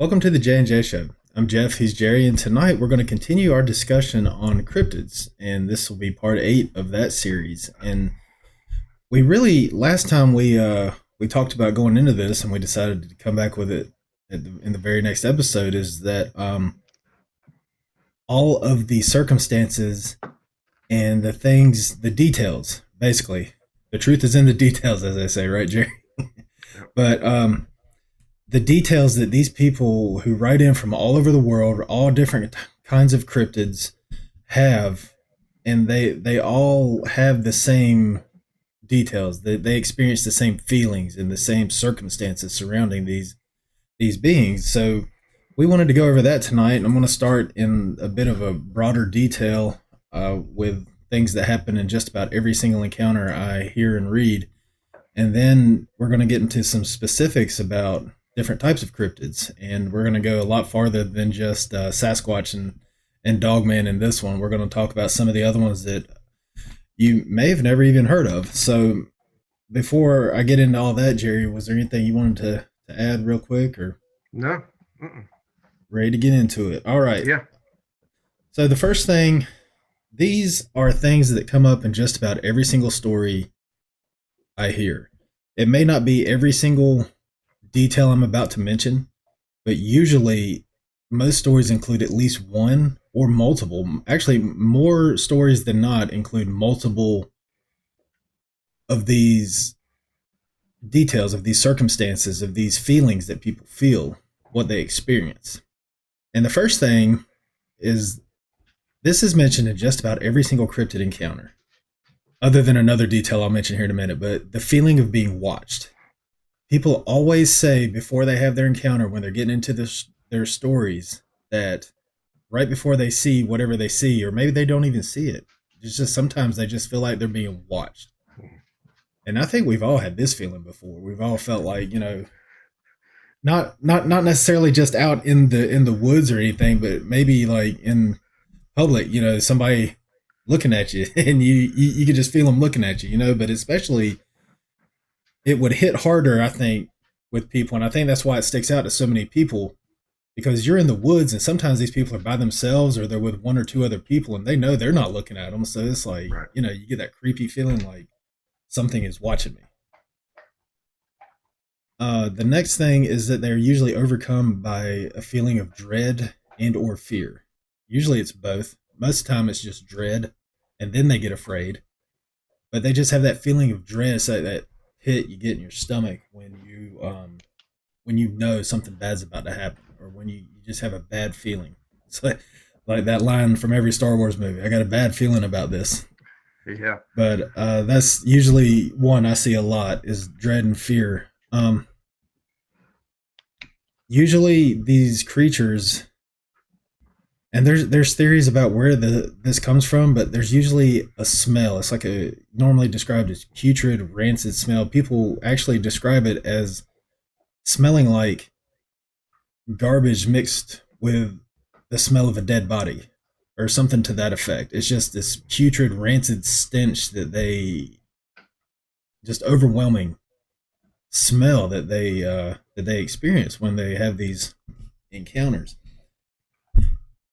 Welcome to the J&J Show. I'm Jeff, he's Jerry, and tonight we're going to continue our discussion on cryptids, and this will be part 8 of that series. And last time we talked about going into this, and we decided to come back with it in the very next episode, is that all of the circumstances and the details, basically, the truth is in the details, as I say, right, Jerry? But the details that these people who write in from all over the world, all different kinds of cryptids, have, and they all have the same details. They experience the same feelings and the same circumstances surrounding these beings. So we wanted to go over that tonight, and I'm going to start in a bit of a broader detail with things that happen in just about every single encounter I hear and read. And then we're going to get into some specifics about different types of cryptids. And we're going to go a lot farther than just Sasquatch and Dogman in this one. We're going to talk about some of the other ones that you may have never even heard of. So before I get into all that, Jerry, was there anything you wanted to add real quick, or No. ready to get into it? All right. Yeah. So the first thing, these are things that come up in just about every single story I hear. It may not be every single detail I'm about to mention, but usually most stories include at least one or multiple. Actually, more stories than not include multiple of these details, of these circumstances, of these feelings that people feel, what they experience. And the first thing is, this is mentioned in just about every single cryptid encounter, other than another detail I'll mention here in a minute, but the feeling of being watched. People always say before they have their encounter, when they're getting into their stories, that right before they see whatever they see, or maybe they don't even see it, it's just sometimes they just feel like they're being watched. And I think we've all had this feeling before. We've all felt like, not necessarily just out in the woods or anything, but maybe like in public, somebody looking at you, and you can just feel them looking at you, but especially it would hit harder, I think, with people. And I think that's why it sticks out to so many people, because you're in the woods and sometimes these people are by themselves or they're with one or two other people and they know they're not looking at them. So it's like, Right. you get that creepy feeling like something is watching me. The next thing is that they're usually overcome by a feeling of dread and or fear. Usually it's both. Most of the time it's just dread, and then they get afraid. But they just have that feeling of dread. It's like that pit you get in your stomach when you know something bad's about to happen, or when you just have a bad feeling. It's like that line from every Star Wars movie. I got a bad feeling about this. Yeah. But that's usually one I see a lot, is dread and fear. Usually these creatures, and there's theories about where this comes from, but there's usually a smell. It's like a normally described as putrid, rancid smell. People actually describe it as smelling like garbage mixed with the smell of a dead body, or something to that effect. It's just this putrid, rancid stench just overwhelming smell that they experience when they have these encounters.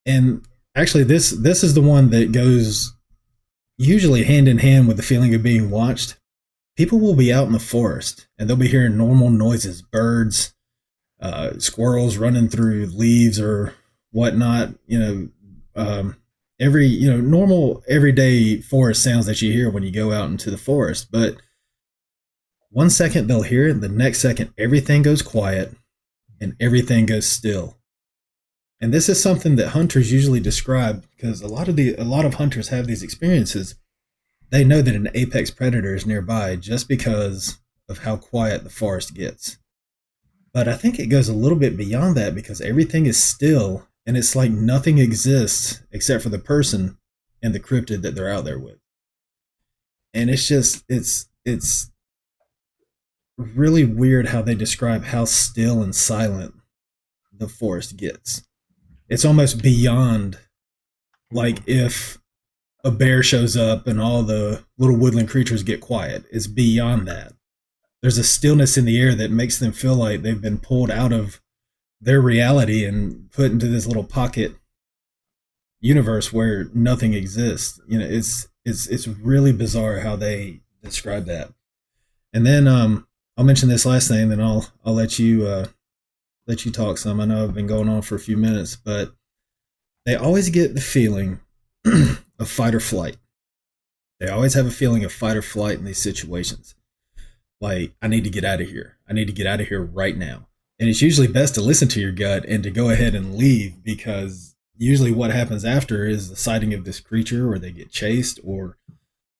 And actually, this is the one that goes usually hand in hand with the feeling of being watched. People will be out in the forest and they'll be hearing normal noises, birds, squirrels running through leaves or whatnot. Every normal everyday forest sounds that you hear when you go out into the forest. But one second they'll hear it, the next second everything goes quiet and everything goes still. And this is something that hunters usually describe, because a lot of hunters have these experiences. They know that an apex predator is nearby just because of how quiet the forest gets. But I think it goes a little bit beyond that, because everything is still and it's like nothing exists except for the person and the cryptid that they're out there with. And it's really weird how they describe how still and silent the forest gets. It's almost beyond, like, if a bear shows up and all the little woodland creatures get quiet. It's beyond that. There's a stillness in the air that makes them feel like they've been pulled out of their reality and put into this little pocket universe where nothing exists. You know, it's really bizarre how they describe that. And then I'll mention this last thing, then I'll let you talk some. I know I've been going on for a few minutes, but they always get the feeling of fight or flight. They always have a feeling of fight or flight in these situations. Like, I need to get out of here. I need to get out of here right now. And it's usually best to listen to your gut and to go ahead and leave, because usually what happens after is the sighting of this creature, or they get chased, or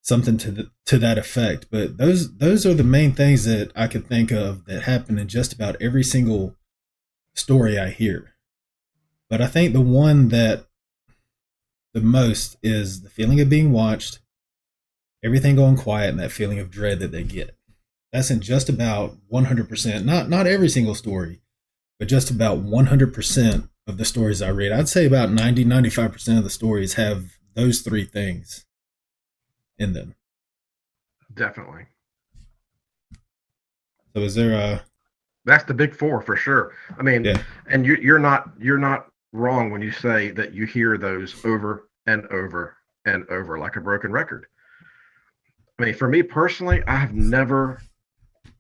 something to that effect. But those are the main things that I could think of that happen in just about every single story I hear. But I think the one that the most is the feeling of being watched, everything going quiet, and that feeling of dread that they get. That's in just about 100%, not every single story, but just about 100% of the stories I read. I'd say about 95% of the stories have those three things in them. Definitely. So is there a That's the big four for sure. I mean, yeah, and you're not wrong when you say that you hear those over and over and over like a broken record. I mean, for me personally, I have never,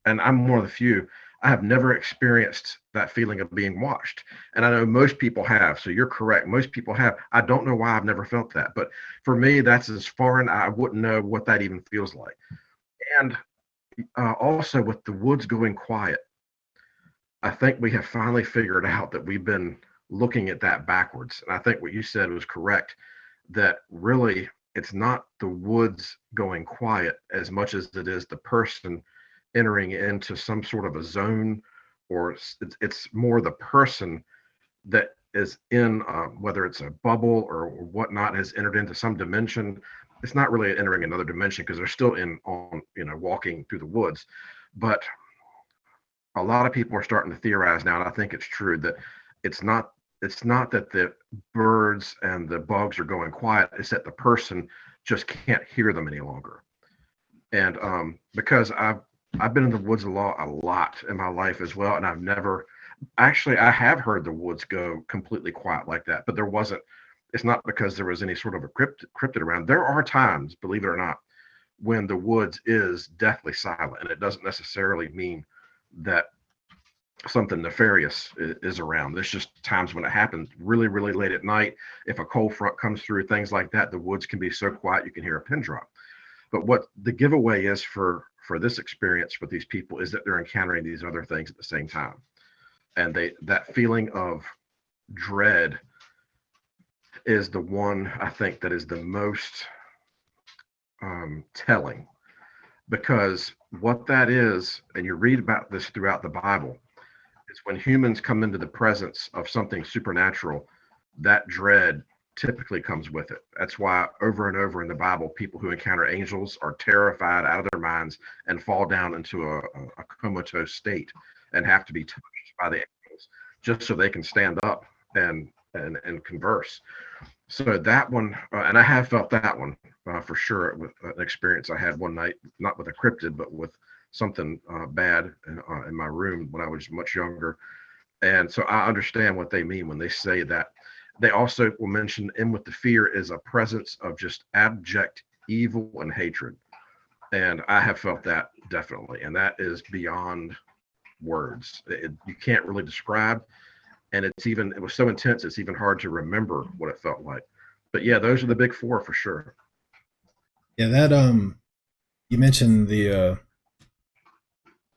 and I'm one of the few, I have never experienced that feeling of being watched. And I know most people have. So you're correct. Most people have. I don't know why I've never felt that. But for me, that's as foreign. I wouldn't know what that even feels like. And also with the woods going quiet, I think we have finally figured out that we've been looking at that backwards. And I think what you said was correct, that really it's not the woods going quiet as much as it is the person entering into some sort of a zone, or it's more the person that is in, whether it's a bubble or whatnot, has entered into some dimension. It's not really entering another dimension because they're still in on, walking through the woods. But a lot of people are starting to theorize now, and I think it's true that it's not it's not that the birds and the bugs are going quiet. It's that the person just can't hear them any longer. And because I've been in the woods a lot in my life as well, and I've never actually I have heard the woods go completely quiet like that, but there wasn't. It's not because there was any sort of a cryptid around. There are times, believe it or not, when the woods is deathly silent, and it doesn't necessarily mean that something nefarious is around. There's just times when it happens really, really late at night. If a cold front comes through, things like that, the woods can be so quiet you can hear a pin drop. But what the giveaway is for this experience with these people is that they're encountering these other things at the same time, and they that feeling of dread is the one I think that is the most telling, because what that is, and you read about this throughout the Bible, it's when humans come into the presence of something supernatural, that dread typically comes with it. That's why over and over in the Bible, people who encounter angels are terrified out of their minds and fall down into a comatose state and have to be touched by the angels just so they can stand up and converse. So that one, and I have felt that one for sure with an experience I had one night, not with a cryptid, but with something bad in my room when I was much younger. And so I understand what they mean when they say that. They also will mention in with the fear is a presence of just abject evil and hatred. And I have felt that definitely. And that is beyond words. You can't really describe. And it was so intense, it's even hard to remember what it felt like. But yeah, those are the big four for sure. yeah, that you mentioned the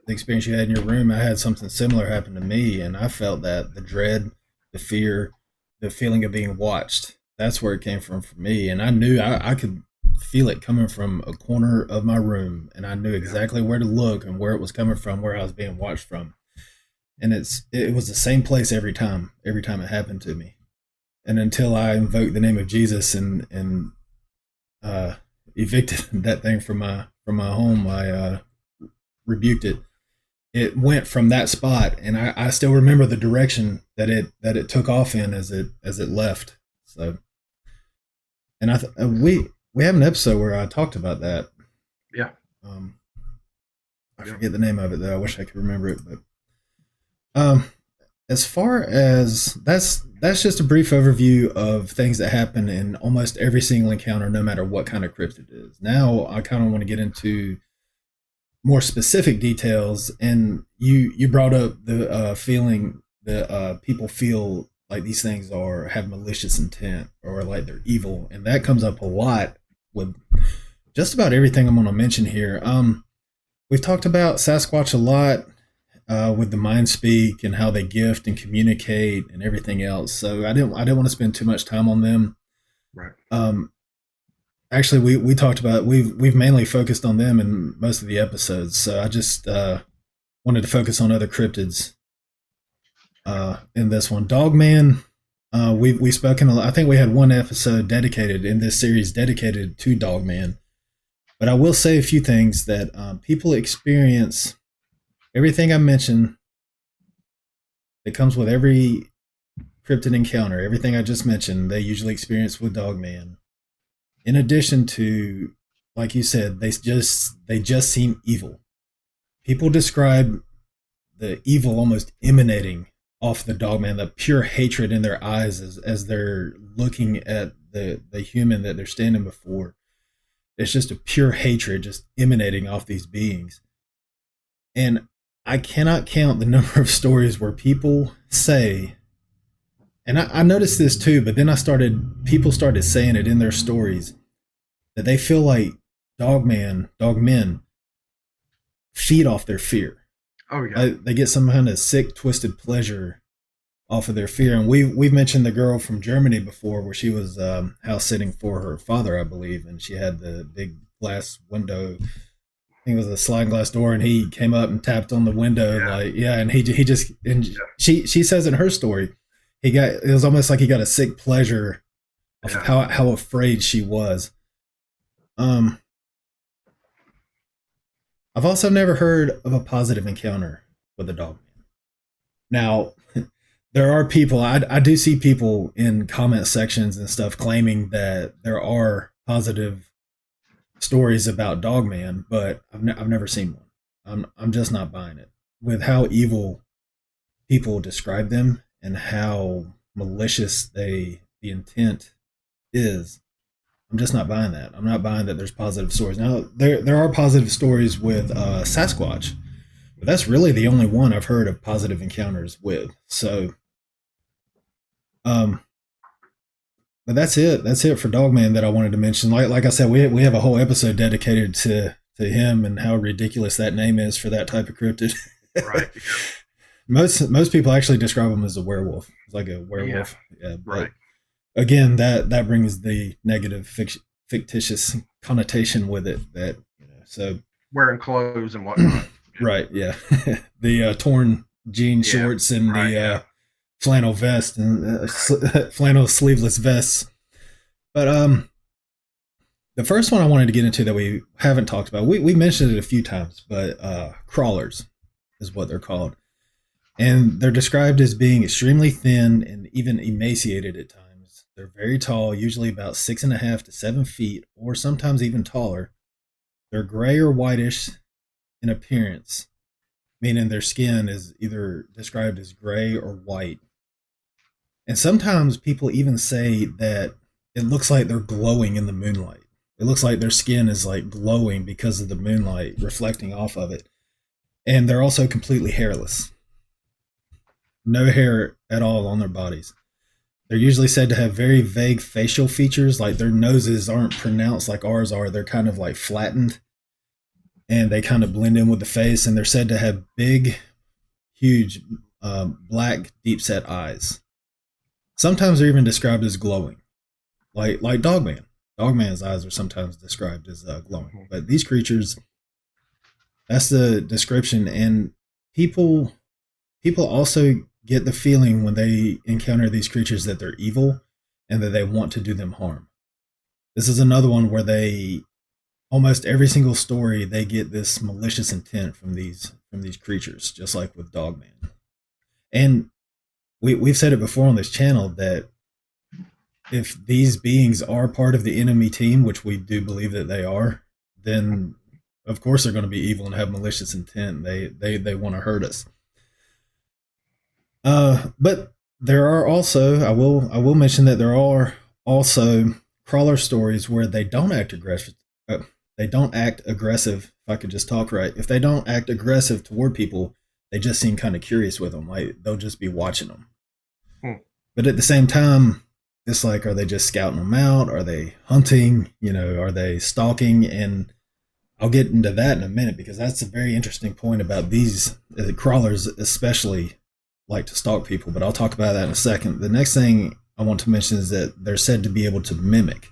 experience you had in your room. I had something similar happen to me, and I felt that the dread, the fear, the feeling of being watched. That's where it came from for me, and I knew I could feel it coming from a corner of my room, and I knew Yeah. exactly where to look and where it was coming from, where I was being watched from. And it was the same place every time it happened to me. And until I invoked the name of Jesus and uh, evicted that thing from my home, I rebuked it. It went from that spot, and I still remember the direction that it took off in as it left. So, and we have an episode where I talked about that. Yeah. Um, I Yeah. forget the name of it though. I wish I could remember it, but um, as far as that's just a brief overview of things that happen in almost every single encounter, no matter what kind of cryptid it is. Now I kind of want to get into more specific details, and you brought up the feeling that people feel like these things are have malicious intent or like they're evil, and that comes up a lot with just about everything I'm going to mention here. We've talked about Sasquatch a lot, with the mind speak and how they gift and communicate and everything else. So I didn't want to spend too much time on them. Right. Um, Actually, we talked about we've mainly focused on them in most of the episodes. So I just wanted to focus on other cryptids in this one. Dogman. We've spoken. I think we had one episode dedicated in this series dedicated to Dogman. But I will say a few things that people experience. Everything I mentioned that comes with every cryptid encounter, everything I just mentioned, they usually experience with Dogman. In addition to, like you said, they just seem evil. People describe the evil almost emanating off the Dogman, the pure hatred in their eyes as they're looking at the human that they're standing before. It's just a pure hatred just emanating off these beings. And I cannot count the number of stories where people say, and I noticed this too, but then people started saying it in their stories that they feel like dogmen feed off their fear. Oh yeah. They get some kind of sick, twisted pleasure off of their fear. And we've mentioned the girl from Germany before, where she was house sitting for her father, I believe, and she had the big glass window. I think it was a sliding glass door, and he came up and tapped on the window, Yeah. like yeah, and he just and Yeah. she says in her story, it was almost like he got a sick pleasure of Yeah. how afraid she was. Um, I've also never heard of a positive encounter with a dog. Now, there are people, I do see people in comment sections and stuff claiming that there are positive stories about Dogman, but I've never seen one. I'm just not buying it. With how evil people describe them and how malicious the intent is, I'm just not buying that. I'm not buying that there's positive stories. Now, there are positive stories with Sasquatch, but that's really the only one I've heard of positive encounters with. So, um, but that's it. That's it for Dogman that I wanted to mention. Like I said, we have a whole episode dedicated to him and how ridiculous that name is for that type of cryptid. Right. Most people actually describe him as a werewolf. It's like a Yeah. werewolf. Yeah, but Right. again, that brings the negative fictitious connotation with it. That so Wearing clothes and whatnot. right, yeah, the torn jean Yeah. shorts and Right. the Yeah. flannel vest and flannel sleeveless vests. But the first one I wanted to get into that we haven't talked about, we mentioned it a few times, but crawlers is what they're called. And they're described as being extremely thin and even emaciated at times. They're very tall, usually about 6.5 to 7 feet, or sometimes even taller. They're gray or whitish in appearance, meaning their skin is either described as gray or white. And sometimes people even say that it looks like they're glowing in the moonlight. It looks like their skin is like glowing because of the moonlight reflecting off of it. And they're also completely hairless. No hair at all on their bodies. They're usually said to have very vague facial features, like their noses aren't pronounced like ours are. They're kind of like flattened and they kind of blend in with the face. And they're said to have big, huge, black, deep set eyes. Sometimes they're even described as glowing, like Dogman. Dogman's eyes are sometimes described as glowing. But these creatures, that's the description. And people also get the feeling when they encounter these creatures that they're evil and that they want to do them harm. This is another one where they almost every single story they get this malicious intent from these creatures, just like with Dogman. And we've said it before on this channel that if these beings are part of the enemy team, which we do believe that they are, then of course they're going to be evil and have malicious intent. They want to hurt us. But there are also, I will mention that there are also crawler stories where they don't act aggressive. They don't act aggressive. If I could just talk right, if they don't act aggressive toward people, they just seem kind of curious with them. Like they'll just be watching them. Hmm. But at the same time, it's like, are they just scouting them out? Are they hunting? Are they stalking? And I'll get into that in a minute because that's a very interesting point about these crawlers, especially like to stalk people. But I'll talk about that in a second. The next thing I want to mention is that they're said to be able to mimic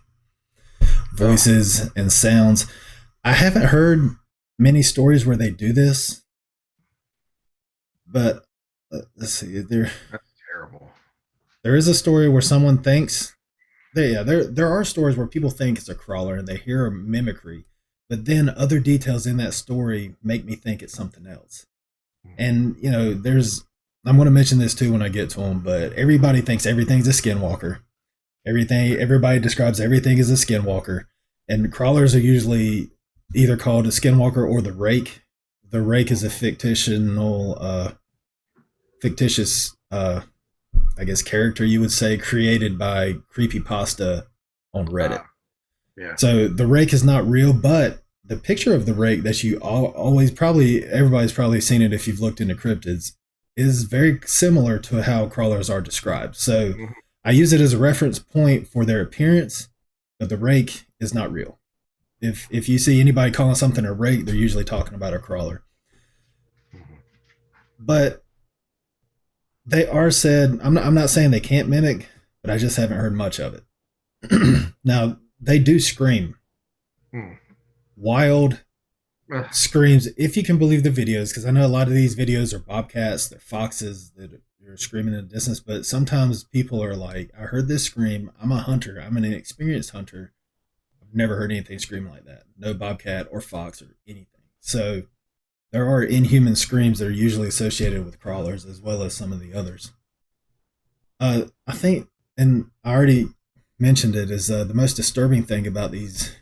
voices and sounds. I haven't heard many stories where they do this, but let's see. That's terrible. There is a story where someone thinks there are stories where people think it's a crawler and they hear a mimicry, but then other details in that story make me think it's something else. And there's I'm going to mention this too when I get to them, but everybody thinks everything's a skinwalker. Everybody describes everything as a skinwalker, and crawlers are usually either called a skinwalker or the rake. The rake is a fictitious I guess character you would say created by creepypasta on Reddit. Yeah. So the rake is not real, but the picture of the rake that you always probably everybody's probably seen it if you've looked into cryptids is very similar to how crawlers are described. So Mhm. I use it as a reference point for their appearance, but the rake is not real. If you see anybody calling something a rake, they're usually talking about a crawler. Mhm. But they are said. I'm not saying they can't mimic, but I just haven't heard much of it. Now they do scream Hmm. wild Ugh. screams, if you can believe the videos, because I know a lot of these videos are bobcats, they're foxes that are screaming in the distance. But sometimes people are like, I heard this scream. I'm a hunter. I'm an inexperienced hunter. I've never heard anything scream like that. No bobcat or fox or anything. So there are inhuman screams that are usually associated with crawlers as well as some of the others. I think, and I already mentioned it, is the most disturbing thing about these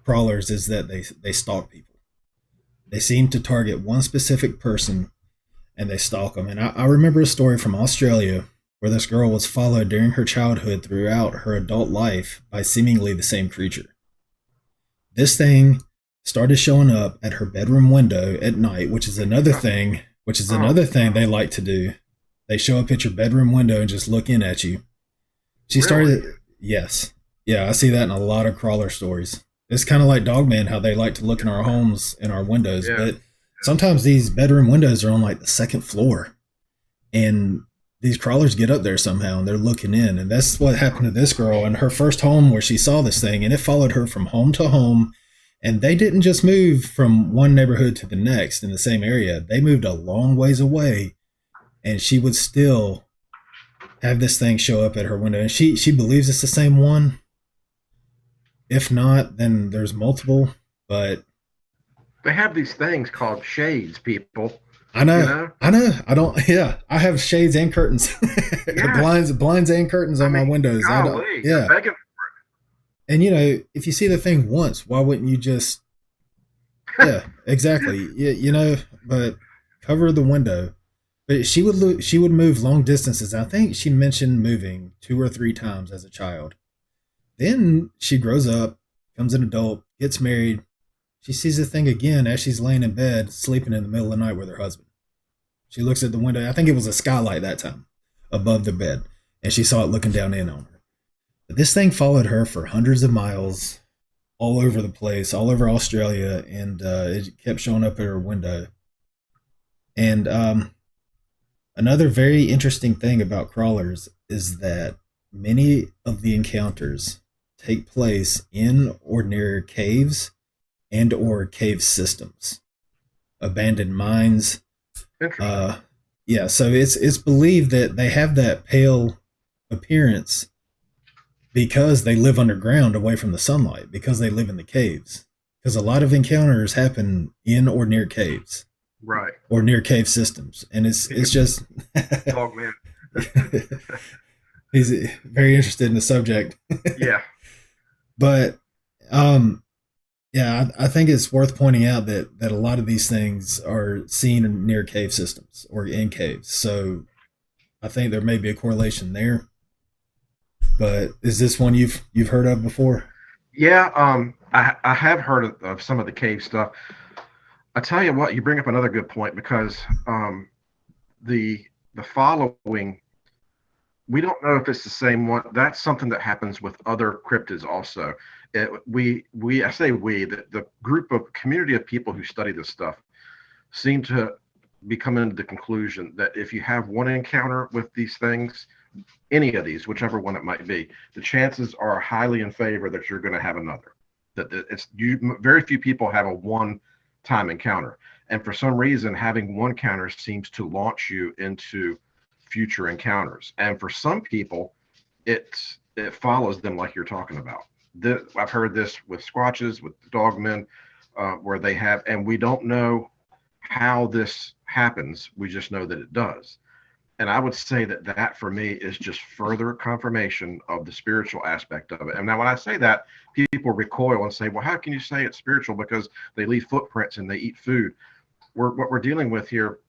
crawlers is that they stalk people. They seem to target one specific person and they stalk them. And I remember a story from Australia where this girl was followed during her childhood throughout her adult life by seemingly the same creature. This thing started showing up at her bedroom window at night, which is another thing. Which is Oh, another thing they like to do. They show up at your bedroom window and just look in at you. She really? started, yes, yeah, I see that in a lot of crawler stories. It's kind of like Dogman, how they like to look in our homes and our windows, Yeah. but sometimes these bedroom windows are on like the second floor, and these crawlers get up there somehow and they're looking in. And that's what happened to this girl in her first home where she saw this thing, and it followed her from home to home. And they didn't just move from one neighborhood to the next in the same area, they moved a long ways away, and she would still have this thing show up at her window. And she believes it's the same one. If not, then there's multiple. But They have these things called shades, people. I You know, know? I know. I don't. Yeah, I have shades and curtains, Yes. blinds and curtains I on my mean, windows. I don't. golly, they're Yeah, begging. and if you see the thing once, why wouldn't you just? Yeah, exactly. Yeah. But cover the window. But she would move long distances. I think she mentioned moving 2 or 3 times as a child. Then she grows up, becomes an adult, gets married. She sees the thing again as she's laying in bed, sleeping in the middle of the night with her husband. She looks at the window. I think it was a skylight that time above the bed, and she saw it looking down in on her. But this thing followed her for hundreds of miles, all over the place, all over Australia, and it kept showing up at her window. And another very interesting thing about crawlers is that many of the encounters take place in or near caves and or cave systems, abandoned mines. Interesting. Uh, yeah, so it's believed that they have that pale appearance because they live underground, away from the sunlight, because they live in the caves. Because a lot of encounters happen in or near caves Right. or near cave systems, and it's just Dogman. he's very interested in the subject. Yeah. But yeah, I think it's worth pointing out that a lot of these things are seen near cave systems or in caves. So I think there may be a correlation there. But is this one you've heard of before? Yeah, I have heard of some of the cave stuff. I tell you what, you bring up another good point because the the following, we don't know if it's the same one. That's something that happens with other cryptids also. We I say we, the group of community of people who study this stuff seem to be coming to the conclusion that if you have one encounter with these things, any of these, whichever one it might be, the chances are highly in favor that you're going to have another. That it's you. Very few people have a one-time encounter, and for some reason, having one encounter seems to launch you into future encounters. And for some people, it follows them like you're talking about. I've heard this with squatches, with dogmen, where they have, and we don't know how this happens. We just know that it does. And I would say that that for me is just further confirmation of the spiritual aspect of it. And now, when I say that, people recoil and say, "Well, how can you say it's spiritual? Because they leave footprints and they eat food." What we're dealing with here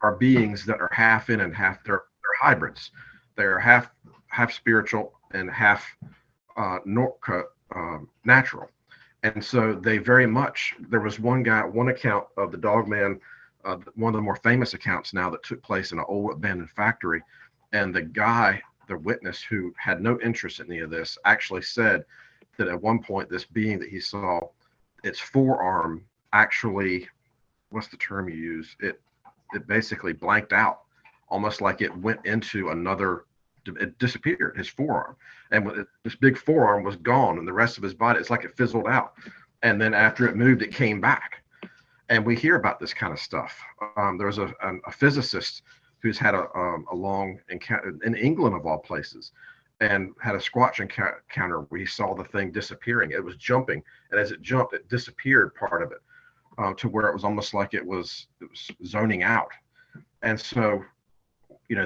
are beings that are half in and half they're hybrids. They're half spiritual and half natural. And so they very much. There was one guy, one account of the Dogman, one of the more famous accounts now, that took place in an old abandoned factory, and the guy, the witness who had no interest in any of this, actually said that at one point this being that he saw, its forearm actually, what's the term you use? It basically blanked out, almost like it went into another. It disappeared, his forearm, and this big forearm was gone, and the rest of his body, it's like it fizzled out. And then after it moved, it came back. And we hear about this kind of stuff. There was a physicist who's had a long encounter in England, of all places, and had a Squatch encounter where he saw the thing disappearing. It was jumping, and as it jumped, it disappeared part of it, to where it was almost like it was zoning out. And so,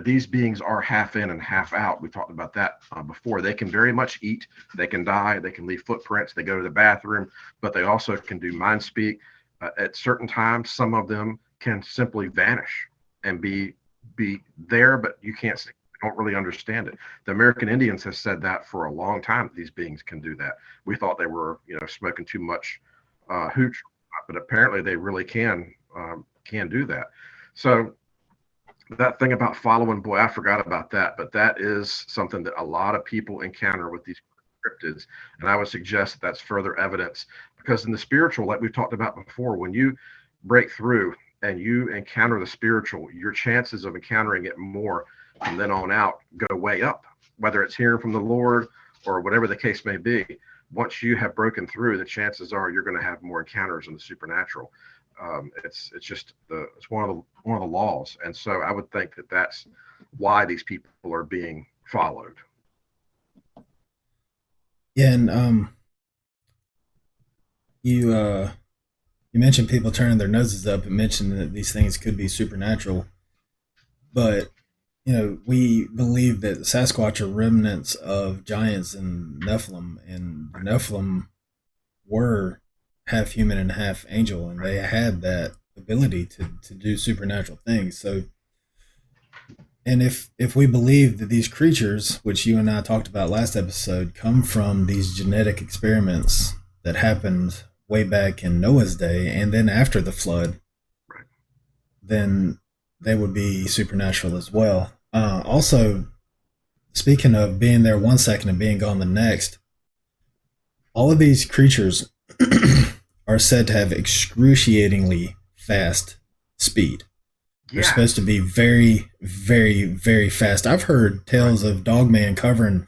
these beings are half in and half out. We talked about that before. They can very much eat. They can die. They can leave footprints. They go to the bathroom, but they also can do mind speak. At certain times, some of them can simply vanish and be there, but you can't see. You don't really understand it. The American Indians have said that for a long time. That these beings can do that. We thought they were, smoking too much hooch, but apparently they really can do that. So that thing about following, boy, I forgot about that, but that is something that a lot of people encounter with these cryptids. And I would suggest that that's further evidence, because in the spiritual, like we've talked about before, when you break through and you encounter the spiritual, your chances of encountering it more from then on out go way up, whether it's hearing from the Lord or whatever the case may be. Once you have broken through, the chances are you're going to have more encounters in the supernatural. It's just it's one of the laws. And so I would think that that's why these people are being followed. Yeah, and you you mentioned people turning their noses up and mentioned that these things could be supernatural, but we believe that Sasquatch are remnants of giants and Nephilim, and the Nephilim were half human and half angel, and they had that ability to do supernatural things. So, and if we believe that these creatures, which you and I talked about last episode, come from these genetic experiments that happened way back in Noah's day and then after the flood, Right. then they would be supernatural as well. Also, speaking of being there 1 second and being gone the next, all of these creatures are said to have excruciatingly fast speed. They're Yeah. supposed to be very, very, very fast. I've heard Right. tales of Dogman covering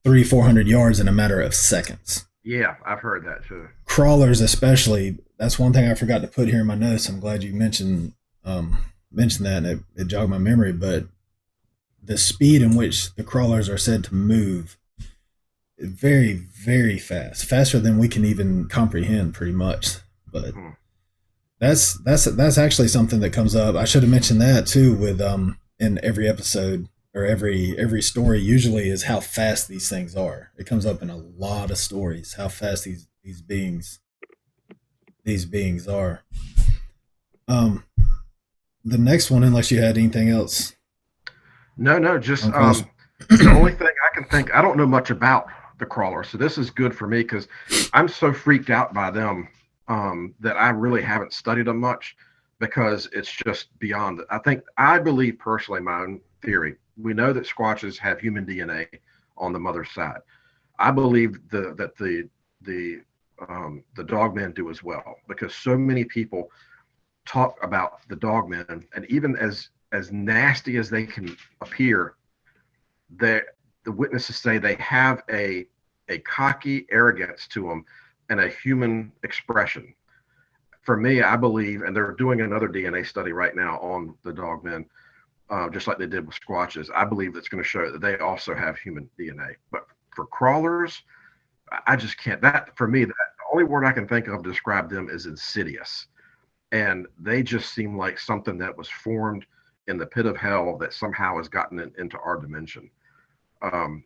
300, 400 yards in a matter of seconds. Yeah. I've heard that too. Crawlers, especially, that's one thing I forgot to put here in my notes. I'm glad you mentioned that, and it jogged my memory. But the speed in which the crawlers are said to move, very, very fast, faster than we can even comprehend, pretty much. But Hmm. that's actually something that comes up. I should have mentioned that too. With in every episode or every story, usually is how fast these things are. It comes up in a lot of stories how fast these beings are. Um, the next one, unless you had anything else. No, just on cause. the only thing I can think, I don't know much about the crawlers, so this is good for me because I'm so freaked out by them that I really haven't studied them much because it's just beyond. I believe personally, my own theory. We know that squatches have human DNA on the mother's side. I believe the dogmen do as well because so many people talk about the dogmen, and even as nasty as they can appear, the witnesses say they have a cocky arrogance to them and a human expression. For me, I believe, and they're doing another DNA study right now on the dogmen, just like they did with squatches. I believe that's going to show that they also have human DNA. But for crawlers, I just can't. That for me, the only word I can think of to describe them is insidious, and they just seem like something that was formed in the pit of hell that somehow has gotten into our dimension. um,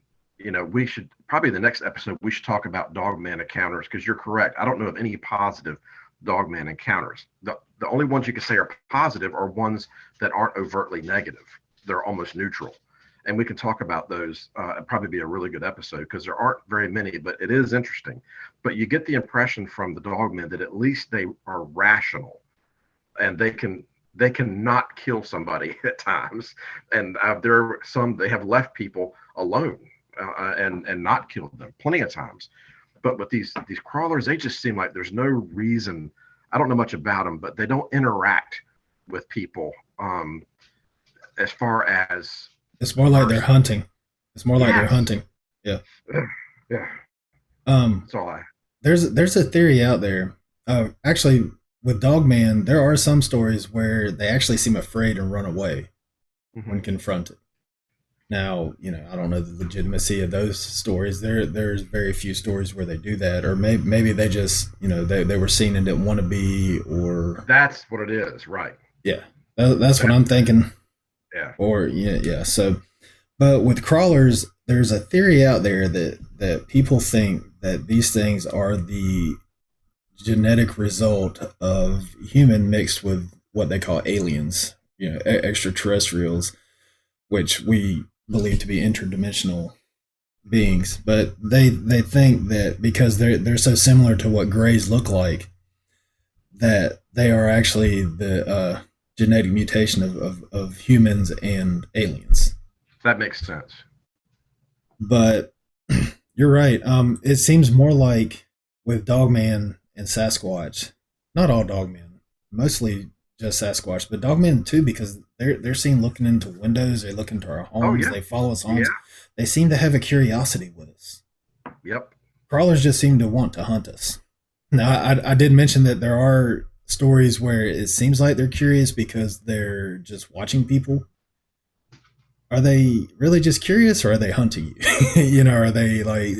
we should probably the next episode we should talk about dogman encounters because you're correct. I don't know of any positive dogman encounters. The only ones you can say are positive are ones that aren't overtly negative. They're almost neutral. And we can talk about those. It'd probably be a really good episode because there aren't very many, but it is interesting. But you get the impression from the dogmen that at least they are rational and they can not kill somebody at times, and there are some they have left people alone and not killed them plenty of times. But with these crawlers, they just seem like there's no reason. I don't know much about them, but they don't interact with people as far as It's more like they're mercy. hunting. It's more like they're Yes. hunting. Yeah. Yeah, Um, that's all I. there's a theory out there. Actually, with Dogman, there are some stories where they actually seem afraid and run away when Hmm. confronted. Now, I don't know the legitimacy of those stories. There's very few stories where they do that, or maybe they just, they were seen and didn't want to be, or That's what it is, right? yeah, that's what That's I'm thinking. yeah. Or yeah, yeah. So, but with crawlers, there's a theory out there that people think that these things are the genetic result of human mixed with what they call aliens, extraterrestrials, which we believe to be interdimensional beings. But they think that because they're so similar to what grays look like, that they are actually the genetic mutation of humans and aliens. That makes sense. But you're right. It seems more like with Dogman and Sasquatch, not all Dogmen, mostly just Sasquatch, but Dogman too, because they're seen looking into windows, they look into our Oh homes, yeah. they follow us Yeah. homes. They seem to have a curiosity with us. Yep. Crawlers just seem to want to hunt us. Now, I did mention that there are stories where it seems like they're curious because they're just watching people. Are they really just curious, or are they hunting you? Are they like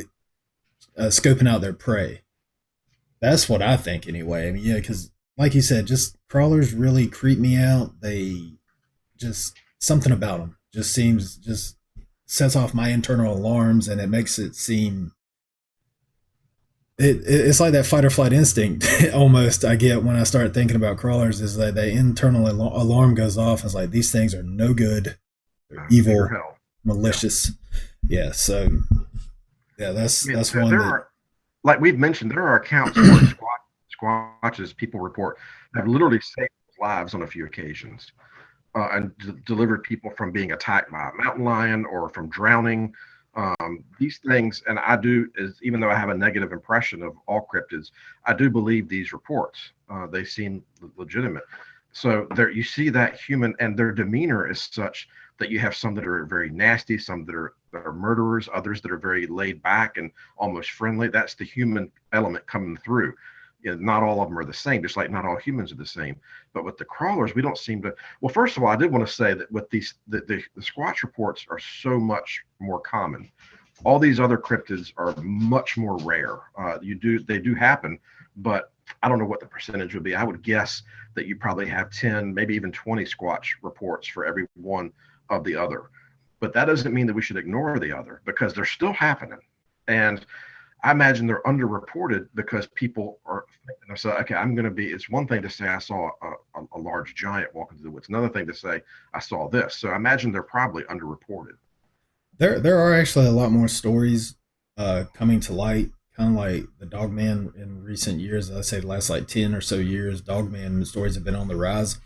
scoping out their prey? That's what I think, anyway. I mean, yeah, because like you said, just crawlers really creep me out. They just something about them just sets off my internal alarms, and it makes it seem it's like that fight or flight instinct almost I get when I start thinking about crawlers is that the internal alarm goes off. It's like these things are no good, they're Pure evil, hell. Yeah. malicious. Yeah, so yeah, I mean, that's one there that are, like we've mentioned, there are accounts where squatches people report have literally saved lives on a few occasions and delivered people from being attacked by a mountain lion or from drowning. These things, and I do, is even though I have a negative impression of all cryptids, I do believe these reports. They seem legitimate. So there, you see that human, and their demeanor is such that you have some that are very nasty, some that are murderers, others that are very laid back and almost friendly. That's the human element coming through. Not all of them are the same, just like not all humans are the same. But with the crawlers, we don't seem to. Well, first of all, I did want to say that with these, the Squatch reports are so much more common. All these other cryptids are much more rare. They do happen, but I don't know what the percentage would be. I would guess that you probably have 10, maybe even 20 Squatch reports for every one of the other. But that doesn't mean that we should ignore the other because they're still happening. And I imagine they're underreported because people are thinking, so okay, I'm going to be. It's one thing to say I saw a large giant walking through the woods. Another thing to say, I saw this. So I imagine they're probably underreported. There are actually a lot more stories coming to light, kind of like the Dogman in recent years. I'd say the last like 10 or so years, Dogman stories have been on the rise.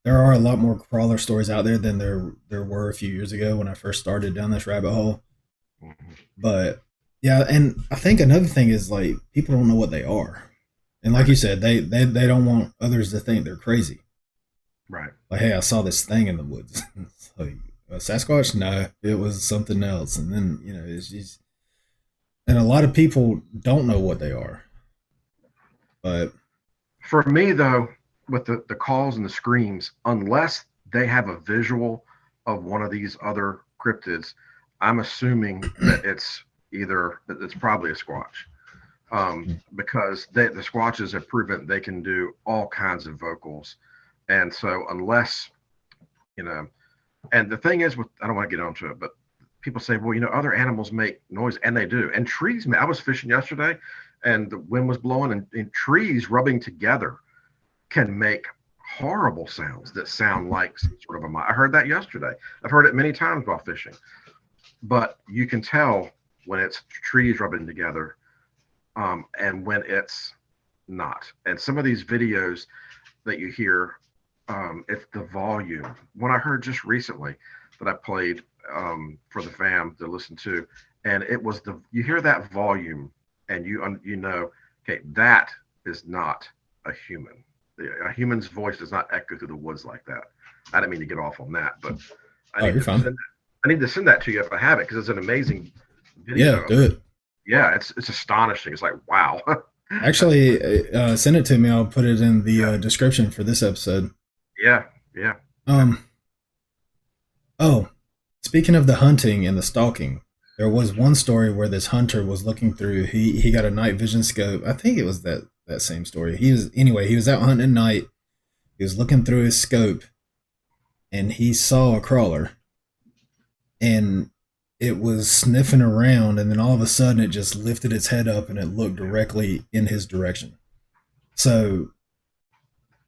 There are a lot more crawler stories out there than there were a few years ago when I first started down this rabbit hole. Mhm. But yeah, and I think another thing is like people don't know what they are, and like Right, you said, they don't want others to think they're crazy. right. Like, hey, I saw this thing in the woods. It's like a Sasquatch? No, it was something else. And then it's just, and a lot of people don't know what they are. But For me, though, with the calls and the screams, unless they have a visual of one of these other cryptids, I'm assuming that it's probably a squatch. Because the squatches have proven they can do all kinds of vocals, and so unless you know, and the thing is, with I don't want to get onto it, but people say, well, other animals make noise, and they do, and trees. I was fishing yesterday, and the wind was blowing, and trees rubbing together can make horrible sounds that sound like some sort of a. I heard that yesterday. I've heard it many times while fishing, but you can tell when it's trees rubbing together, and when it's not. And some of these videos that you hear, it's the volume. One I heard just recently that I played for the fam to listen to, and it was you hear that volume, and okay, that is not a human. A human's voice does not echo through the woods like that. I didn't mean to get off on that, but I oh, need you're to fine. send I need to send that to you if I have it because it's an amazing Yeah, video. do it. Yeah, it's astonishing. It's like wow. Actually, send it to me. I'll put it in the Yeah, description for this episode. yeah, yeah. Um. Oh, speaking of the hunting and the stalking, there was one story where this hunter was looking through. He got a night vision scope. I think it was that same story. He was out hunting at night. He was looking through his scope and he saw a crawler and it was sniffing around, and then all of a sudden it just lifted its head up and it looked directly in his direction. So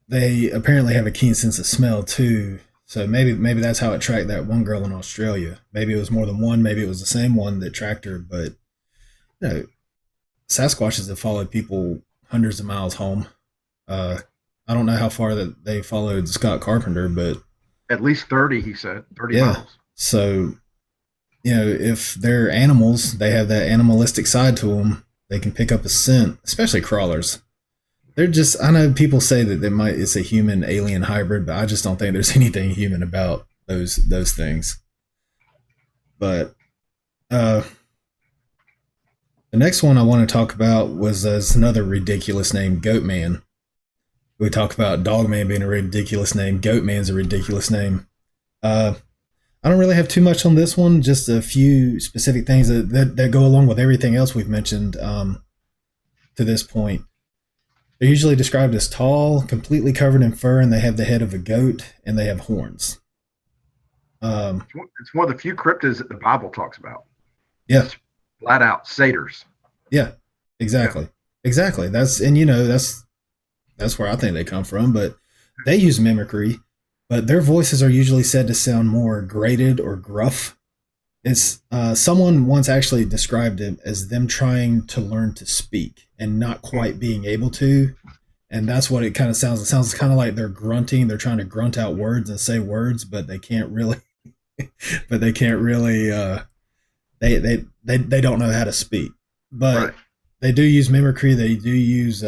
they apparently have a keen sense of smell too. So maybe that's how it tracked that one girl in Australia. Maybe it was more than one. Maybe it was the same one that tracked her. But you know, Sasquatches have followed people hundreds of miles home. Uh, I don't know how far that they followed Scott Carpenter, but At least 30, he said, 30 yeah. miles. So if they're animals, they have that animalistic side to them. They can pick up a scent, especially crawlers. They're just, I know people say that it's a human alien hybrid, but I just don't think there's anything human about those things. But uh, the next one I want to talk about was another ridiculous name, Goatman. We talk about Dogman being a ridiculous name. Goatman's a ridiculous name. Uh, I don't really have too much on this one. Just a few specific things that go along with everything else we've mentioned to this point. They're usually described as tall, completely covered in fur, and they have the head of a goat, and they have horns. Um, It's one of the few cryptids that the Bible talks about. yeah, Just flat out satyrs. yeah, Yeah. exactly, exactly. That's where I think they come from. But they use mimicry, but their voices are usually said to sound more grated or gruff. It's someone once actually described it as them trying to learn to speak and not quite being able to, and that's what it kind of sounds. It sounds kind of like they're grunting. They're trying to grunt out words and say words, but they can't really. But they can't really. They don't know how to speak, Right. but they do use mimicry. They do use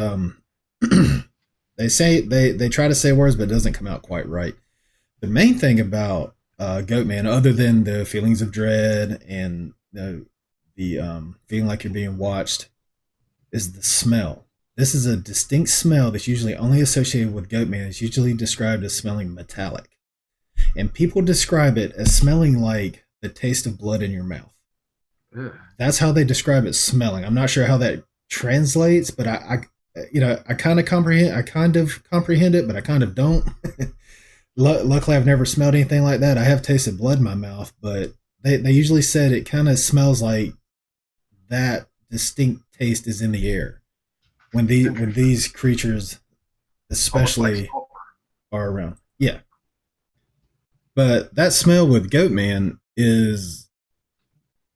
they try to say words, but it doesn't come out quite right. The main thing about Goatman, other than the feelings of dread and the feeling like you're being watched, is the smell. This is a distinct smell that's usually only associated with Goatman. It's usually described as smelling metallic, and people describe it as smelling like the taste of blood in your mouth. Ugh. That's how they describe it smelling. I'm not sure how that translates, but I kind of comprehend. I kind of comprehend it, but I kind of don't. Luckily, I've never smelled anything like that. I have tasted blood in my mouth, but they usually said it kind of smells like that distinct taste is in the air when Interesting. these creatures, Almost like especially sulfur. are around. Yeah, but that smell with Goatman is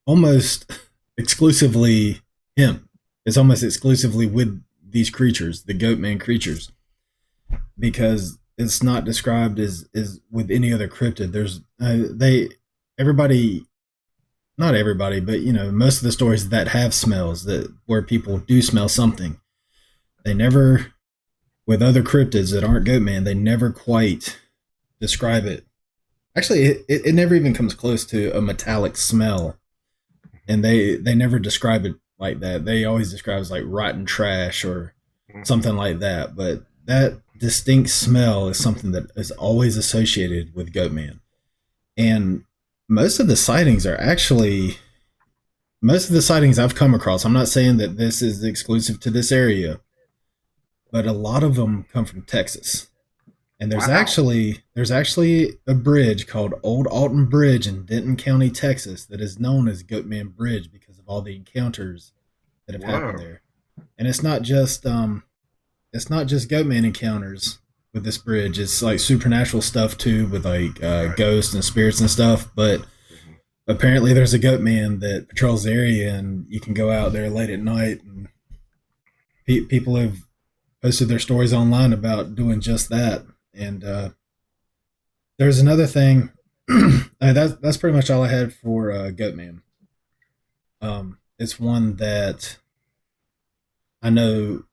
almost exclusively him. It's almost exclusively with these creatures, the Goatman creatures, because it's not described as with any other cryptid. There's they everybody, not everybody, but most of the stories that have smells, that where people do smell something, they never, with other cryptids that aren't Goatman, they never quite describe it. Actually, it never even comes close to a metallic smell, and they never describe it like that. They always describe it as like rotten trash or Hmm. something like that. But that distinct smell is something that is always associated with Goatman. And most of the sightings are actually most of the sightings I've come across. I'm not saying that this is exclusive to this area, but a lot of them come from Texas. And Wow. there's actually a bridge called Old Alton Bridge in Denton County, Texas, that is known as Goatman Bridge because of all the encounters that have happened Whoa. there. And it's not just Goatman encounters with this bridge. It's like supernatural stuff too, with like Right. ghosts and spirits and stuff. But Hmm. apparently, there's a Goatman that patrols the area, and you can go out there late at night. And people have posted their stories online about doing just that. And there's another thing. That's pretty much all I had for Goatman. It's one that I know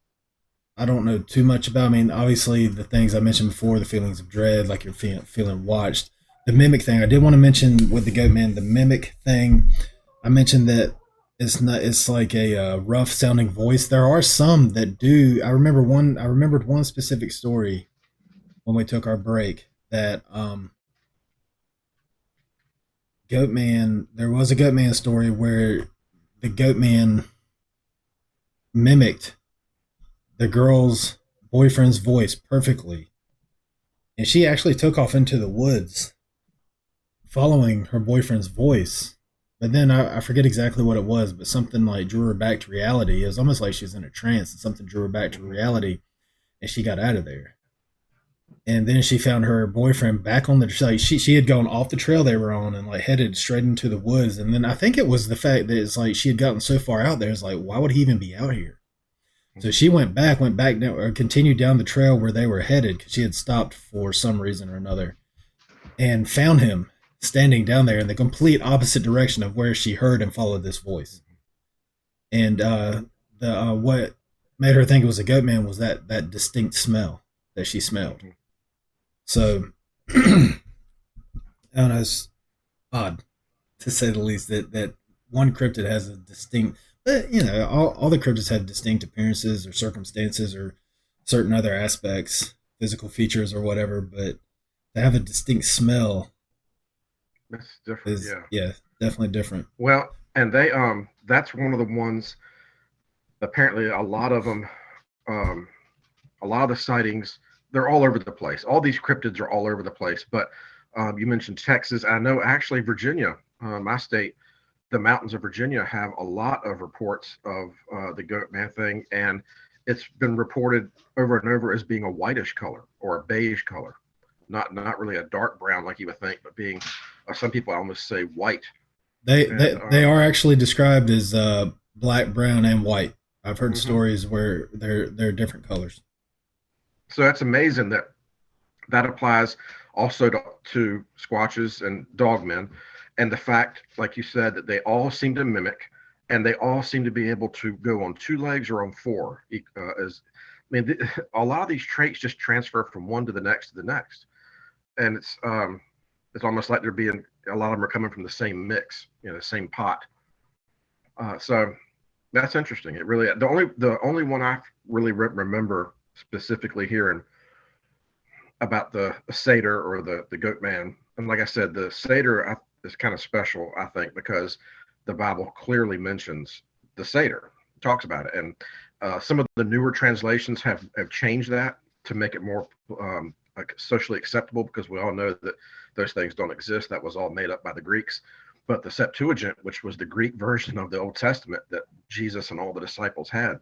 I don't know too much about. I mean, obviously the things I mentioned before, the feelings of dread, like you're feeling watched. The mimic thing, I did want to mention with the Goatman, the mimic thing. I mentioned that it's not. It's like a rough sounding voice. There are some that do. I remember one. I remembered one specific story when we took our break that Goatman. There was a Goatman story where the Goatman mimicked the girl's boyfriend's voice perfectly, and she actually took off into the woods following her boyfriend's voice. But then I forget exactly what it was, but something like drew her back to reality. It was almost like she was in a trance, and something drew her back to Hmm. reality, and she got out of there. And then she found her boyfriend back on the like she had gone off the trail they were on and like headed straight into the woods. And then I think it was the fact that it's like she had gotten so far out there. It's like, why would he even be out here? So Hmm. she went back down, or continued down the trail where they were headed because she had stopped for some reason or another, and found him standing down there in the complete opposite direction of where she heard and followed this voice. And the what made her think it was a goat man was that distinct smell that she smelled. Hmm. So I don't know, it's odd to say the least that one cryptid has a distinct. But all the cryptids have distinct appearances or circumstances or certain other aspects, physical features or whatever. But to have a distinct smell That's different. is, Yeah. yeah, definitely different. Well, and they that's one of the ones. Apparently, a lot of them, um, a lot of the sightings, they're all over the place. All these cryptids are all over the place. But you mentioned Texas. I know actually Virginia, my state, the mountains of Virginia have a lot of reports of the goat man thing, and it's been reported over and over as being a whitish color or a beige color, not really a dark brown like you would think, but being some people almost say white. And They are actually described as black, brown, and white. I've heard mhm. stories where they're different colors. So that's amazing that that applies also to squatches and dogmen, and the fact, like you said, that they all seem to mimic, and they all seem to be able to go on two legs or on four. As I mean, a lot of these traits just transfer from one to the next, and it's almost like they're being a lot of them are coming from the same mix, the same pot. So that's interesting. It really the only one I really remember specifically hearing about the satyr or the goat man. And like I said, the satyr is kind of special, I think, because the Bible clearly mentions the satyr, talks about it, and some of the newer translations have changed that to make it more like socially acceptable, because we all know that those things don't exist. That was all made up by the Greeks. But the Septuagint, which was the Greek version of the Old Testament that Jesus and all the disciples had,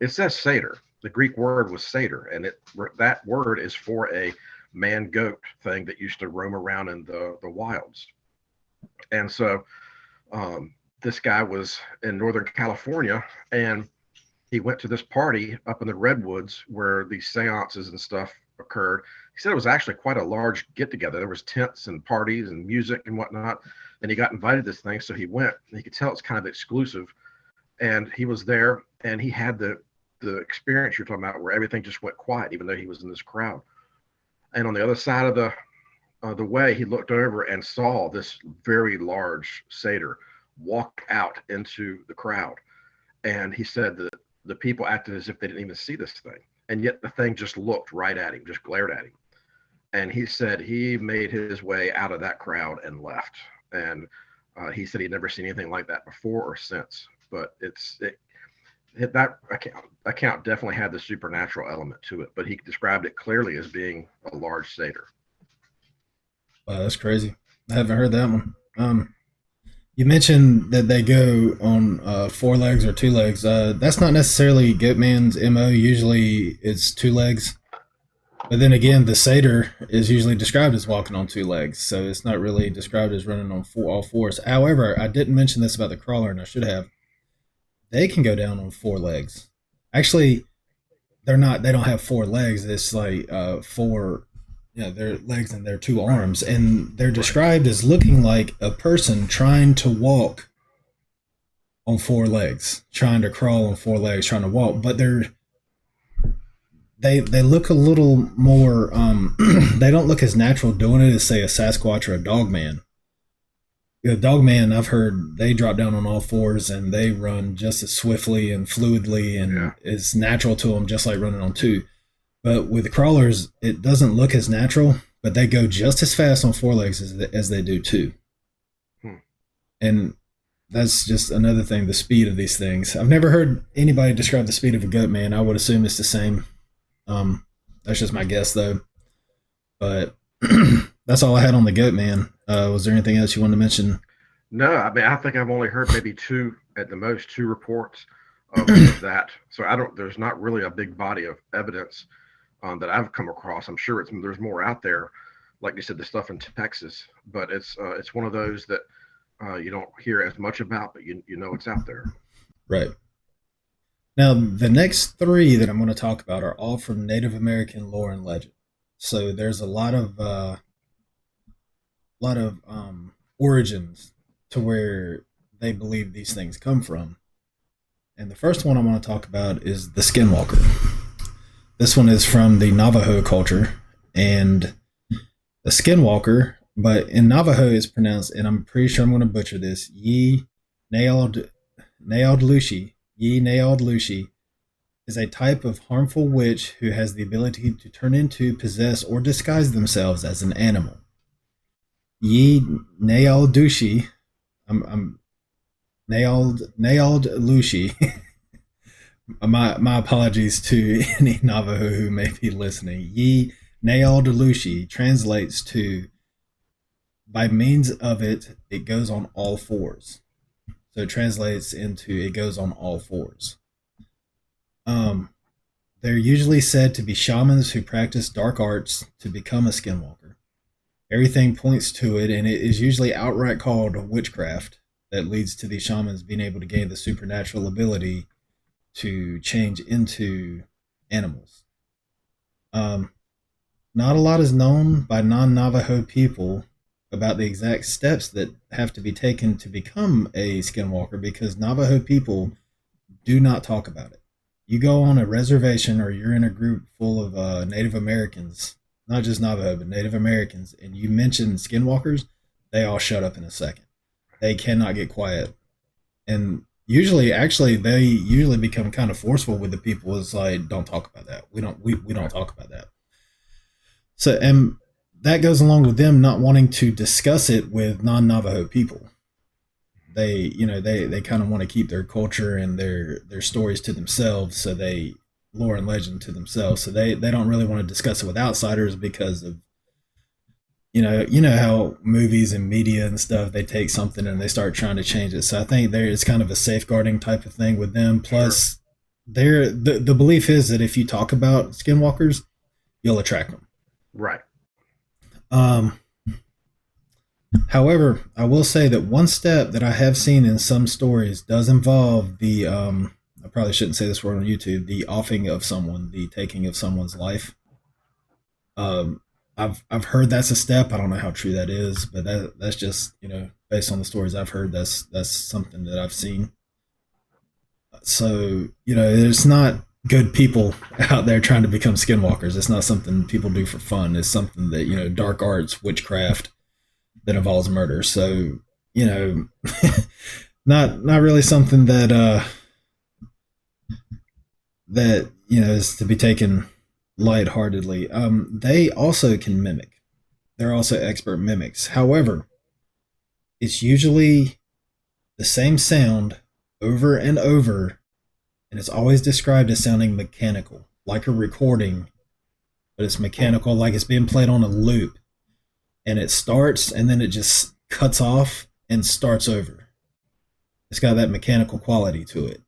it says satyr. The Greek word was satyr, and that word is for a man goat thing that used to roam around in the wilds. And so this guy was in Northern California, and he went to this party up in the redwoods where these seances and stuff occurred. He said it was actually quite a large get together. There was tents and parties and music and whatnot, and he got invited to this thing, so he went. And he could tell it's kind of exclusive, and he was there, and he had the experience you're talking about where everything just went quiet, even though he was in this crowd. And on the other side of the way, he looked over and saw this very large satyr walk out into the crowd. And he said that the people acted as if they didn't even see this thing. And yet the thing just looked right at him, just glared at him. And he said he made his way out of that crowd and left. And he said he'd never seen anything like that before or since. But that account definitely had the supernatural element to it. But he described it clearly as being a large satyr. Wow, that's crazy. I haven't heard that one. You mentioned that they go on four legs or two legs. That's not necessarily Goatman's MO. Usually it's two legs. But then again, the satyr is usually described as walking on two legs. So it's not really described as running on all fours. However, I didn't mention this about the crawler, and I should have. They can go down on four legs. Actually, they're not. They don't have four legs. It's like four, their legs and their two arms, and they're Right. described as looking like a person trying to walk on four legs, trying to crawl on four legs, trying to walk. But they look a little more. They don't look as natural doing it as say a Sasquatch or a Dogman. The Dogman, I've heard they drop down on all fours and they run just as swiftly and fluidly, and Yeah. it's natural to them, just like running on two. But with the crawlers, it doesn't look as natural, but they go just as fast on four legs as they do two. Hmm. And that's just another thing, the speed of these things. I've never heard anybody describe the speed of a goat man. I would assume it's the same. That's just my guess, though. But that's all I had on the goat man. Was there anything else you wanted to mention? No, I mean, I think I've only heard maybe two at the most, two reports of that. So I don't. There's not really a big body of evidence that I've come across. I'm sure there's more out there, like you said, the stuff in Texas, but it's one of those that you don't hear as much about, but you know it's out there. Right. Now, the next three that I'm going to talk about are all from Native American lore and legend. So there's a lot of origins to where they believe these things come from. And the first one I want to talk about is the Skinwalker. This one is from the Navajo culture, and the Skinwalker, but in Navajo is pronounced, and I'm pretty sure I'm going to butcher this, Ye Naald Lushi is a type of harmful witch who has the ability to turn into, possess, or disguise themselves as an animal. Ye Naald Dushi, I'm Naald Lushi. My apologies to any Navajo who may be listening. Ye Naald Lushi translates to by means of it, it goes on all fours. So it translates into it goes on all fours. Um, they're usually said to be shamans who practice dark arts to become a skinwalker. Everything points to it, and it is usually outright called witchcraft that leads to these shamans being able to gain the supernatural ability to change into animals. Um, Not a lot is known by non Navajo people about the exact steps that have to be taken to become a skinwalker because Navajo people do not talk about it. You go on a reservation or you're in a group full of Native Americans, not just Navajo, but Native Americans, and you mention skinwalkers, they all shut up in a second. They cannot get quiet. And usually, actually, they usually become kind of forceful with the people. It's like, don't talk about that. We don't talk about that. So, and that goes along with them not wanting to discuss it with non-Navajo people. They kind of want to keep their culture and their stories to themselves, so they lore and legend to themselves. So they don't really want to discuss it with outsiders because of how movies and media and stuff, they take something and they start trying to change it. So I think there is kind of a safeguarding type of thing with them. Sure. Plus, the belief is that if you talk about skinwalkers, you'll attract them. Right. Um, However, I will say that one step that I have seen in some stories does involve the I probably shouldn't say this word on YouTube, the offing of someone, the taking of someone's life. Um, I've heard that's a step. I don't know how true that is, but that's just, based on the stories I've heard, that's something that I've seen. So, there's not good people out there trying to become skinwalkers. It's not something people do for fun. It's something that, dark arts, witchcraft, that involves murder. So, you know, not really something that is to be taken lightheartedly. They also can mimic. They're also expert mimics. However, it's usually the same sound over and over, and it's always described as sounding mechanical, like a recording, but it's mechanical, like it's being played on a loop, and it starts and then it just cuts off and starts over. It's got that mechanical quality to it.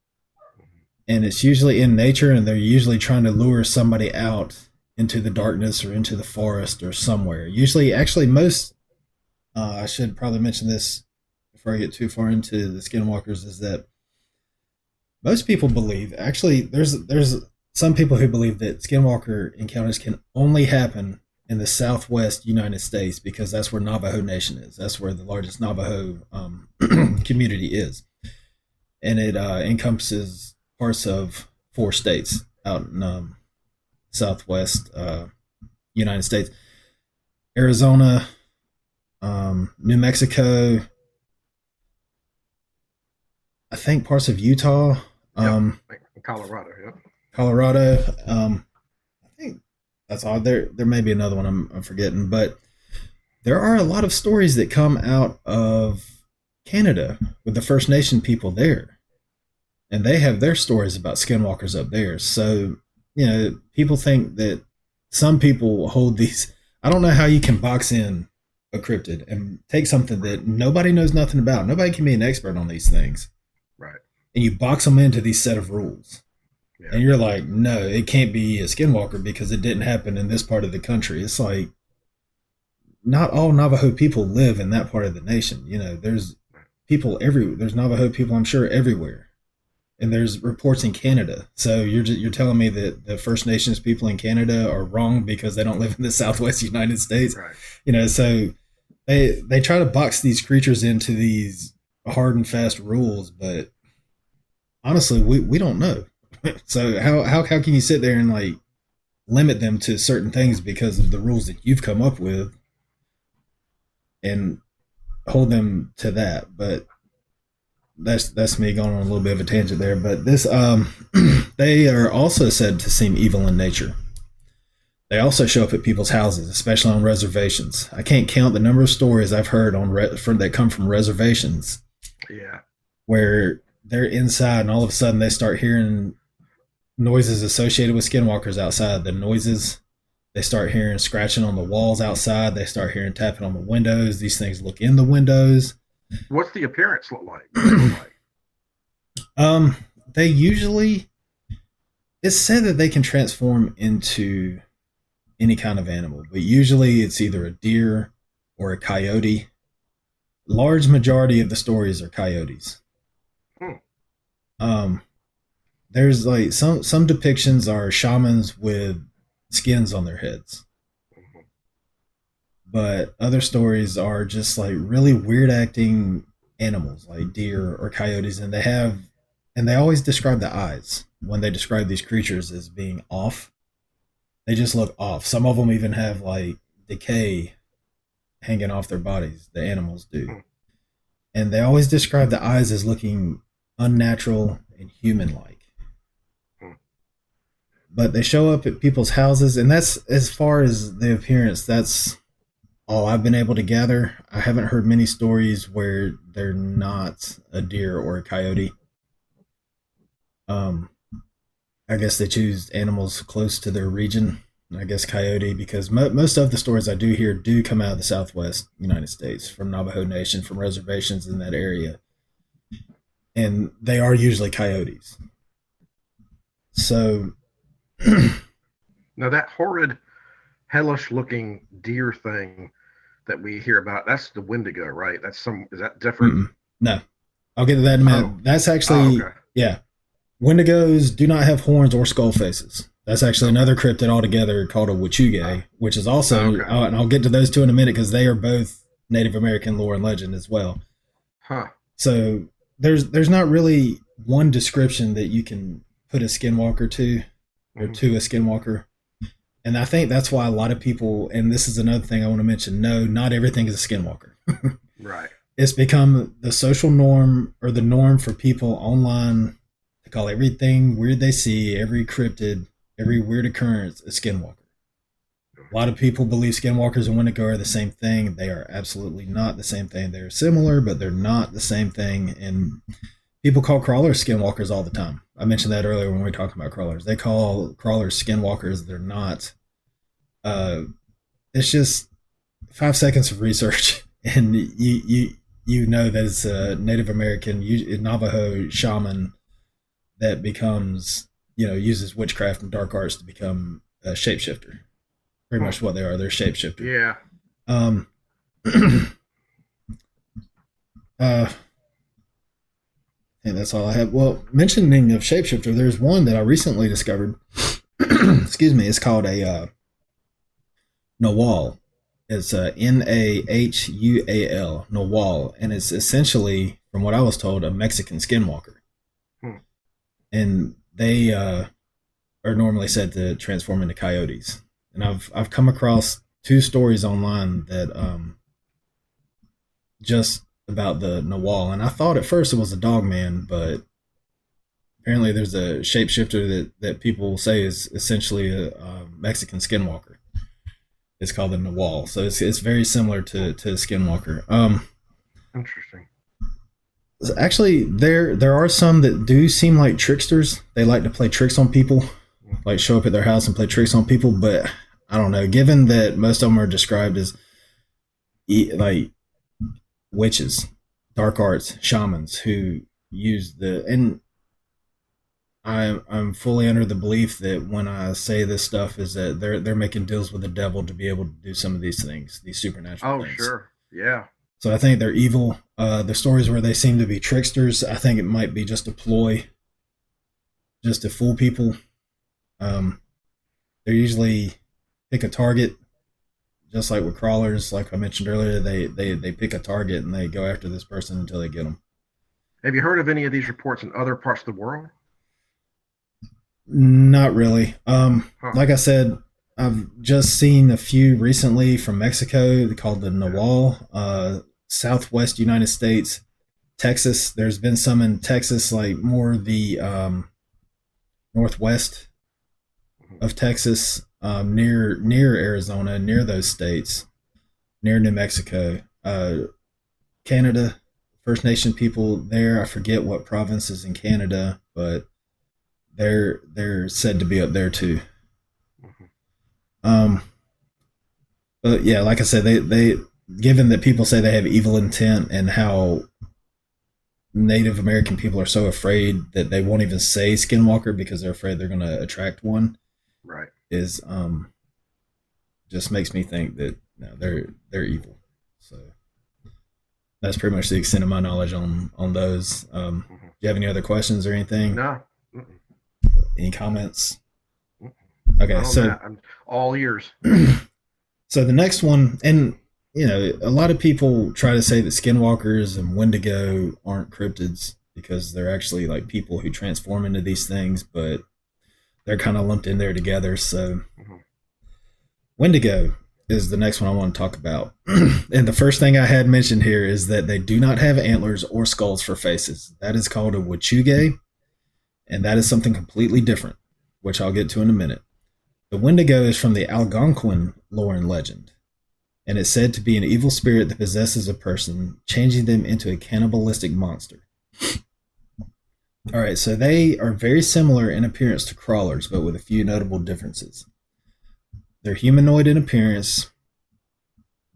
And it's usually in nature, and they're usually trying to lure somebody out into the darkness or into the forest or somewhere. Usually, actually, most, I should probably mention this before I get too far into the skinwalkers, is that most people believe, actually, there's some people who believe that skinwalker encounters can only happen in the southwest United States because that's where Navajo Nation is. That's where the largest Navajo community is, and it encompasses parts of 4 states out in southwest United States: Arizona, New Mexico, I think parts of Utah, Yep. um, Colorado. Yep. Colorado. I think that's odd. There may be another one I'm forgetting, but there are a lot of stories that come out of Canada with the First Nation people there, and they have their stories about skinwalkers up there. So, people think that some people hold these. I don't know how you can box in a cryptid and take something Right. that nobody knows nothing about. Nobody can be an expert on these things, Right. and you box them into these set of rules. Yeah. And you're like, no, it can't be a skinwalker because it didn't happen in this part of the country. It's like, not all Navajo people live in that part of the nation. There's Right. there's Navajo people, I'm sure, everywhere, and there's reports in Canada. So you're telling me that the First Nations people in Canada are wrong because they don't live in the Southwest United States? Right. So they try to box these creatures into these hard and fast rules, but honestly, we don't know. So how can you sit there and like limit them to certain things because of the rules that you've come up with and hold them to that? But that's me going on a little bit of a tangent there. But this they are also said to seem evil in nature. They also show up at people's houses, especially on reservations. I can't count the number of stories I've heard that come from reservations Yeah. where they're inside and all of a sudden they start hearing noises associated with skinwalkers outside. The noises, they start hearing scratching on the walls outside. They start hearing tapping on the windows. These things look in the windows. What's the appearance look like? What do they look like? um, they usually, it's said that they can transform into any kind of animal, but usually it's either a deer or a coyote. Large majority of the stories are coyotes. Hmm. Um, there's like some depictions are shamans with skins on their heads, Mhm. but other stories are just like really weird acting animals like deer or coyotes, and they always describe the eyes when they describe these creatures as being off. They just look off. Some of them even have like decay hanging off their bodies. The animals do, Hmm. and they always describe the eyes as looking unnatural and human like. Hmm. But they show up at people's houses, and that's as far as the appearance. That's all I've been able to gather. I haven't heard many stories where they're not a deer or a coyote. Um, I guess they choose animals close to their region. I guess coyote, because most of the stories I do hear do come out of the Southwest United States from Navajo Nation, from reservations in that area, and they are usually coyotes. So, Now that horrid hellish looking deer thing that we hear about. That's the Wendigo, right? That's some. Is that different? Mm-mm. No, I'll get to that in a Oh, minute. That's oh, actually, okay, yeah. Wendigos do not have horns or skull faces. That's actually okay, another cryptid altogether called a uh, Wichuge, which is also, okay, and I'll get to those two in a minute because they are both Native American lore and legend as well. huh? So there's not really one description that you can put a skinwalker to or Hmm. to a skinwalker. And I think that's why a lot of people, and this is another thing I want to mention, no, not everything is a skinwalker. Right. It's become the social norm or the norm for people online to call everything weird they see, every cryptid, every weird occurrence a skinwalker. A lot of people believe skinwalkers and Wendigo are the same thing. They are absolutely not the same thing. They're similar, but they're not the same thing. And people call crawlers skinwalkers all the time. I mentioned that earlier when we were talking about crawlers. They call crawlers skinwalkers. They're not. Uh, it's just 5 seconds of research, and you know that it's a Native American Navajo shaman that becomes uses witchcraft and dark arts to become a shapeshifter. Pretty Huh. much what they are. They're shapeshifter. Yeah. Um, I think that's all I have. Well, mentioning of shapeshifter, there's one that I recently discovered. Excuse me. It's called a Nawal. It's Nahual, Nawal, and it's essentially, from what I was told, a Mexican skinwalker. Hmm. And they are normally said to transform into coyotes. And I've come across two stories online that just about the Nawal, and I thought at first it was a Dogman, but apparently there's a shapeshifter that people say is essentially a Mexican skinwalker. It's called the Nawal, so it's very similar to Skinwalker. Interesting. Actually, there are some that do seem like tricksters. They like to play tricks on people, Hmm. like show up at their house and play tricks on people. But I don't know. Given that most of them are described as like witches, dark arts, shamans who use and I'm fully under the belief that when I say this stuff is that they're making deals with the devil to be able to do some of these things, these supernatural Oh, things. sure. Yeah. So I think they're evil. The stories where they seem to be tricksters, I think it might be just a ploy, just to fool people. Um, they usually pick a target, just like with crawlers. Like I mentioned earlier, they pick a target and they go after this person until they get them. Have you heard of any of these reports in other parts of the world? Not really. Huh. Like I said, I've just seen a few recently from Mexico called the Yeah. Nawal, Southwest United States, Texas. There's been some in Texas, like more the northwest Mhm. of Texas, near Arizona, near those states, near New Mexico, Canada, First Nation people there. I forget what provinces in Canada, but they're said to be up there too. Mhm. Um, but yeah, like I said, they given that people say they have evil intent and how Native American people are so afraid that they won't even say skinwalker because they're afraid they're going to attract one Right. is just makes me think that no, they're evil. So that's pretty much the extent of my knowledge on those. Do Mhm. you have any other questions or anything? No. Mm-mm. Any comments? Mm-mm. Okay, Not on so that. I'm all ears. so the next one, and a lot of people try to say that skinwalkers and Wendigo aren't cryptids because they're actually like people who transform into these things, but they're kind of lumped in there together. So Mhm. Wendigo is the next one I want to talk about. And the first thing I had mentioned here is that they do not have antlers or skulls for faces. That is called a Wichuge, and that is something completely different, which I'll get to in a minute. The Wendigo is from the Algonquin lore and legend, and is said to be an evil spirit that possesses a person, changing them into a cannibalistic monster. All right, so they are very similar in appearance to crawlers, but with a few notable differences. They're humanoid in appearance.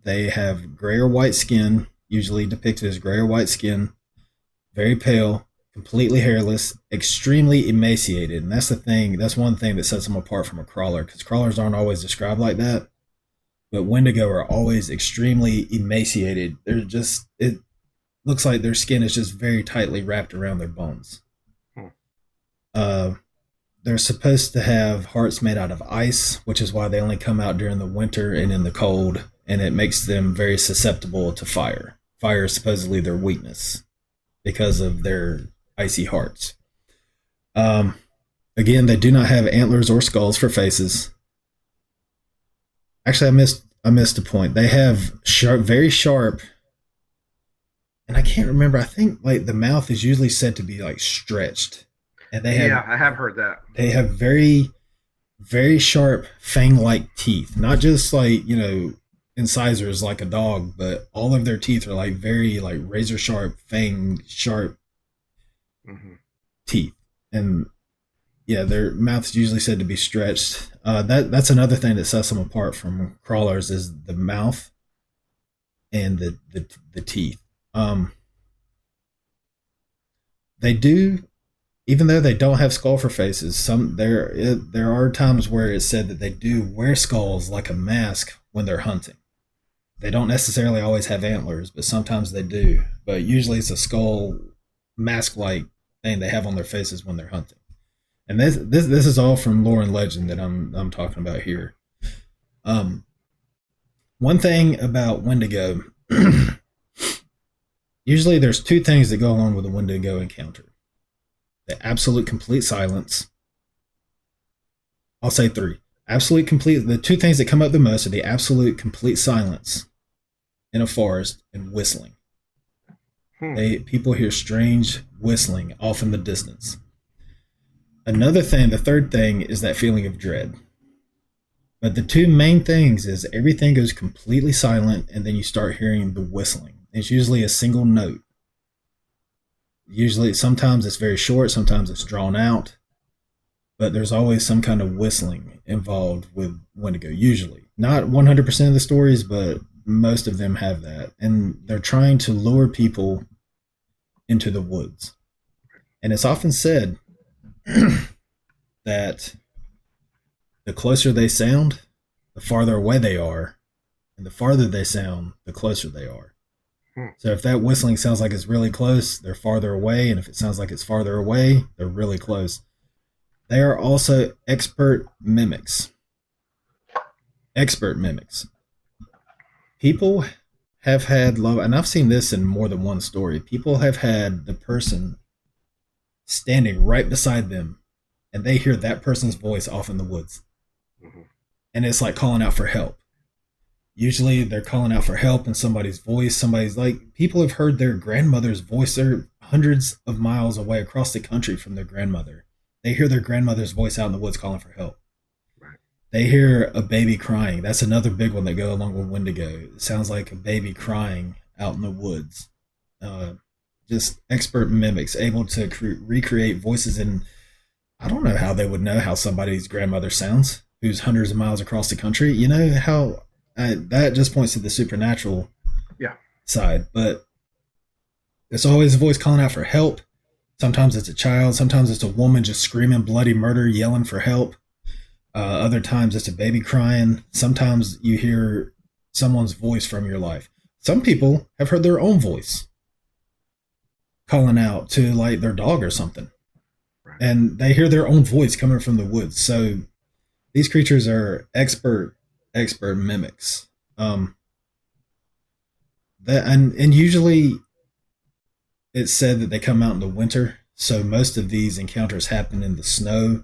They have gray or white skin, usually depicted as gray or white skin, very pale, completely hairless, extremely emaciated. And that's the thing, that's one thing that sets them apart from a crawler, because crawlers aren't always described like that. but Wendigo are always extremely emaciated. They're just, it looks like their skin is just very tightly wrapped around their bones. Hmm. Uh, they're supposed to have hearts made out of ice, which is why they only come out during the winter and in the cold, and it makes them very susceptible to fire. Fire is supposedly their weakness because of their icy hearts. Um, Again, they do not have antlers or skulls for faces. Actually, I missed a point. They have sharp, very sharp, and I can't remember. I think like the mouth is usually said to be like stretched, and Yeah, I have heard that. they have very very sharp fang-like teeth. Not just like incisors like a dog, but all of their teeth are like very like razor sharp, fang sharp Hmm. teeth, and yeah, their mouth's usually said to be stretched. That's another thing that sets them apart from crawlers is the mouth and the teeth. Um, they do, even though they don't have skull for faces. There are times where it's said that they do wear skulls like a mask when they're hunting. They don't necessarily always have antlers, but sometimes they do. But usually it's a skull mask like thing they have on their faces when they're hunting. And this is all from lore and legend that I'm talking about here. Um, One thing about Wendigo, usually there's two things that go along with a Wendigo encounter: the absolute complete silence. I'll say three. Absolute complete. The two things that come up the most are the absolute complete silence in a forest and whistling. Hmm. People hear strange whistling off in the distance. Another thing, the third thing, is that feeling of dread. But the two main things is everything goes completely silent, and then you start hearing the whistling. It's usually a single note. Usually, sometimes it's very short, sometimes it's drawn out, but there's always some kind of whistling involved with Wendigo. Usually, not 100% of the stories, but most of them have that, and they're trying to lure people into the woods. And it's often said that the closer they sound, the farther away they are, and the farther they sound, the closer they are. Hmm. So if that whistling sounds like it's really close, they're farther away, and if it sounds like it's farther away, they're really close. They are also expert mimics. Expert mimics. People have had love, and I've seen this in more than one story. People have had the person standing right beside them, and they hear that person's voice off in the woods. Hmm. And it's like calling out for help. Usually they're calling out for help in somebody's voice. Somebody's like, people have heard their grandmother's voice. They're hundreds of miles away across the country from their grandmother. They hear their grandmother's voice out in the woods calling for help. Right. They hear a baby crying. That's another big one that go along with Wendigo. It sounds like a baby crying out in the woods. Uh, just expert mimics, able to recreate voices. And I don't know how they would know how somebody's grandmother sounds, who's hundreds of miles across the country. You know how that just points to the supernatural Yeah. side. But it's always a voice calling out for help. Sometimes it's a child. Sometimes it's a woman just screaming bloody murder, yelling for help. Other times it's a baby crying. Sometimes you hear someone's voice from your life. Some people have heard their own voice calling out to like their dog or something. Right. And they hear their own voice coming from the woods. So these creatures are expert mimics. And usually it's said that they come out in the winter. So most of these encounters happen in the snow.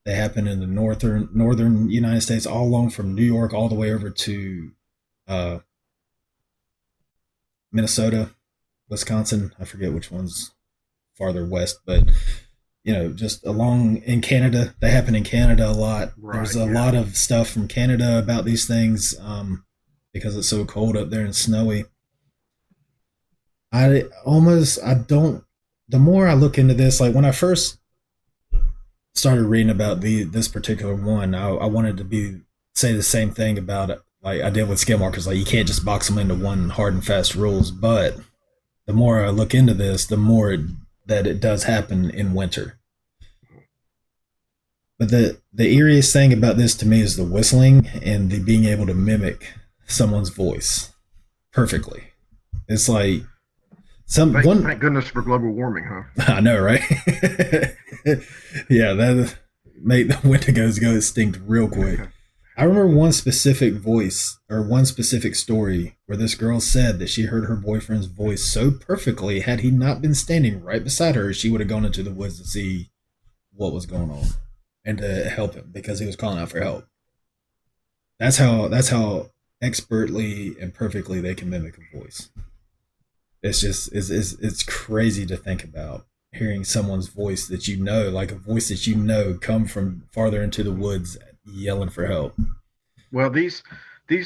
They happen in the northern United States, all along from New York all the way over to uh, Minnesota, Wisconsin. I forget which one's farther west, but just along in Canada. They happen in Canada a lot. Right. There's a lot of stuff from Canada about these things because it's so cold up there and snowy. I don't. The more I look into this, like when I first started reading about this particular one, I wanted to say the same thing about it, like I did with Skinwalkers. Like you can't just box them into one hard and fast rules. But the more I look into this, the more that it does happen in winter. But the eeriest thing about this to me is the whistling and the being able to mimic someone's voice perfectly. It's like some Thank one. thank goodness for global warming, huh? I know, right? Yeah, that made the Wendigos go extinct real quick. I remember one specific voice or one specific story where this girl said that she heard her boyfriend's voice so perfectly, had he not been standing right beside her, she would have gone into the woods to see what was going on and to help him because he was calling out for help. That's how expertly and perfectly they can mimic a voice. It's crazy to think about hearing someone's voice that you know, like a voice that you know, come from farther into the woods yelling for help. Well, these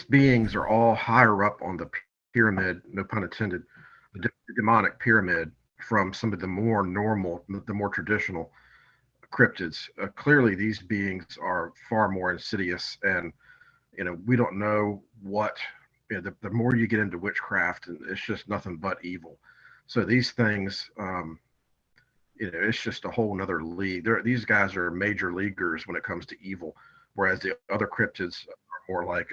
beings are all higher up on the pyramid, no pun intended, the demonic pyramid from some of the more normal, the more traditional cryptids. Clearly, these beings are far more insidious, and we don't know what. The more you get into witchcraft, and it's just nothing but evil. So these things, it's just a whole nother league. These guys are major leaguers when it comes to evil, whereas the other cryptids are more like,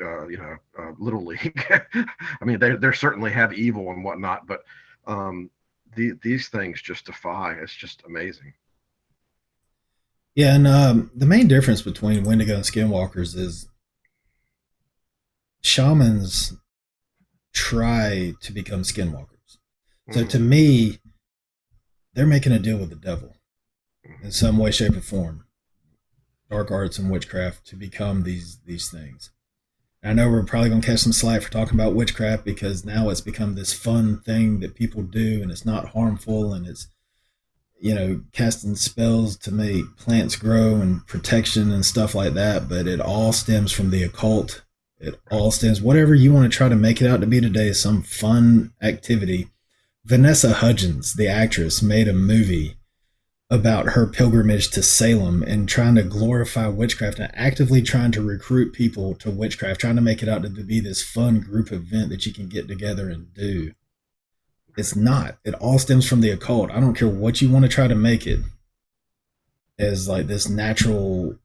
little league. I mean, they certainly have evil and whatnot, but these things just defy. It's just amazing. Yeah, and the main difference between Wendigo and Skinwalkers is shamans try to become Skinwalkers. So Hmm. to me, they're making a deal with the devil in some way, shape, or form, dark arts and witchcraft to become these things. I know we're probably going to catch some slack for talking about witchcraft because now it's become this fun thing that people do and it's not harmful and it's, casting spells to make plants grow and protection and stuff like that. But it all stems from the occult. It all stems, whatever you want to try to make it out to be today, is some fun activity. Vanessa Hudgens, the actress, made a movie about her pilgrimage to Salem and trying to glorify witchcraft and actively trying to recruit people to witchcraft, trying to make it out to be this fun group event that you can get together and do. It's not. It all stems from the occult. I don't care what you want to try to make it as like this natural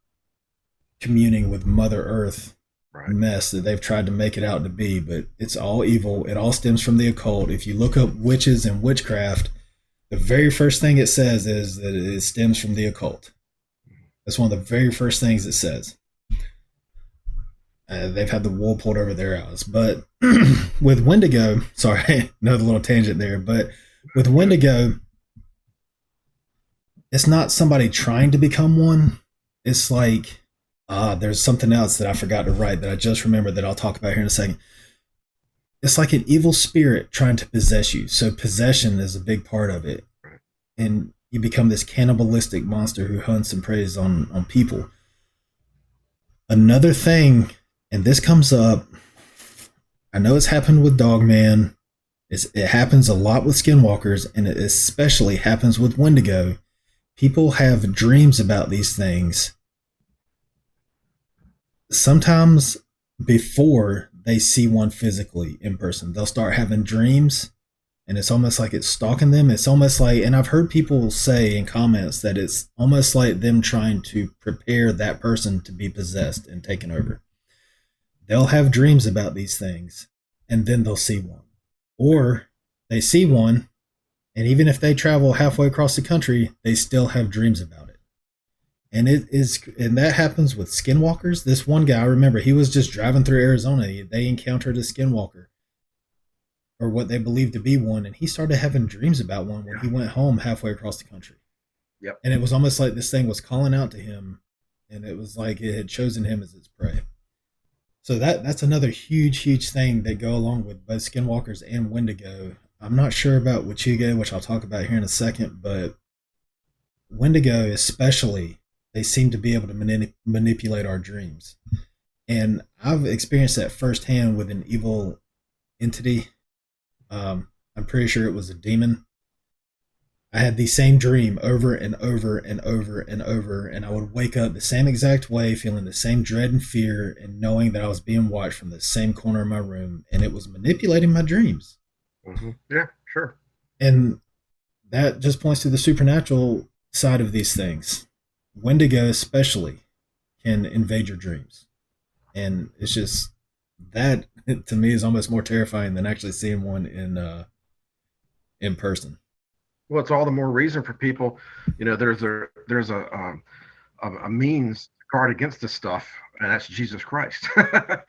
communing with Mother Earth Right. mess that they've tried to make it out to be, but it's all evil. It all stems from the occult. If you look up witches and witchcraft, the very first thing it says is that it stems from the occult. That's one of the very first things it says. They've had the wool pulled over their eyes. But with Wendigo, sorry, another little tangent there, but with Good. Wendigo, it's not somebody trying to become one. It's like, there's something else that I forgot to write that I just remembered that I'll talk about here in a second. It's like an evil spirit trying to possess you. So possession is a big part of it. Right. And you become this cannibalistic monster who hunts and preys on people. Another thing, and this comes up, I know it's happened with Dogman. It happens a lot with Skinwalkers, and it especially happens with Wendigo. People have dreams about these things sometimes before they see one physically in person. They'll start having dreams, and it's almost like it's stalking them. It's almost like, and I've heard people say in comments that it's almost like them trying to prepare that person to be possessed and taken over. They'll have dreams about these things, and then they'll see one. Or they see one, and even if they travel halfway across the country, they still have dreams about it. And that happens with skinwalkers. This one guy, I remember, he was just driving through Arizona. They encountered a skinwalker, or what they believed to be one, and he started having dreams about one when Yeah. he went home halfway across the country. Yep. And it was almost like this thing was calling out to him, and it was like it had chosen him as its prey. So that's another huge thing that go along with both skinwalkers and Wendigo. I'm not sure about Wachiga, which I'll talk about here in a second, but Wendigo especially, they seem to be able to manipulate our dreams. And I've experienced that firsthand with an evil entity. I'm pretty sure it was a demon. I had the same dream over and over and over and over, and I would wake up the same exact way, feeling the same dread and fear, and knowing that I was being watched from the same corner of my room, and it was manipulating my dreams. Yeah, sure. And that just points to the supernatural side of these things. Wendigo, especially, can invade your dreams, and it's just That to me is almost more terrifying than actually seeing one in person. Well, it's all the more reason for people. There's a means to guard against this stuff, and that's Jesus Christ.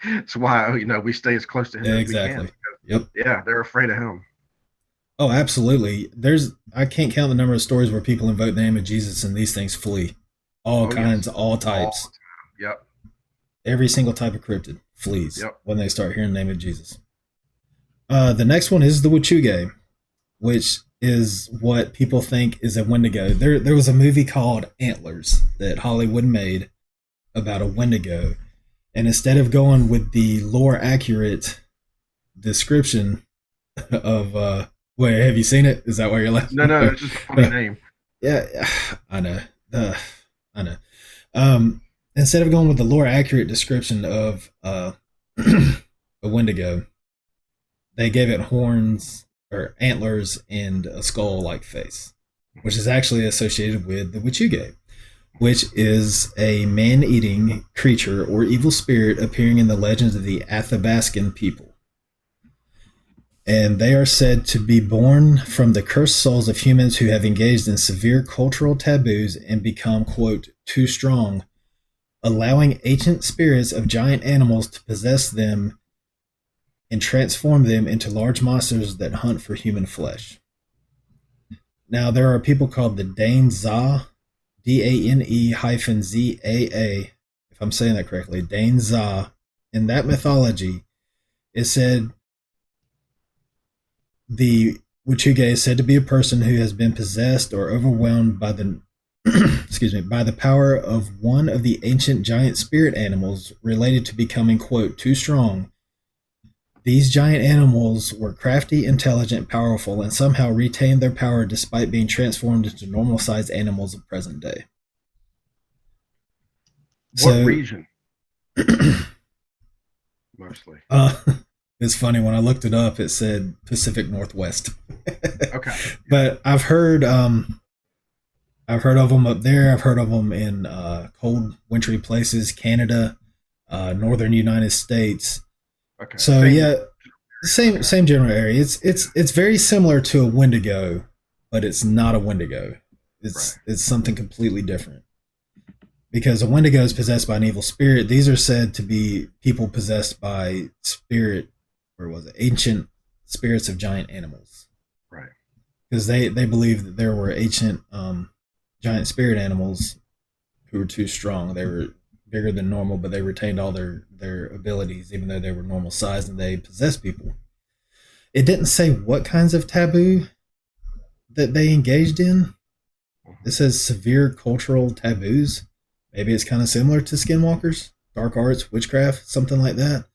That's why we stay as close to Him Yeah, as we can. exactly. Yep. Yeah, they're afraid of Him. Oh, absolutely. There's I can't count the number of stories where people invoke the name of Jesus and these things flee. All Oh yes, kinds, all all types. the time. Yep, Every single type of cryptid flees yep. when they start hearing the name of Jesus. The next one is the Wachuge, which is what people think is a Wendigo. There was a movie called Antlers that Hollywood made about a Wendigo, and instead of going with the lore accurate description of wait, have you seen it? Is that why you're No, laughing? no, it's just a funny name. Yeah, I know. I know. Um, Instead of going with the lore accurate description of a Wendigo, they gave it horns or antlers and a skull like face, which is actually associated with the Wichuge, which is a man eating creature or evil spirit appearing in the legends of the Athabascan people. And they are said to be born from the cursed souls of humans who have engaged in severe cultural taboos and become, quote, too strong, allowing ancient spirits of giant animals to possess them and transform them into large monsters that hunt for human flesh. Now, there are people called the Dane Za, Dane hyphen Zaa, if I'm saying that correctly, Dane Za. In that mythology, it said the Wuchuge is said to be a person who has been possessed or overwhelmed by the excuse me, by the power of one of the ancient giant spirit animals related to becoming, quote, too strong. These giant animals were crafty, intelligent, powerful, and somehow retained their power despite being transformed into normal sized animals of present day. What So, region mostly? uh, it's funny when I looked it up, it said Pacific Northwest. Okay. But I've heard of them up there. I've heard of them in cold, wintry places, Canada, northern United States. Okay. So Same. yeah, same Okay. same general area. It's very similar to a Wendigo, but it's not a Wendigo. Right. It's something completely different. Because a Wendigo is possessed by an evil spirit. These are said to be people possessed by spirit, or was it ancient spirits of giant animals? Right. Because they believe that there were ancient giant spirit animals who were too strong. They were bigger than normal, but they retained all their abilities, even though they were normal size and they possessed people. It didn't say what kinds of taboo that they engaged in. It Mhm. says severe cultural taboos. Maybe it's kind of similar to Skinwalkers, dark arts, witchcraft, something like that.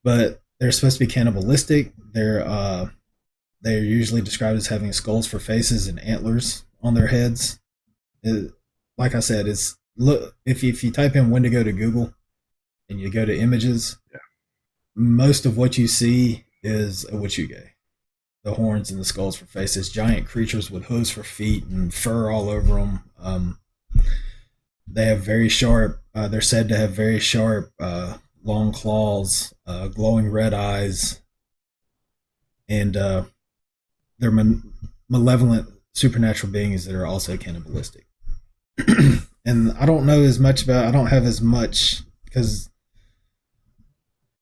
But they're supposed to be cannibalistic. They're usually described as having skulls for faces and antlers on their heads. It, like I said, it's look if you type in Wendigo to Google and you go to images, Yeah. most of what you see is a Wichuge. The horns and the skulls for faces, giant creatures with hooves for feet and fur all over them. They have very sharp. They're said to have very sharp, long claws, glowing red eyes, and they're malevolent supernatural beings that are also cannibalistic. And I don't know as much about. I don't have as much because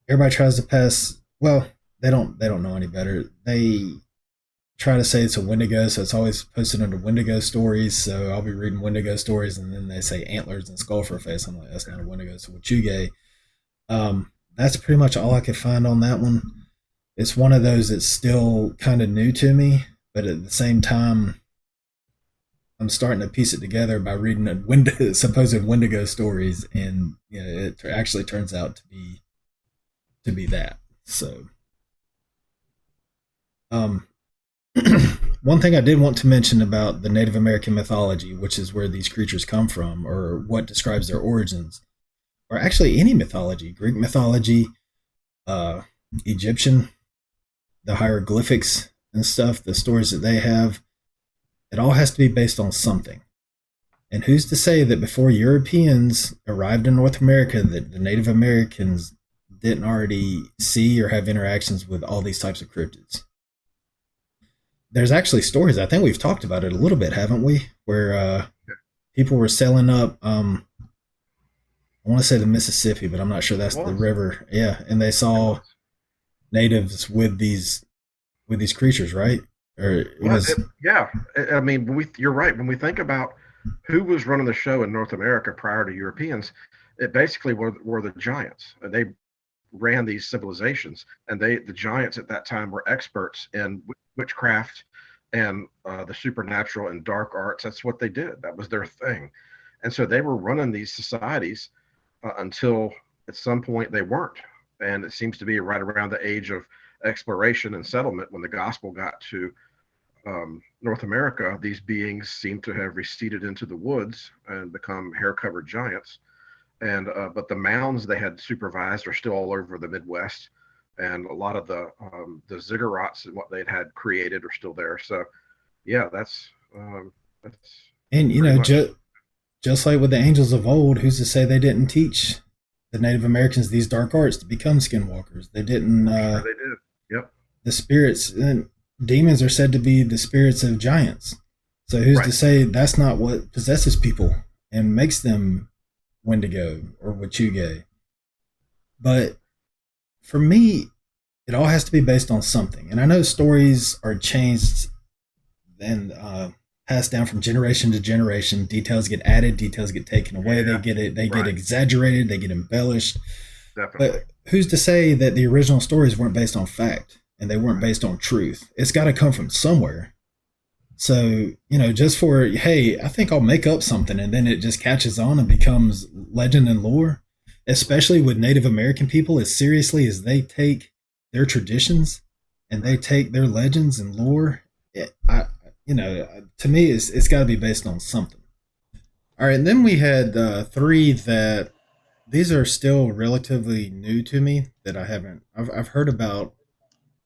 everybody tries to pass. Well, they don't know any better. They try to say it's a Wendigo, so it's always posted under Wendigo stories. So I'll be reading Wendigo stories, and then they say antlers and skull for a face. I'm like, that's not a Wendigo. So Wachuge. That's pretty much all I could find on that one. It's one of those that's still kind of new to me, but at the same time, I'm starting to piece it together by reading supposed Wendigo stories, and it actually turns out to be that. So, um, one thing I did want to mention about the Native American mythology, which is where these creatures come from, or what describes their origins, or actually any mythology, Greek mythology, uh, Egyptian, the hieroglyphics and stuff, the stories that they have, it all has to be based on something. And who's to say that before Europeans arrived in North America, that the Native Americans didn't already see or have interactions with all these types of cryptids. There's actually stories. I think we've talked about it a little bit, haven't we? Where people were selling up. I want to say the Mississippi, but I'm not sure It that's the was. river. Yeah, and they It saw was. natives with these creatures, right? Or it Yeah, was yeah. I mean, you're right. When we think about who was running the show in North America prior to Europeans, it basically were the giants. And they ran these civilizations, and the giants at that time were experts in witchcraft and the supernatural and dark arts. That's what they did. That was their thing, and so they were running these societies until at some point they weren't. And it seems to be right around the age of exploration and settlement when the gospel got to North America. These beings seem to have receded into the woods and become hair-covered giants. And but the mounds they had supervised are still all over the Midwest, and a lot of the ziggurats and what they'd had created are still there. So yeah, that's and pretty much just like with the angels of old, who's to say they didn't teach the Native Americans these dark arts to become skinwalkers? They didn't. I'm sure they did. Yep. The spirits and demons are said to be the spirits of giants. So who's to Right. say that's not what possesses people and makes them Wendigo or Wachuge? But for me, it all has to be based on something. And I know stories are changed and passed down from generation to generation. Details get added, details get taken away. Yeah. They get Right. exaggerated, they get embellished. Definitely. But who's to say that the original stories weren't based on fact and they weren't Right. based on truth? It's got to come from somewhere. So, you know, just for, hey, I think I'll make up something and then it just catches on and becomes legend and lore, especially with Native American people, as seriously as they take their traditions and they Right. take their legends and lore. You know, to me, it's got to be based on something. All right. And then we had three that these are still relatively new to me that I've heard about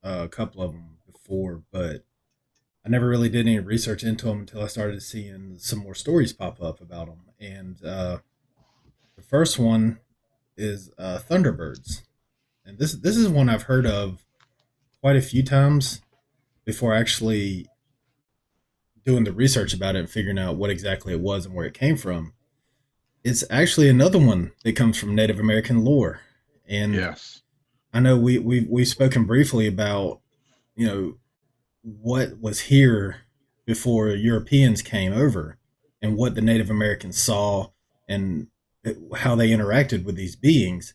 a couple of them before, but I never really did any research into them until I started seeing some more stories pop up about them. And the first one is Thunderbirds, and this is one I've heard of quite a few times before actually doing the research about it and figuring out what exactly it was and where it came from. It's actually another one that comes from Native American lore, and Yes. I know we've spoken briefly about, you know, what was here before Europeans came over and what the Native Americans saw and how they interacted with these beings.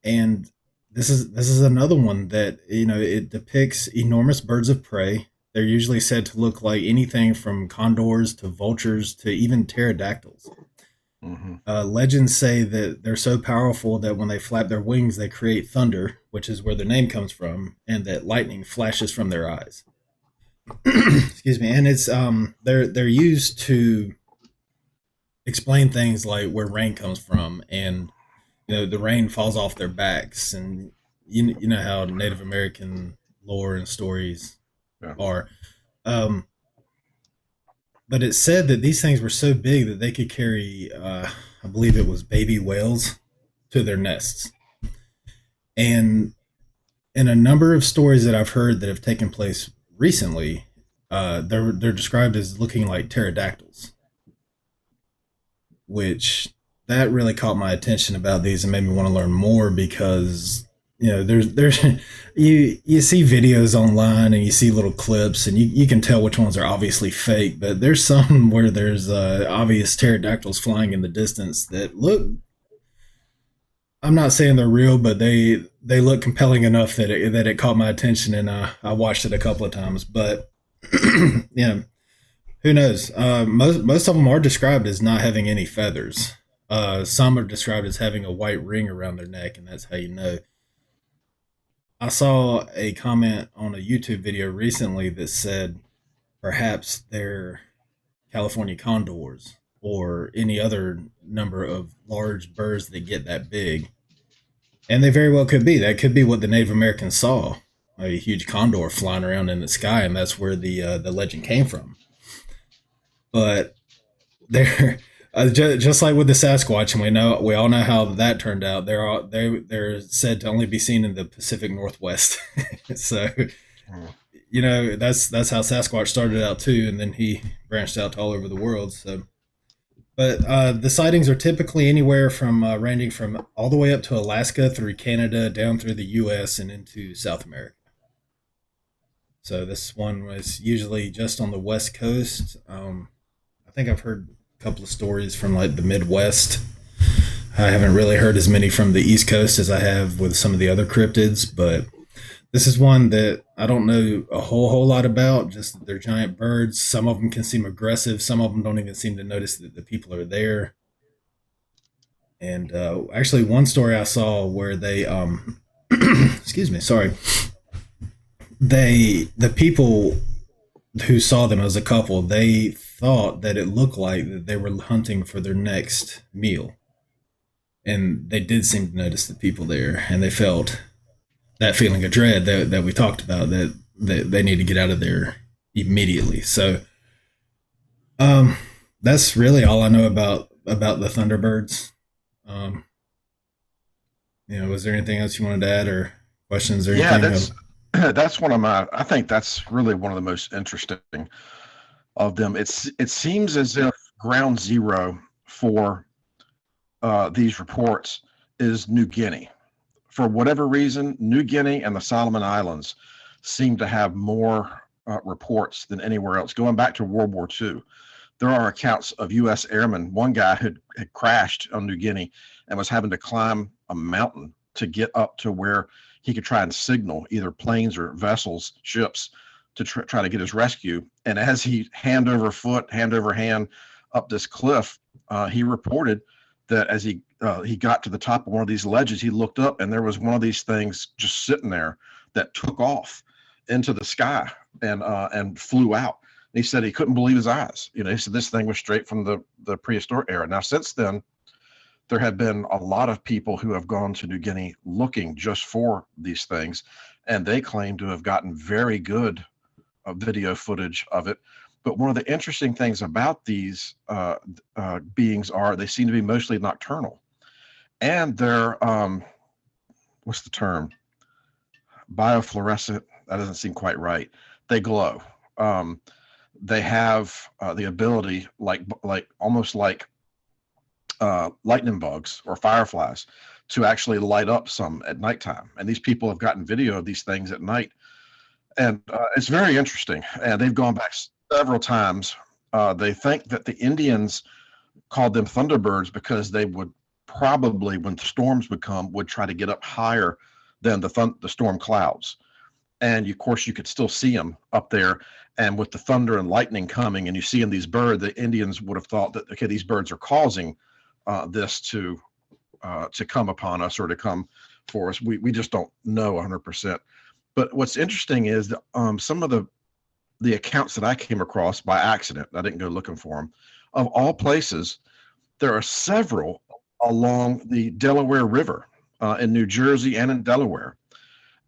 And this is another one that, you know, it depicts enormous birds of prey. They're usually said to look like anything from condors to vultures to even pterodactyls. Hmm. Legends say that they're so powerful that when they flap their wings, they create thunder, which is where their name comes from, and that lightning flashes from their eyes. Excuse me. And it's they're used to explain things like where rain comes from, and you know the rain falls off their backs, and you know how Native American lore and stories Yeah. are. Um, but it's said that these things were so big that they could carry, I believe it was baby whales, to their nests. And in a number of stories that I've heard that have taken place recently, they're described as looking like pterodactyls, which that really caught my attention about these and made me want to learn more because, you know, there's you see videos online and you see little clips and you can tell which ones are obviously fake, but there's some where there's obvious pterodactyls flying in the distance that look, I'm not saying they're real, but they look compelling enough that it caught my attention, and I watched it a couple of times. But yeah, who knows? Most of them are described as not having any feathers. Some are described as having a white ring around their neck, and that's how you know. I saw a comment on a YouTube video recently that said perhaps they're California condors or any other number of large birds that get that big. And they very well could be. That could be what the Native Americans saw, a huge condor flying around in the sky, and that's where the legend came from. But there Just like with the Sasquatch, and we all know how that turned out. They're said to only be seen in the Pacific Northwest. So Mm. that's how Sasquatch started out too, and then he branched out to all over the world. So, but the sightings are typically anywhere from ranging from all the way up to Alaska, through Canada, down through the U.S. and into South America. So this one was usually just on the West Coast. I think I've heard a couple of stories from like the Midwest. I haven't really heard as many from the East Coast as I have with some of the other cryptids, but this is one that I don't know a whole lot about. Just that they're giant birds. Some of them can seem aggressive. Some of them don't even seem to notice that the people are there. And actually, one story I saw where they, excuse me, sorry, the people who saw them as a couple, they thought that it looked like that they were hunting for their next meal, and they did seem to notice the people there, and they felt that feeling of dread that we talked about, that they need to get out of there immediately. So, um, that's really all I know about the Thunderbirds. Um, was there anything else you wanted to add, or questions or Yeah, anything? that's that's one of my. I think that's really one of the most interesting of them. It seems as if ground zero for these reports is New Guinea. For whatever reason, New Guinea and the Solomon Islands seem to have more reports than anywhere else. Going back to World War II, there are accounts of U.S. airmen. One guy had crashed on New Guinea and was having to climb a mountain to get up to where he could try and signal either planes or vessels, ships, to try to get his rescue. And as he hand over foot, hand over hand up this cliff, he reported that as he got to the top of one of these ledges, he looked up and there was one of these things just sitting there that took off into the sky and flew out. And he said he couldn't believe his eyes. He said this thing was straight from the prehistoric era. Now, since then, there have been a lot of people who have gone to New Guinea looking just for these things, and they claim to have gotten very good video footage of it. But one of the interesting things about these beings are they seem to be mostly nocturnal, and they're what's the term? Biofluorescent. That doesn't seem quite right. They glow. They have the ability, like almost like lightning bugs or fireflies, to actually light up some at nighttime. And these people have gotten video of these things at night, and it's very interesting. And they've gone back several times. They think that the Indians called them thunderbirds because they would probably, when storms would come, would try to get up higher than the storm clouds. And of course, you could still see them up there. And with the thunder and lightning coming, and you see in these birds, the Indians would have thought that, okay, these birds are causing this to come upon us or to come for us. We just don't know 100%. But what's interesting is that some of the accounts that I came across by accident, I didn't go looking for them, of all places, there are several along the Delaware River in New Jersey and in Delaware.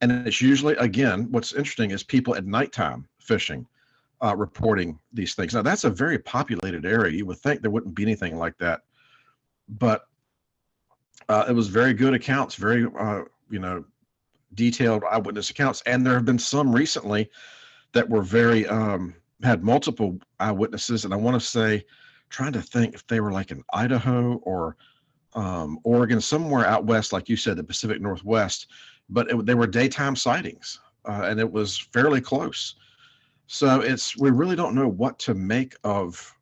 And it's usually, again, what's interesting is people at nighttime fishing, reporting these things. Now, that's a very populated area. You would think there wouldn't be anything like that. But it was very good accounts, very, detailed eyewitness accounts. And there have been some recently that were very, had multiple eyewitnesses. And I want to say, trying to think if they were like in Idaho or Oregon, somewhere out west, like you said, the Pacific Northwest, but they were daytime sightings, and it was fairly close. So we really don't know what to make of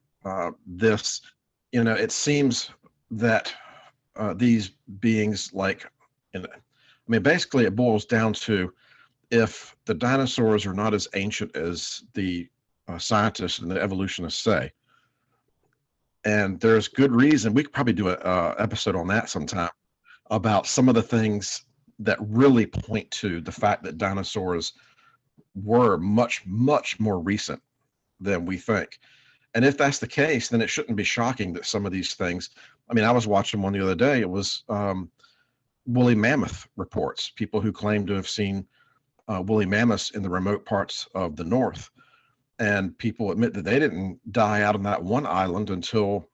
this. It seems that these beings, basically it boils down to, if the dinosaurs are not as ancient as the scientists and the evolutionists say, and there's good reason, we could probably do a episode on that sometime, about some of the things that really point to the fact that dinosaurs were much, much more recent than we think. And if that's the case, then it shouldn't be shocking that some of these things, I was watching one the other day. It was woolly mammoth reports, people who claim to have seen woolly mammoths in the remote parts of the north. And people admit that they didn't die out on that one island until,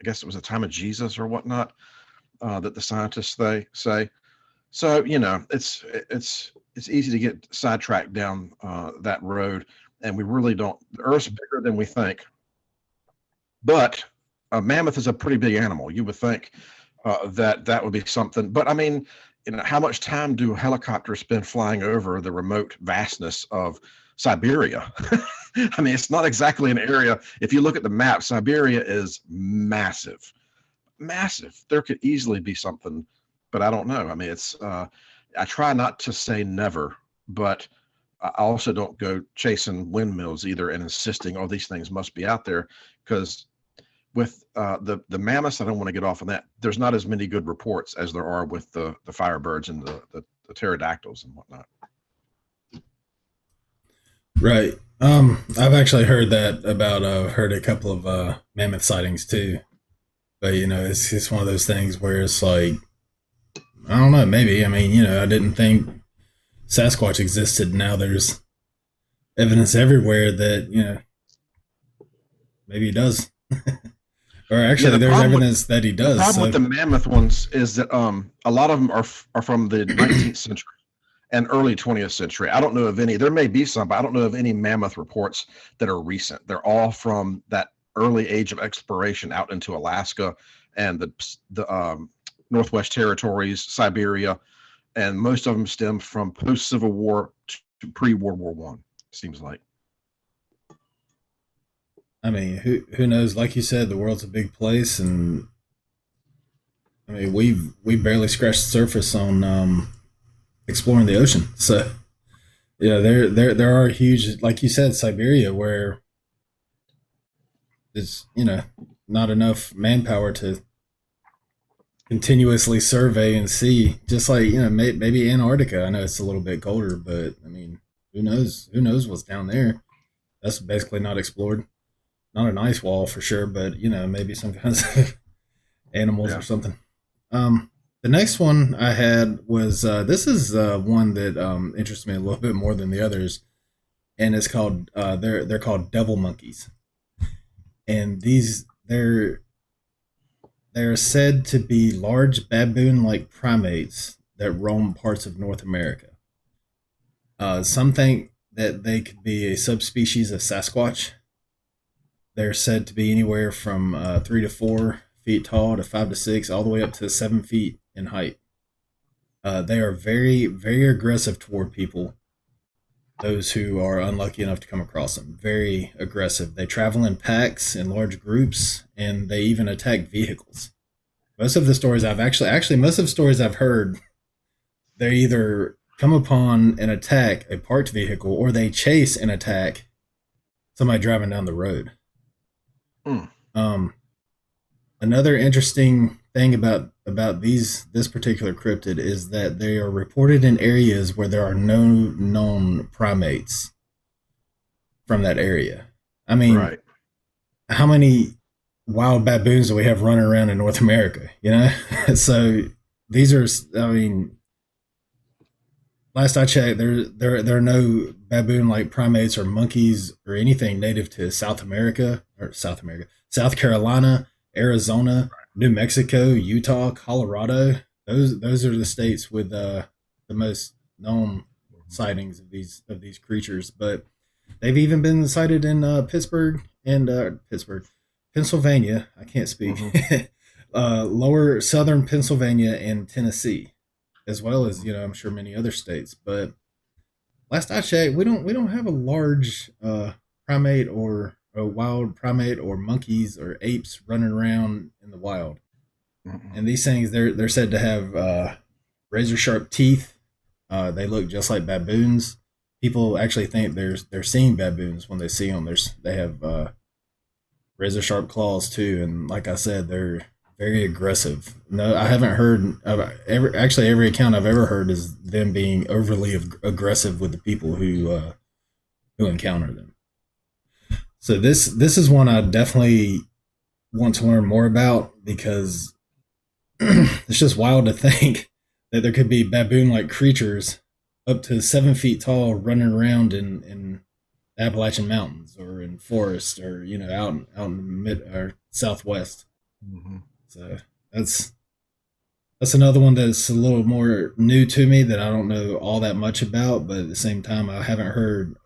guess it was the time of Jesus or whatnot, that the scientists they say. So it's easy to get sidetracked down that road, and we really don't. The Earth's bigger than we think, but a mammoth is a pretty big animal. You would think that would be something, but I mean, how much time do helicopters spend flying over the remote vastness of Siberia? I mean, it's not exactly an area. If you look at the map, Siberia is massive, massive. There could easily be something, but I don't know. I mean, it's. I try not to say never, but I also don't go chasing windmills either and insisting, oh, these things must be out there, because with the mammoths, I don't want to get off on that. There's not as many good reports as there are with the firebirds and the pterodactyls and whatnot. Right. I've actually heard that about. Heard a couple of mammoth sightings too, but it's just one of those things where it's like, I don't know. Maybe, I mean, I didn't think Sasquatch existed. Now there's evidence everywhere that maybe he does. Or actually, there's evidence that he does. The problem with the mammoth ones is that a lot of them are from the 19th century and early 20th century. I don't know of any. There may be some, but I don't know of any mammoth reports that are recent. They're all from that early age of exploration out into Alaska and the Northwest Territories, Siberia, and most of them stem from post-Civil War to pre-World War One. Seems like. I mean, who knows? Like you said, the world's a big place, and I mean, we barely scratched the surface on exploring the ocean. So, there are huge, like you said, Siberia, where there's not enough manpower to continuously survey and see. Just like maybe Antarctica. I know it's a little bit colder, but I mean, who knows? Who knows what's down there? That's basically not explored. Not an ice wall for sure, but maybe some kinds of animals or something. The next one I had was this is one that interests me a little bit more than the others, and it's called they're called devil monkeys, and they're said to be large baboon-like primates that roam parts of North America. Some think that they could be a subspecies of Sasquatch. They're said to be anywhere from 3 to 4 feet tall to 5 to 6, all the way up to 7 feet in height. They are very, very aggressive toward people, those who are unlucky enough to come across them. Very aggressive. They travel in packs, in large groups, and they even attack vehicles. Most of the stories most of the stories I've heard, they either come upon and attack a parked vehicle, or they chase and attack somebody driving down the road. Another interesting thing about this particular cryptid is that they are reported in areas where there are no known primates from that area. I mean, right. How many wild baboons do we have running around in North America? So these are, I mean, last I checked, there are no baboon-like primates or monkeys or anything native to South Carolina, Arizona, New Mexico, Utah, Colorado. Those are the states with the most known sightings of these creatures. But they've even been sighted in Pennsylvania. I can't speak. Lower southern Pennsylvania and Tennessee, as well as I'm sure many other states. But last I checked, we don't have a large primate or a wild primate or monkeys or apes running around in the wild. And these things, they're said to have razor sharp teeth. They look just like baboons. People actually think they're seeing baboons when they see them. They have razor sharp claws too, and like I said, they're very aggressive. No, I haven't heard every account I've ever heard is them being overly aggressive with the people who encounter them. So this is one I definitely want to learn more about, because it's just wild to think that there could be baboon-like creatures up to 7 feet tall running around in Appalachian Mountains or in forests, or out in the mid or southwest. Mhm. So that's another one that's a little more new to me that I don't know all that much about, but at the same time, I haven't heard.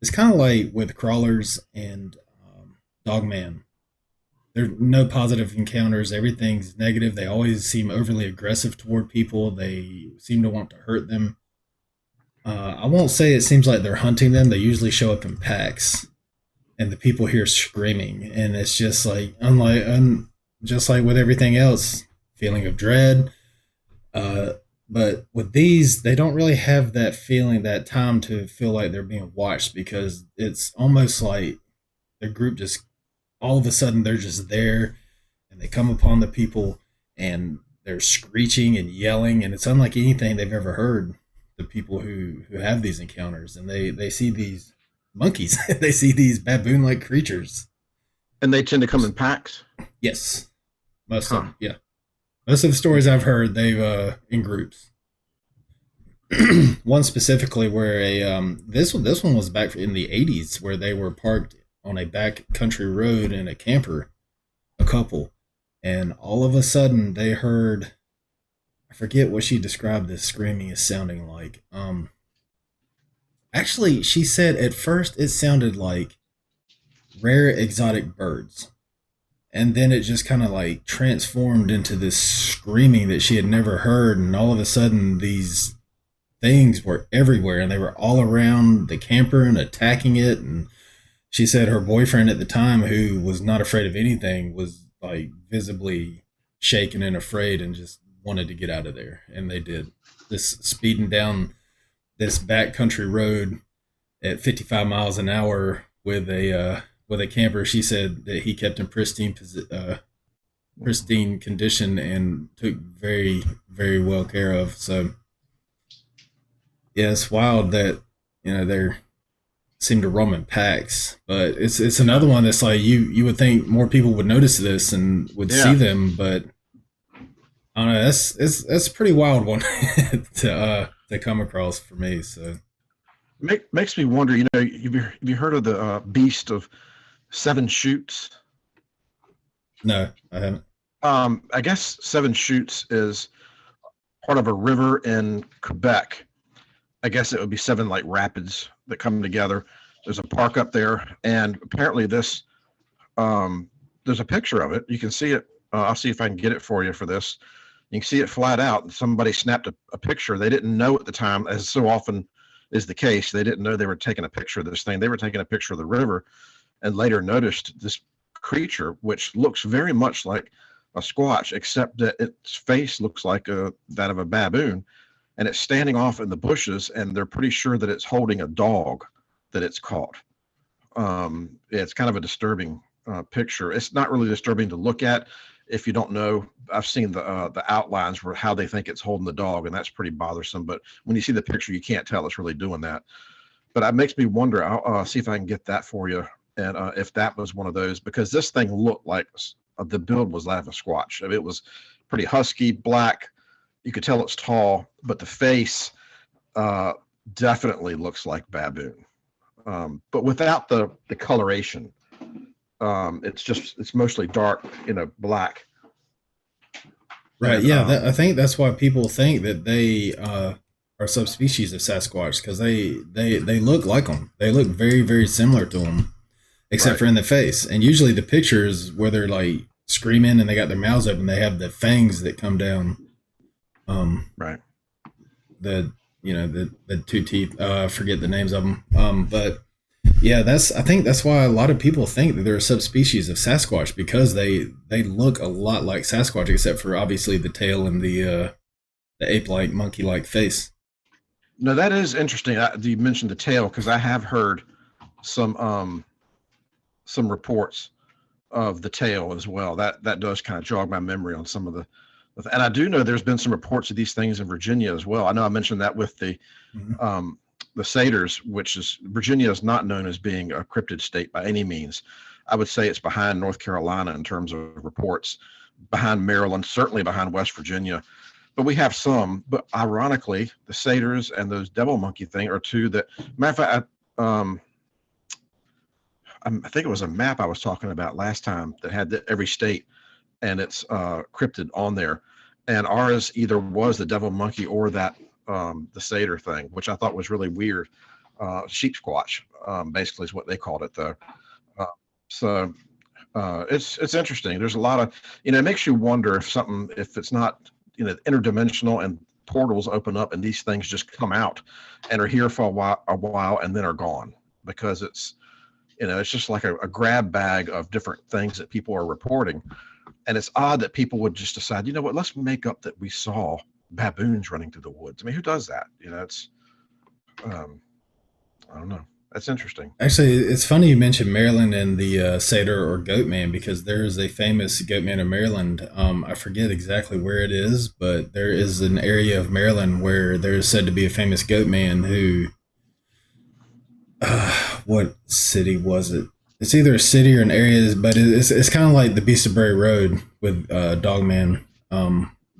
It's kind of like with crawlers and Dogman. There are no positive encounters. Everything's negative. They always seem overly aggressive toward people. They seem to want to hurt them. I won't say it seems like they're hunting them. They usually show up in packs, and the people hear screaming, and it's just like just like with everything else, feeling of dread. Uh, but with these, they don't really have that feeling, that time to feel like they're being watched, because it's almost like the group just all of a sudden they're just there, and they come upon the people, and they're screeching and yelling, and it's unlike anything they've ever heard. The people who have these encounters, and they see these monkeys, they see these baboon like creatures. And they tend to come in packs. Yes, most of Huh. them. Yeah, most of the stories I've heard, they've in groups. One specifically where this one was back in the 80s, where they were parked on a back country road in a camper, a couple, and all of a sudden they heard, I forget what she described this screaming as sounding like. Actually, she said at first it sounded like rare exotic birds, and then it just kind of like transformed into this screaming that she had never heard, and all of a sudden these things were everywhere, and they were all around the camper and attacking it. And she said her boyfriend at the time, who was not afraid of anything, was like visibly shaken and afraid, and just wanted to get out of there. And they did. This speeding down this backcountry road at 55 miles an hour with a camper. She said that he kept in pristine condition and took very very well care of. So yeah, it's wild that they seem to roam in packs, but it's another one that's like you would think more people would notice this and would see Yeah. them, but I don't know. That's a pretty wild one to come across for me. So Makes me wonder. Have you heard of the beast of seven shoots? no, I haven't. I guess Seven Shoots is part of a river in Quebec. I guess it would be seven like rapids that come together. There's a park up there, and apparently there's a picture of it. You can see it. I'll see if I can get it for you for this. You can see it flat out. Somebody snapped a picture. They didn't know at the time, as so often is the case. They didn't know they were taking a picture of this thing. They were taking a picture of the river, and later noticed this creature, which looks very much like a squatch, except that its face looks like that of a baboon, and it's standing off in the bushes, and they're pretty sure that it's holding a dog that it's caught. It's kind of a disturbing picture. It's not really disturbing to look at if you don't know. I've seen the outlines where how they think it's holding the dog, and that's pretty bothersome. But when you see the picture, you can't tell it's really doing that. But it makes me wonder. I'll see if I can get that for you, and if that was one of those, because this thing looked like the build was that of a squatch. I mean, it was pretty husky, black. You could tell it's tall, but the face definitely looks like baboon, but without the coloration. It's mostly dark, black. Right. And Yeah. I think that's why people think that they are subspecies of Sasquatch, because they look like them. They look very very similar to them, except right, for in the face. And usually the pictures where they're like screaming and they got their mouths open, they have the fangs that come down. Um, right. the the two teeth. I forget the names of them. But yeah, I think that's why a lot of people think that they're a subspecies of Sasquatch, because they look a lot like Sasquatch, except for obviously the tail and the ape like monkey like face. No, that is interesting. You mentioned the tail because I have heard some reports of the tail as well. That does kind of jog my memory on some of and I do know there's been some reports of these things in Virginia as well. I know I mentioned that with Mhm. the satyrs, which is Virginia is not known as being a cryptid state by any means. I would say it's behind North Carolina in terms of reports, behind Maryland, certainly behind West Virginia. But we have some. But ironically, the satyrs and those devil monkey thing are two that, matter of fact, I think it was a map I was talking about last time that had every state and its cryptid on there, and ours either was the devil monkey or that the satyr thing, which I thought was really weird. Sheep squatch, basically, is what they called it, though. Uh, so it's interesting. There's a lot of, it makes you wonder if it's not, interdimensional and portals open up and these things just come out and are here for a while and then are gone, because it's just like a grab bag of different things that people are reporting. And it's odd that people would just decide, you know what, let's make up that we saw baboons running through the woods. I mean, who does that? It's, I don't know. That's interesting. Actually, it's funny you mentioned Maryland and the satyr or goat man, because there is a famous goat man in Maryland. I forget exactly where it is, but there is an area of Maryland where there is said to be a famous goat man who. What city was it? It's either a city or an area, but it's kind of like the Beast of Bray Road with Dogman.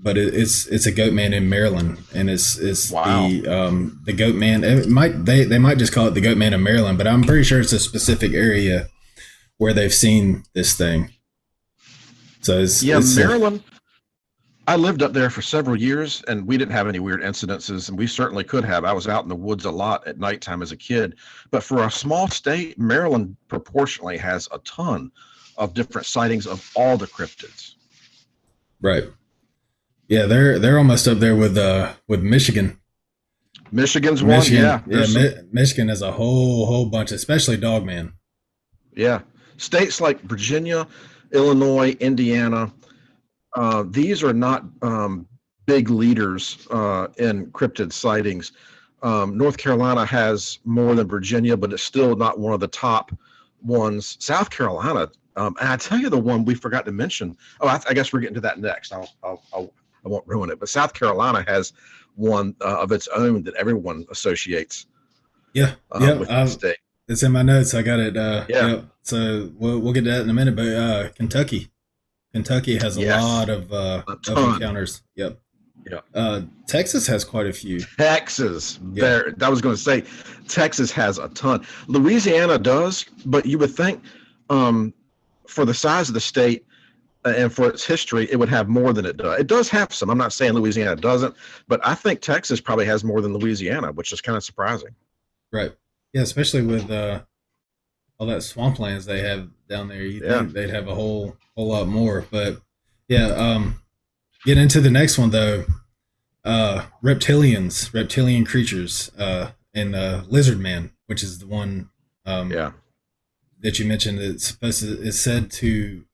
But it's a goat man in Maryland, and it's Wow. the goat man. They might just call it the goat man in Maryland, but I'm pretty sure it's a specific area where they've seen this thing. So it's Maryland. I lived up there for several years, and we didn't have any weird incidences, and we certainly could have. I was out in the woods a lot at nighttime as a kid. But for a small state, Maryland proportionally has a ton of different sightings of all the cryptids. right. Yeah, they're almost up there with Michigan. Michigan's one, yeah. Michigan has a whole bunch, especially Dogman. Yeah. States like Virginia, Illinois, Indiana, these are not big leaders in cryptid sightings. North Carolina has more than Virginia, but it's still not one of the top ones. South Carolina, and I tell you the one we forgot to mention. Oh, I guess we're getting to that next. I won't ruin it, but South Carolina has one of its own that everyone associates. Yeah, with the state. It's in my notes. I got it. Yeah. So we'll get to that in a minute. But Kentucky has a lot of encounters. Yep. Yeah. Texas has quite a few. Texas, there. I was going to say, Texas has a ton. Louisiana does, but you would think, for the size of the state and for its history, it would have more than it does. It does have some. I'm not saying Louisiana doesn't, but I think Texas probably has more than Louisiana, which is kind of surprising. Right. Yeah, especially with all that swamplands they have down there. You think they'd have a whole lot more. But yeah, get into the next one though. Reptilian creatures, and lizard man, which is the one that you mentioned. It's said to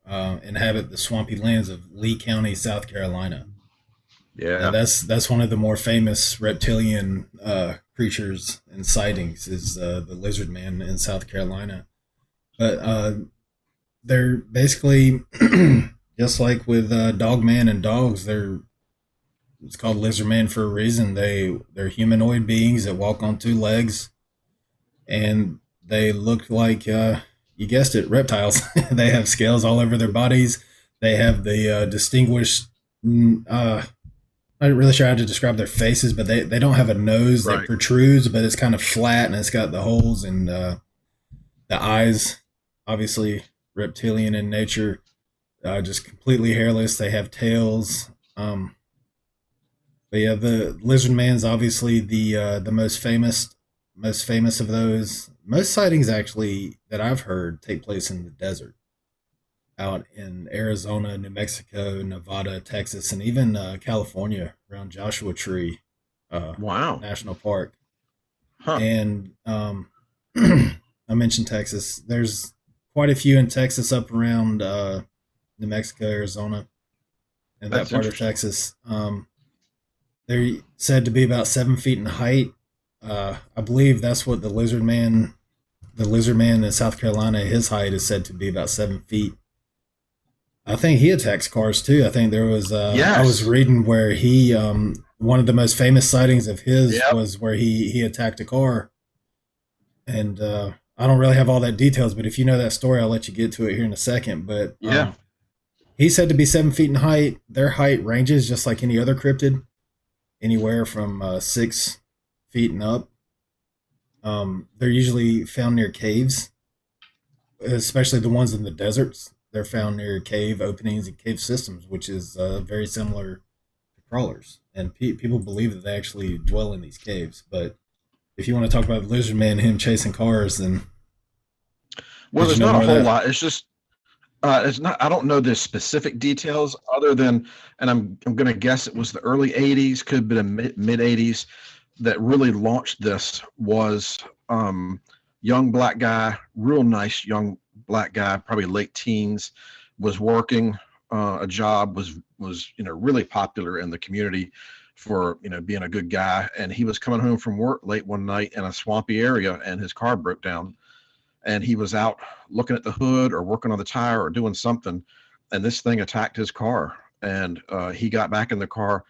inhabit the swampy lands of Lee County, South Carolina. Yeah, that's one of the more famous reptilian creatures and sightings is the lizard man in South Carolina. But they're basically just like with Dogman and dogs. It's called lizard man for a reason. They're humanoid beings that walk on two legs, and they look like you guessed it, reptiles. They have scales all over their bodies. They have the distinguished. I'm not really sure how to describe their faces, but they don't have a nose that protrudes, but it's kind of flat and it's got the holes, and the eyes, obviously reptilian in nature, just completely hairless. They have tails. But yeah, the lizard man's obviously the most famous of those. Most sightings actually that I've heard take place in the desert, out in Arizona, New Mexico, Nevada, Texas, and even California around Joshua Tree National Park. Huh. And I mentioned Texas. There's quite a few in Texas up around New Mexico, Arizona, and that part of Texas. They're said to be about 7 feet in height. I believe that's what the lizard man in South Carolina, his height is said to be about 7 feet. I think he attacks cars too. I think there was I was reading where he one of the most famous sightings of his was where he attacked a car. And I don't really have all that details, but if you know that story, I'll let you get to it here in a second. But he's said to be 7 feet in height. Their height ranges just like any other cryptid, anywhere from 6 feet and up. They're usually found near caves. especially the ones in the deserts. They're found near cave openings and cave systems, which is very similar to crawlers. And people believe that they actually dwell in these caves. But if you want to talk about the lizard man, him chasing cars, then Well, did you there's know not a more of whole that? lot. It's just it's not. I don't know the specific details other than, and I'm going to guess it was the early '80s, could have been mid '80s that really launched this. Was young black guy, real nice young black guy, probably late teens, was working a job, was really popular in the community for being a good guy, and he was coming home from work late one night in a swampy area, and his car broke down, and he was out looking at the hood or working on the tire or doing something, and this thing attacked his car, and he got back in the car,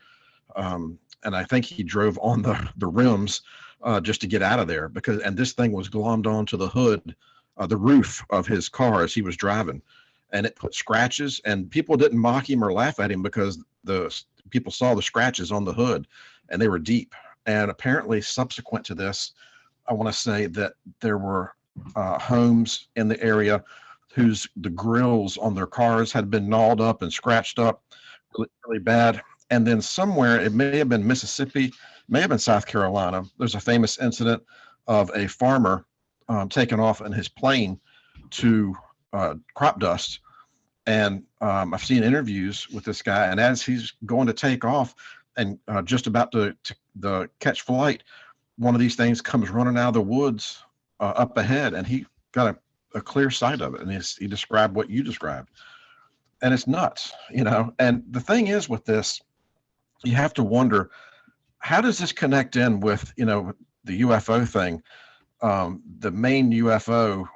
and I think he drove on the rims just to get out of there, and this thing was glommed onto the hood, the roof of his car as he was driving, and it put scratches, and people didn't mock him or laugh at him because the people saw the scratches on the hood, and they were deep. And apparently subsequent to this, I want to say that there were homes in the area the grills on their cars had been gnawed up and scratched up really, really bad. And then somewhere, it may have been Mississippi, may have been South Carolina, there's a famous incident of a farmer taking off in his plane to crop dust. And I've seen interviews with this guy, and as he's going to take off and just about to catch flight, one of these things comes running out of the woods up ahead, and he got a clear sight of it, and he described what you described, and it's nuts. And the thing is with this, you have to wonder, how does this connect in with the UFO thing? The main UFO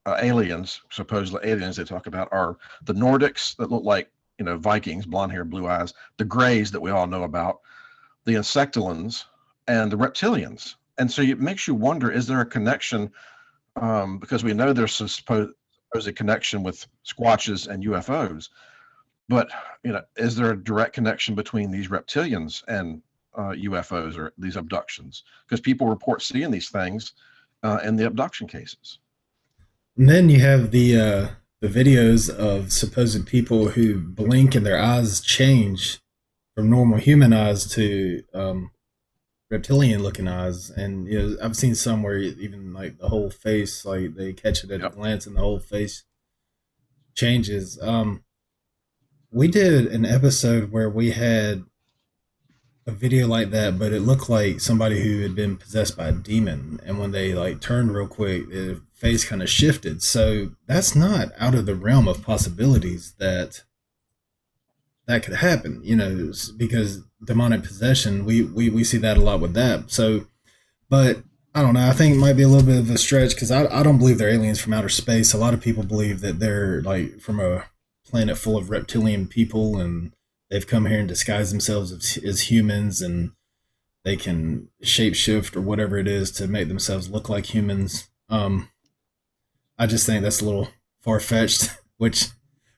aliens, supposedly aliens they talk about, are the Nordics that look like Vikings, blonde hair, blue eyes, the Greys that we all know about, the Insectulans, and the reptilians. And so it makes you wonder, is there a connection? Because we know there's a supposed connection with Squatches and UFOs, but is there a direct connection between these reptilians and UFOs or these abductions? Because people report seeing these things in the abduction cases. And then you have the videos of supposed people who blink and their eyes change from normal human eyes to reptilian looking eyes. And I've seen some where even like the whole face, like they catch it at a Yep. glance and the whole face changes. We did an episode where we had a video like that, but it looked like somebody who had been possessed by a demon, and when they like turned real quick, the face kind of shifted. So that's not out of the realm of possibilities that could happen, because demonic possession, we see that a lot with that. So, but I don't know. I think it might be a little bit of a stretch because I don't believe they're aliens from outer space. A lot of people believe that they're like from a planet full of reptilian people, and they've come here and disguised themselves as humans, and they can shapeshift or whatever it is to make themselves look like humans. I just think that's a little far fetched, which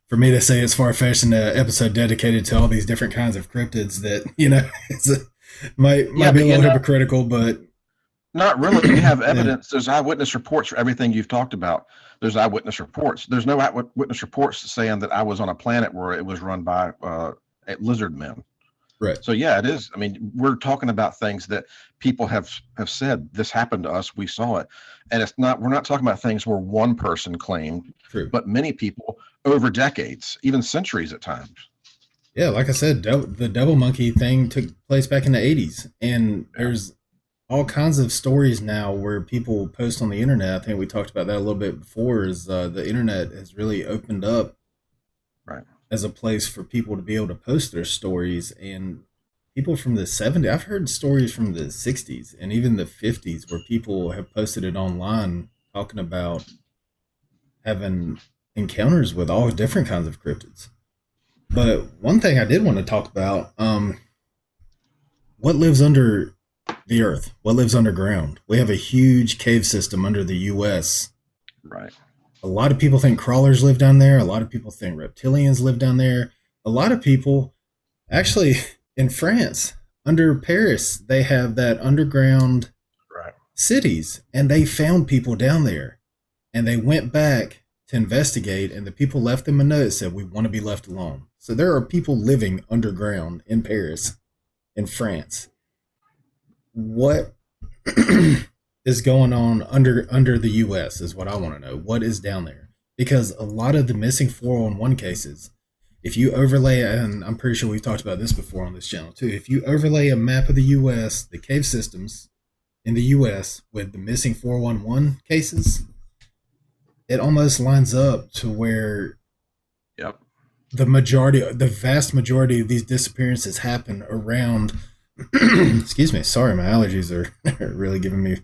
for me to say it's far fetched in an episode dedicated to all these different kinds of cryptids that it's might Yeah, be but a little hypocritical, but not really. You have yeah, evidence. There's eyewitness reports for everything you've talked about. There's eyewitness reports. There's no eyewitness reports saying that I was on a planet where it was run by lizard men. right. So yeah, it is. I mean, we're talking about things that people have said this happened to us. We saw it, and it's not. We're not talking about things where one person claimed, True. but many people over decades, even centuries at times. Yeah, like I said, the devil monkey thing took place back in the 80s, and Yeah. there's all kinds of stories now where people post on the internet. I think we talked about that a little bit before. Is the internet has really opened up Right. as a place for people to be able to post their stories, and people from the 70s. I've heard stories from the 60s and even the 50s where people have posted it online talking about having encounters with all different kinds of cryptids. But one thing I did want to talk about, what lives under the earth? What lives underground? We have a huge cave system under the US. Right. A lot of people think crawlers live down there. A lot of people think reptilians live down there. A lot of people, actually, in France, under Paris, they have that underground Right. cities, and they found people down there, and they went back to investigate, and the people left them a note that said, "We want to be left alone." So there are people living underground in Paris, in France. What is going on under the U.S. is what I want to know. What is down there? Because a lot of the missing 411 cases, if you overlay, and I'm pretty sure we've talked about this before on this channel too, if you overlay a map of the U.S., the cave systems in the U.S. with the missing 411 cases, it almost lines up to where Yep. the vast majority of these disappearances happen around. Excuse me, sorry, my allergies are really giving me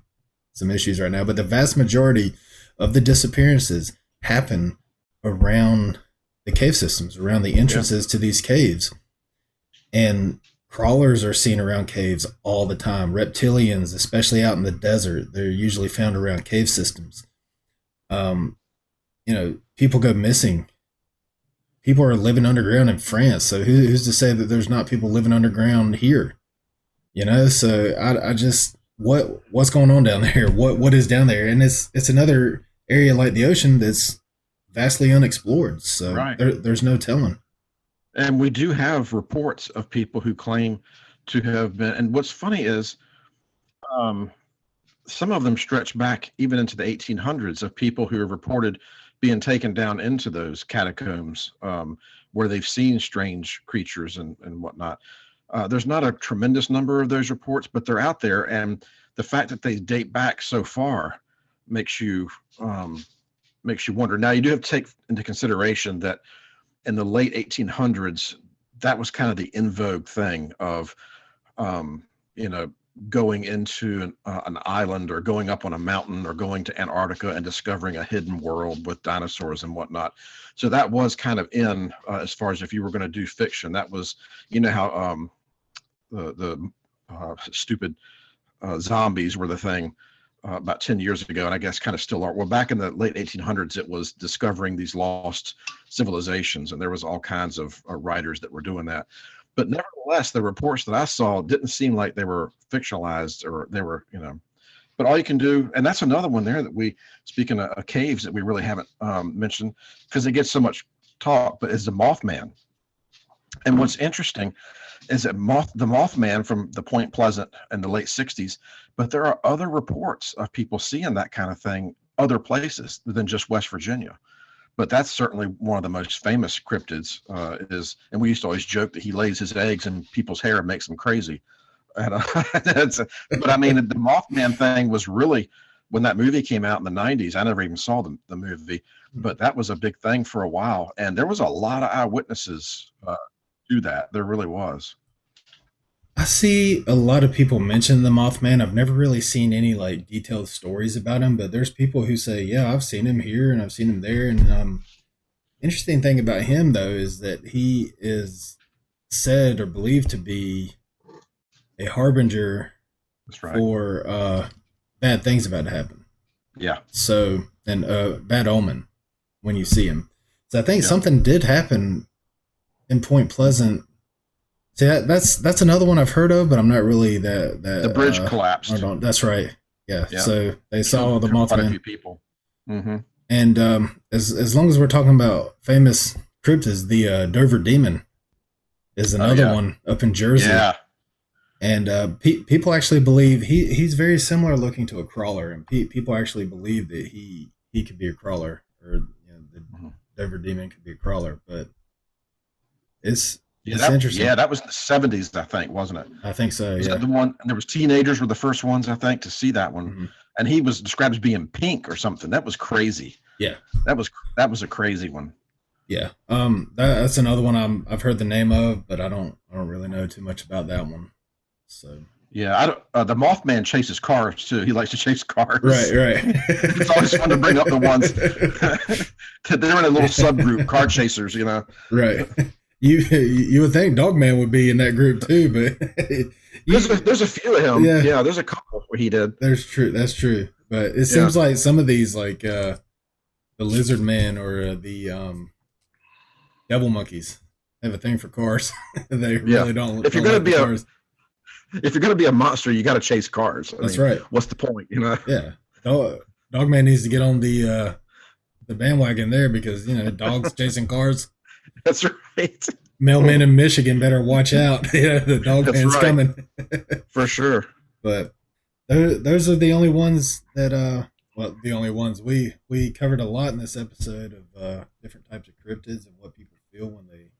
some issues right now. But the vast majority of the disappearances happen around the cave systems, around the entrances to these caves, and crawlers are seen around caves all the time. Reptilians, especially out in the desert, they're usually found around cave systems. People go missing. People are living underground in France, so who's to say that there's not people living underground here? So I just what's going on down there? What is down there? And it's another area like the ocean that's vastly unexplored. So Right. There's no telling. And we do have reports of people who claim to have been. And what's funny is, some of them stretch back even into the 1800s of people who have reported being taken down into those catacombs, where they've seen strange creatures and whatnot. There's not a tremendous number of those reports, but they're out there. And the fact that they date back so far makes you wonder. Now, you do have to take into consideration that in the late 1800s, that was kind of the in vogue thing of, going into an island or going up on a mountain or going to Antarctica and discovering a hidden world with dinosaurs and whatnot. So that was kind of in, as far as if you were going to do fiction. That was, how the stupid zombies were the thing about 10 years ago, and I guess kind of still are. Well, back in the late 1800s, it was discovering these lost civilizations, and there was all kinds of writers that were doing that. But nevertheless, the reports that I saw didn't seem like they were fictionalized, or they were, but all you can do, and that's another one there that we, speaking of caves, that we really haven't mentioned because it gets so much talk, but is the Mothman. And what's interesting is that the Mothman from the Point Pleasant in the late 60s, but there are other reports of people seeing that kind of thing other places than just West Virginia. But that's certainly one of the most famous cryptids, and we used to always joke that he lays his eggs in people's hair and makes them crazy. And, but I mean, the Mothman thing was really, when that movie came out in the 90s, I never even saw the movie, but that was a big thing for a while. And there was a lot of eyewitnesses to that. There really was. I see a lot of people mention the Mothman. I've never really seen any like detailed stories about him, but there's people who say, "Yeah, I've seen him here and I've seen him there." And interesting thing about him though is that he is said or believed to be a harbinger That's right. for bad things about to happen. Yeah. So, and bad omen when you see him. So I think something did happen in Point Pleasant. See, that's another one I've heard of, but I'm not really that the bridge collapsed. That's right. Yeah. So they saw the Mothman. Quite a few people. Mm-hmm. And as long as we're talking about famous cryptids, the Dover Demon is another one up in Jersey. Yeah. And people actually believe he's very similar looking to a crawler, and people actually believe that he could be a crawler, or the Dover Demon could be a crawler. But it's interesting. Yeah, that was the 70s, I think, wasn't it? I think so. Was yeah. that the one? And there was teenagers were the first ones, I think, to see that one. Mm-hmm. And he was described as being pink or something. That was crazy. Yeah. That was a crazy one. Yeah. That's another one I've heard the name of, but I don't really know too much about that one. So. Yeah, the Mothman chases cars too. He likes to chase cars. Right. It's always fun to bring up the ones. They're in a little subgroup, car chasers, Right. You would think Dogman would be in that group too, but there's a few of him. Yeah, there's a couple where he did. That's true. But it seems like some of these, like the Lizard Man or the Devil Monkeys, have a thing for cars. They really don't. If you're gonna be cars. If you're gonna be a monster, you got to chase cars. That's right. What's the point? Yeah. Dogman needs to get on the the bandwagon there because dogs chasing cars. That's right. Mailmen in Michigan better watch out. Yeah, the That's Dogman's right. coming. For sure. But those are the only ones that the only ones we covered a lot in this episode of different types of cryptids and what people feel when they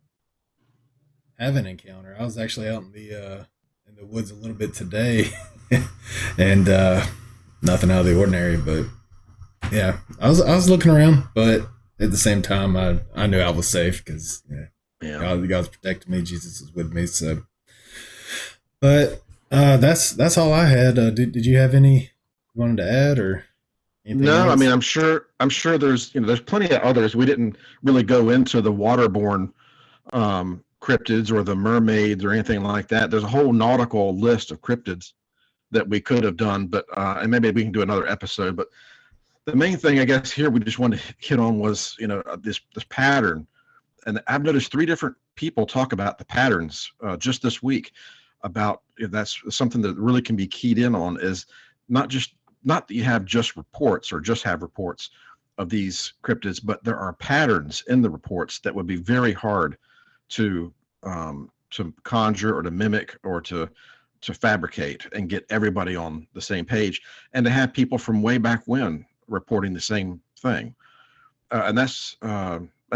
have an encounter. I was actually out in the woods a little bit today, and nothing out of the ordinary. But yeah, I was looking around, but at the same time, I knew I was safe because Yeah. God's protecting me. Jesus is with me. So, but that's all I had. Did you have any you wanted to add or anything No, I else? mean, I'm sure there's plenty of others. We didn't really go into the waterborne cryptids or the mermaids or anything like that. There's a whole nautical list of cryptids that we could have done, but and maybe we can do another episode. But the main thing, I guess, here we just wanted to hit on was this pattern, and I've noticed 3 different people talk about the patterns just this week. About if that's something that really can be keyed in on is not that you have just reports or just have reports of these cryptids, but there are patterns in the reports that would be very hard to conjure or to mimic or to fabricate and get everybody on the same page, and to have people from way back when reporting the same thing. And that's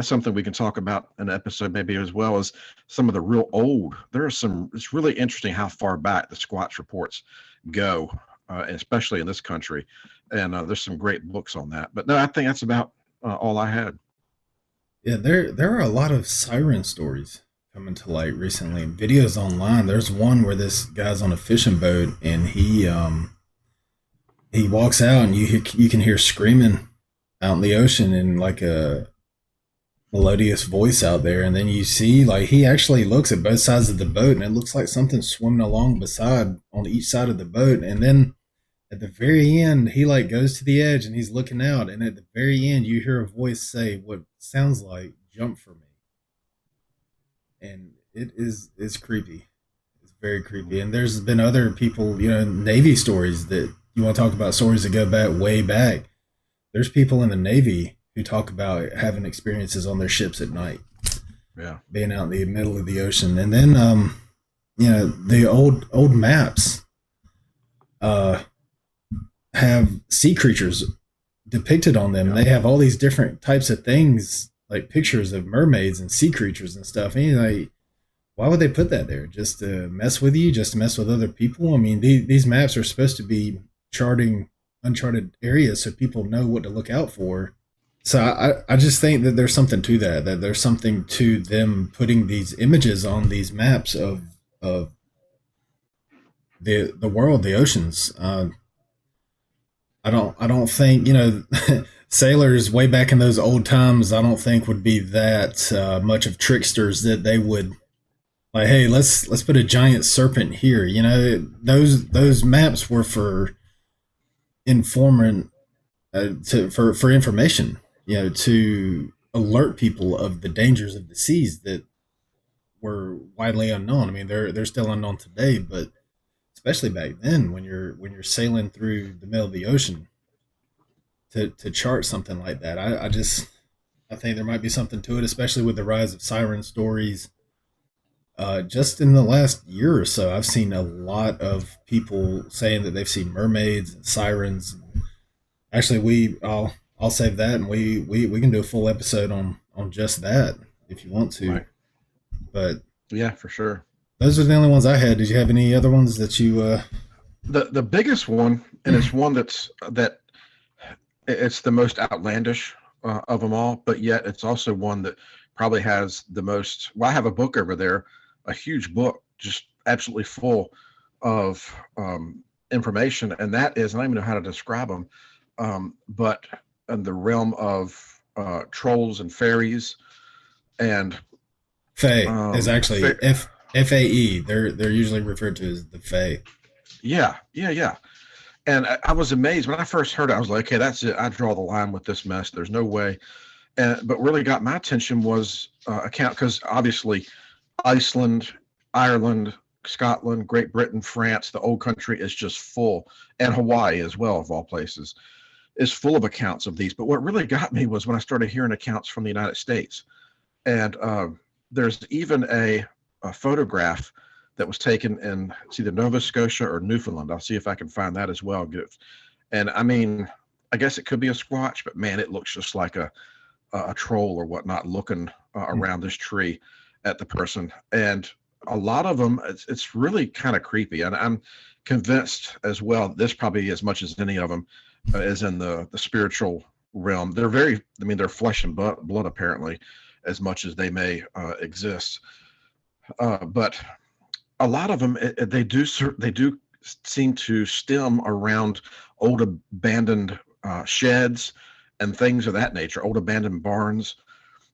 something we can talk about in an episode maybe, as well as some of the real old. It's really interesting how far back the Squatch reports go, especially in this country. And there's some great books on that. But no, I think that's about all I had. Yeah, there are a lot of siren stories coming to light recently. Videos online. There's one where this guy's on a fishing boat and he walks out and you can hear screaming out in the ocean in like a melodious voice out there, and then you see like he actually looks at both sides of the boat and it looks like something's swimming along beside on each side of the boat, and then at the very end he like goes to the edge and he's looking out, and at the very end you hear a voice say what sounds like jump for me, and it's creepy. It's very creepy. And there's been other people, Navy stories that you want to talk about, stories that go back way back. There's people in the Navy who talk about having experiences on their ships at night, Yeah. being out in the middle of the ocean. And then the old maps uh have sea creatures depicted on them. Yeah. They have all these different types of things, like pictures of mermaids and sea creatures and stuff. And you're like, why would they put that there? Just to mess with you? Just to mess with other people? I mean, these maps are supposed to be charting uncharted areas so people know what to look out for. So I just think that there's something to that there's something to them putting these images on these maps of the world, the oceans. I don't think sailors way back in those old times. I don't think would be that much of tricksters that they would like. Hey, let's put a giant serpent here. Those maps were for informant for information. To alert people of the dangers of the seas that were widely unknown. I mean, they're still unknown today, but especially back then when you're sailing through the middle of the ocean to chart something like that. I think there might be something to it, especially with the rise of siren stories. Just in the last year or so, I've seen a lot of people saying that they've seen mermaids and sirens. Actually, I'll save that, and we can do a full episode on just that if you want to. Right. But Yeah, for sure. those are the only ones I had. Did you have any other ones that you? The biggest one, and it's one that it's the most outlandish of them all, but yet it's also one that probably has the most. Well, I have a book over there, a huge book, just absolutely full of information, and that is, I don't even know how to describe them, but in the realm of trolls and fairies, and Fae is actually fa- FAE. They're usually referred to as the Fae. yeah. And I was amazed when I first heard it. I was like, okay, that's it. I draw the line with this mess. There's no way. But really got my attention was because obviously Iceland, Ireland, Scotland, Great Britain, France, the old country is just full, and Hawaii as well, of all places. is full of accounts of these. But what really got me was when I started hearing accounts from the United States. And there's even a photograph that was taken in, it's either Nova Scotia or Newfoundland. I'll see if I can find that as well. And I mean, I guess it could be a Squatch, but man, it looks just like a troll or whatnot looking around this tree at the person. And a lot of them, it's really kind of creepy. And I'm convinced as well, this probably as much as any of them is in the spiritual realm. They're very, I mean, they're flesh and blood apparently, as much as they may exist. But a lot of them, they do seem to stem around old abandoned sheds and things of that nature, old abandoned barns.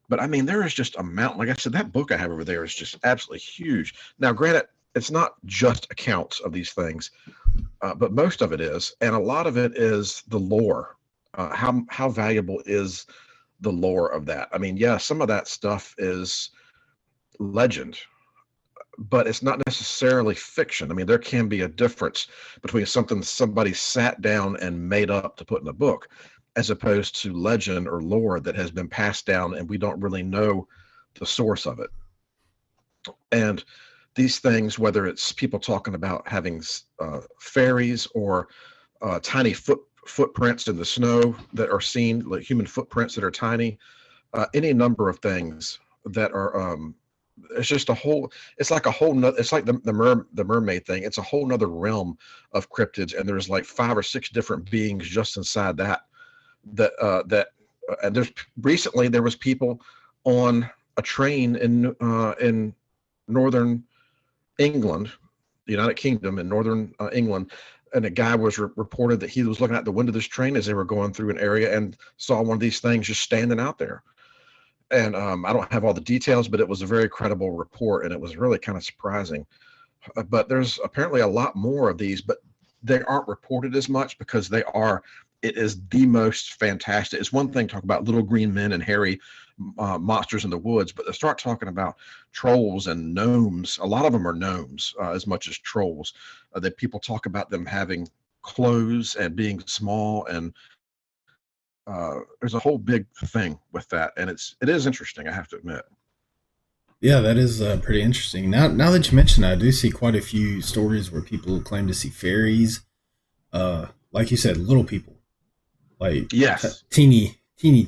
But I mean, there is just a mountain. Like I said, that book I have over there is just absolutely huge. Now, granted, it's not just accounts of these things, but most of it is, and a lot of it is the lore. How valuable is the lore of that? I mean, yeah, some of that stuff is legend, but it's not necessarily fiction. I mean, there can be a difference between something somebody sat down and made up to put in a book, as opposed to legend or lore that has been passed down and we don't really know the source of it. And these things, whether it's people talking about having fairies or tiny footprints in the snow that are seen, like human footprints that are tiny, any number of things that are it's just a whole, it's like a whole nother, it's like the mermaid thing. It's a whole nother realm of cryptids, and there's like 5 or 6 different beings just inside that and there's recently there was people on a train in northern England, the United Kingdom, in northern England, and a guy was reported that he was looking out the window of this train as they were going through an area and saw one of these things just standing out there. And I don't have all the details, but it was a very credible report, and it was really kind of surprising. But there's apparently a lot more of these, but they aren't reported as much because it is the most fantastic. It's one thing to talk about little green men and hairy monsters in the woods, but they start talking about trolls and gnomes. A lot of them are gnomes as much as trolls. That people talk about them having clothes and being small, and there's a whole big thing with that, and it is interesting, I have to admit. Yeah, that is pretty interesting. Now that you mention it, I do see quite a few stories where people claim to see fairies. Like you said, little people, like Yes. teeny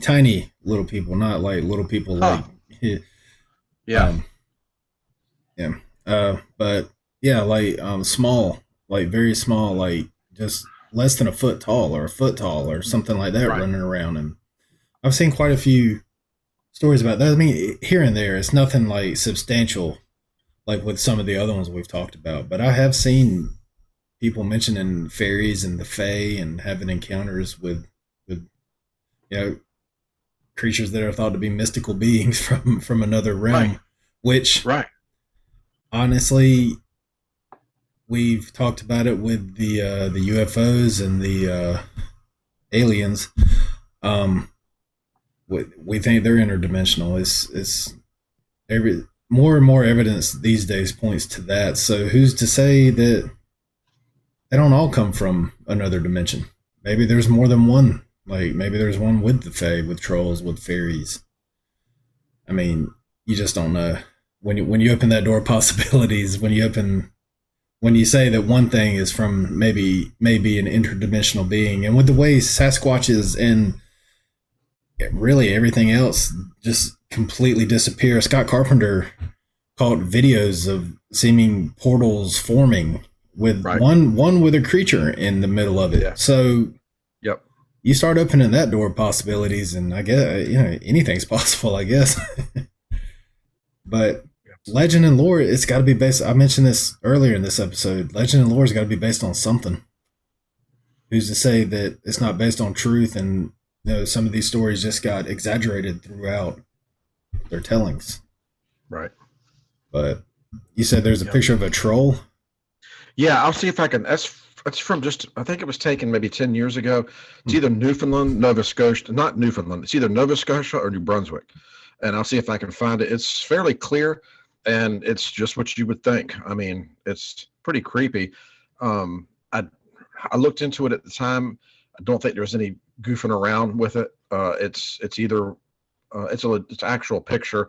tiny little people, not like little people Huh. like Yeah. yeah. But yeah, like small, like very small, like just less than a foot tall or a foot tall or something like that Right. running around. And I've seen quite a few stories about that. I mean, here and there, it's nothing like substantial, like with some of the other ones we've talked about. But I have seen people mentioning fairies and the fae and having encounters with you know creatures that are thought to be mystical beings from another realm, Right. which Right. honestly we've talked about it with the UFOs and the aliens. Um, we think they're interdimensional. It's every more and more evidence these days points to that. So who's to say that they don't all come from another dimension? Maybe there's more than one. Like maybe there's one with the fae, with trolls, with fairies. I mean, you just don't know. When you open that door of possibilities, when you say that one thing is from maybe an interdimensional being, and with the way Sasquatches and really everything else just completely disappear. Scott Carpenter caught videos of seeming portals forming with Right. one with a creature in the middle of it. Yeah. So Yep. you start opening that door of possibilities, and I guess anything's possible, I guess. But legend and lore, it's got to be based. I mentioned this earlier in this episode. Legend and lore has got to be based on something. Who's to say that it's not based on truth? And some of these stories just got exaggerated throughout their tellings. Right. But you said there's a Yep. picture of a troll. Yeah, I'll see if I can. That's from just, I think it was taken maybe 10 years ago. It's either Newfoundland, Nova Scotia, not Newfoundland. It's either Nova Scotia or New Brunswick. And I'll see if I can find it. It's fairly clear, and it's just what you would think. I mean, it's pretty creepy. I looked into it at the time. I don't think there's any goofing around with it. It's either it's actual picture.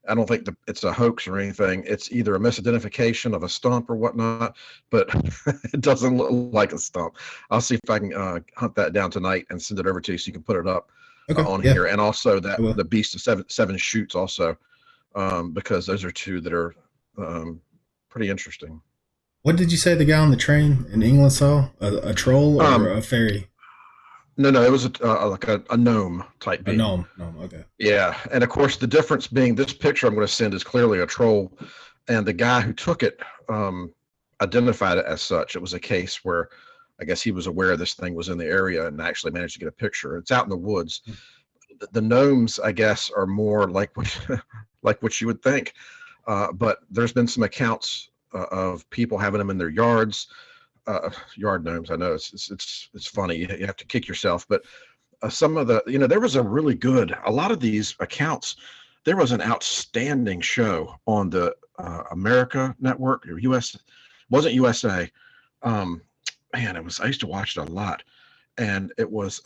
I don't think it's a hoax or anything. It's either a misidentification of a stump or whatnot, but it doesn't look like a stump. I'll see if I can hunt that down tonight and send it over to you so you can put it up Okay, on yeah, here. And also I that will. the Beast of Seven Shoots also, because those are two that are pretty interesting. What did you say the guy on the train in England saw? A troll or Um, a fairy? no, it was like a gnome type A being. gnome. Gnome. Okay. Yeah, and of course the difference being this picture I'm going to send is clearly a troll, and the guy who took it identified it as such. It was a case where I guess he was aware this thing was in the area and actually managed to get a picture. It's out in the woods. The gnomes, I guess, are more like like what you would think, but there's been some accounts of people having them in their yards. Yard gnomes. I know it's funny. You have to kick yourself, but some of the there was a lot of these accounts. There was an outstanding show on the America Network or US, wasn't USA. um Man, I used to watch it a lot, and it was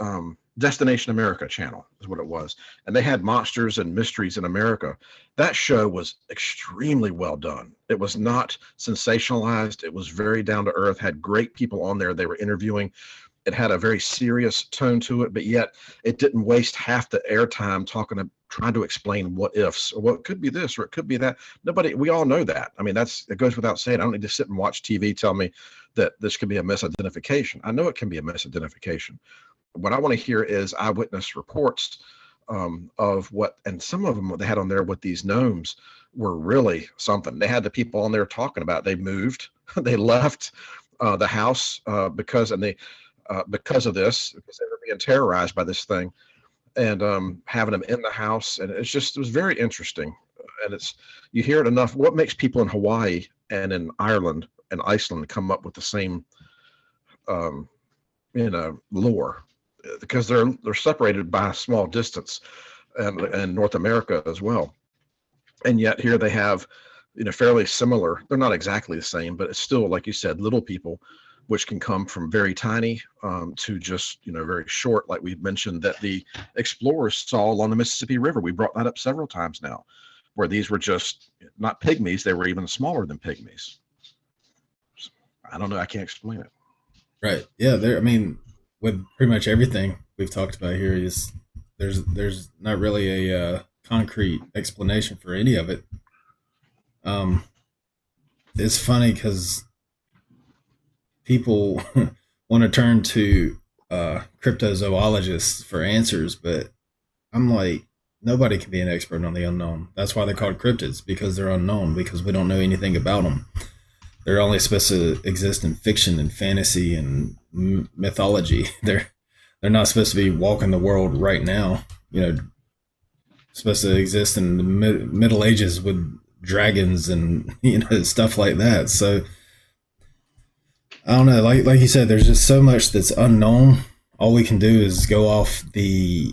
Destination America channel is what it was, and they had monsters and mysteries in America. That show was extremely well done. It was not sensationalized. It was very down to earth, had great people on there they were interviewing. It had a very serious tone to it, but yet it didn't waste half the airtime trying to explain what ifs, or what could be this or it could be that. We all know that. I mean, it goes without saying. I don't need to sit and watch TV tell me that this could be a misidentification. I know it can be a misidentification. What I want to hear is eyewitness reports of what, and some of them they had on there with these gnomes were really something. They had the people on there talking about they moved, they left the house because of this, because they were being terrorized by this thing, and having them in the house. And it was very interesting. And you hear it enough. What makes people in Hawaii and in Ireland and Iceland come up with the same, um, lore? Because they're separated by a small distance, and North America as well. And yet here they have, fairly similar. They're not exactly the same, but it's still, like you said, little people, which can come from very tiny to just, very short, like we've mentioned that the explorers saw along the Mississippi River. We brought that up several times now, where these were just not pygmies. They were even smaller than pygmies. I don't know. I can't explain it. Right. Yeah. There. I mean, with pretty much everything we've talked about here, is there's not really a concrete explanation for any of it. Um, it's funny because people want to turn to cryptozoologists for answers, but I'm like, nobody can be an expert on the unknown. That's why they're called cryptids, because they're unknown, because we don't know anything about them. They're only supposed to exist in fiction and fantasy and mythology. They're not supposed to be walking the world right now. Supposed to exist in the Middle Ages with dragons and stuff like that. So I don't know. Like you said, there's just so much that's unknown. All we can do is go off the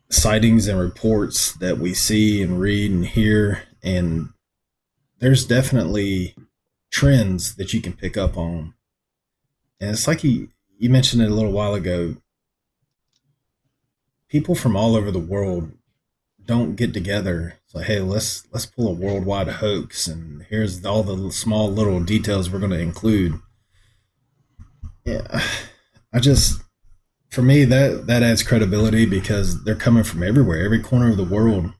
sightings and reports that we see and read and hear, and there's definitely trends that you can pick up on. And it's like you mentioned it a little while ago. People from all over the world don't get together. It's like, hey, let's pull a worldwide hoax, and here's all the small little details we're going to include. Yeah, I just, for me, that adds credibility because they're coming from everywhere. Every corner of the world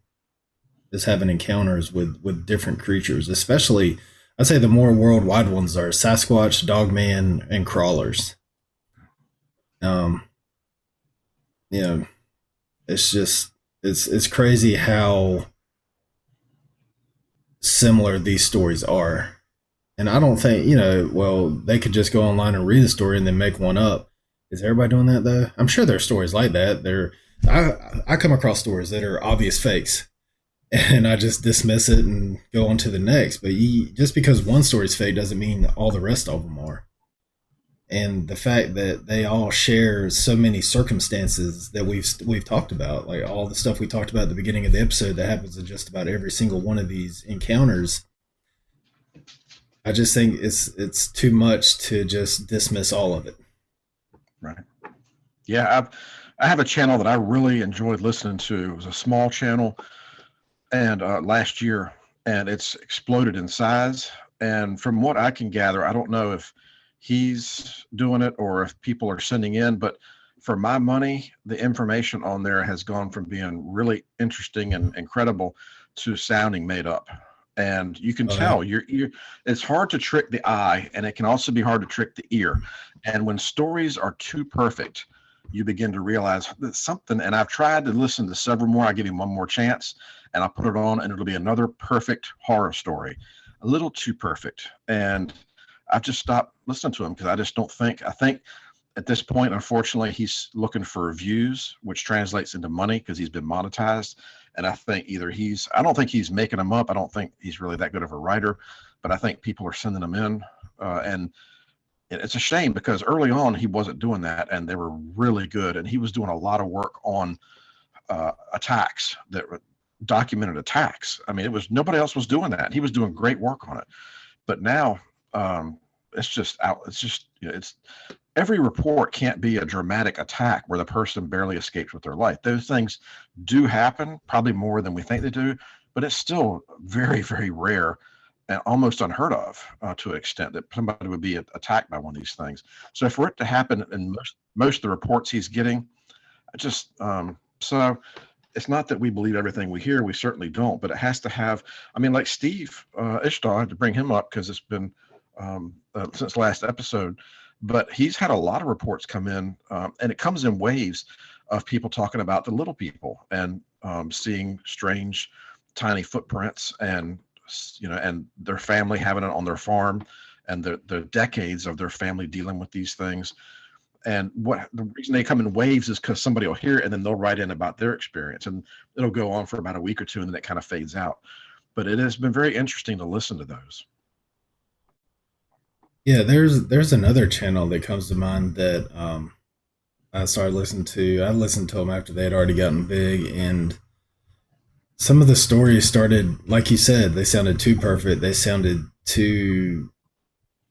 is having encounters with different creatures. Especially, I'd say the more worldwide ones are Sasquatch, Dogman, and crawlers. Um, you know, it's just it's crazy how similar these stories are. And I don't think, well, they could just go online and read a story and then make one up. Is everybody doing that though? I'm sure there are stories like that. I come across stories that are obvious fakes, and I just dismiss it and go on to the next. But just because one story's fake doesn't mean all the rest of them are. And the fact that they all share so many circumstances that we've talked about, like all the stuff we talked about at the beginning of the episode that happens in just about every single one of these encounters, I just think it's too much to just dismiss all of it. Right. Yeah. I have a channel that I really enjoyed listening to. It was a small channel, and last year, and it's exploded in size. And from what I can gather, I don't know if he's doing it or if people are sending in, but for my money, the information on there has gone from being really interesting and incredible to sounding made up. And you can Oh, yeah. tell it's hard to trick the eye, and it can also be hard to trick the ear. And when stories are too perfect, you begin to realize that something. And I've tried to listen to several more. I give him one more chance, and I'll put it on, and it'll be another perfect horror story, a little too perfect. And I've just stopped listening to him because I just don't think. I think at this point, unfortunately, he's looking for views, which translates into money because he's been monetized. And I think I don't think he's making them up. I don't think he's really that good of a writer, but I think people are sending them in. And it's a shame because early on he wasn't doing that, and they were really good. And he was doing a lot of work on attacks that documented attacks. I mean, it was nobody else was doing that. He was doing great work on it. But now it's just out. It's just it's every report can't be a dramatic attack where the person barely escapes with their life. Those things do happen, probably more than we think they do, but it's still very, very rare and almost unheard of to an extent that somebody would be attacked by one of these things. So for it to happen in most of the reports he's getting, I just so it's not that we believe everything we hear. We certainly don't, but it has to have. I mean, like Steve Ishtar, I had to bring him up because it's been since last episode. But he's had a lot of reports come in, and it comes in waves of people talking about the little people and seeing strange, tiny footprints, and and their family having it on their farm, and the decades of their family dealing with these things. And what the reason they come in waves is because somebody will hear it and then they'll write in about their experience, and it'll go on for about a week or two, and then it kind of fades out. But it has been very interesting to listen to those. Yeah, there's another channel that comes to mind that I started listening to. I listened to them after they had already gotten big, and some of the stories started, like you said, they sounded too perfect. They sounded too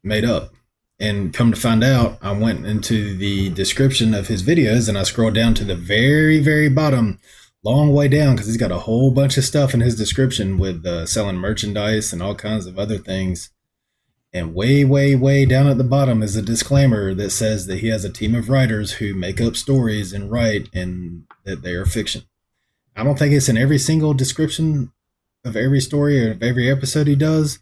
made up. And come to find out, I went into the description of his videos and I scrolled down to the very, very bottom, long way down, because he's got a whole bunch of stuff in his description with selling merchandise and all kinds of other things. And way, way, way down at the bottom is a disclaimer that says that he has a team of writers who make up stories and write, and that they are fiction. I don't think it's in every single description of every story or of every episode he does,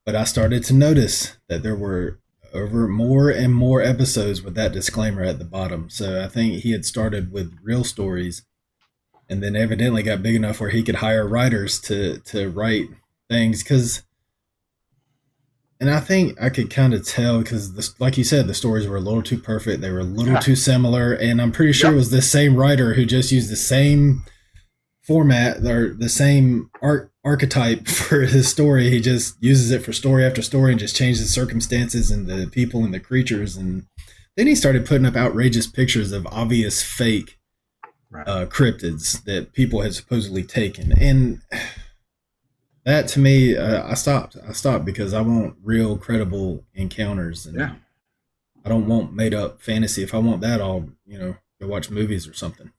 but I started to notice that there were over more and more episodes with that disclaimer at the bottom. So I think he had started with real stories, and then evidently got big enough where he could hire writers to write things. Because, and I think I could kind of tell because, like you said, the stories were a little too perfect. They were a little too similar, and I'm pretty sure it was the same writer who just used the same format or the same archetype for his story. He just uses it for story after story and just changes the circumstances and the people and the creatures. And then he started putting up outrageous pictures of obvious fake cryptids that people had supposedly taken. And that to me, I stopped because I want real credible encounters, and I don't want made up fantasy. If I want that, I'll go watch movies or something.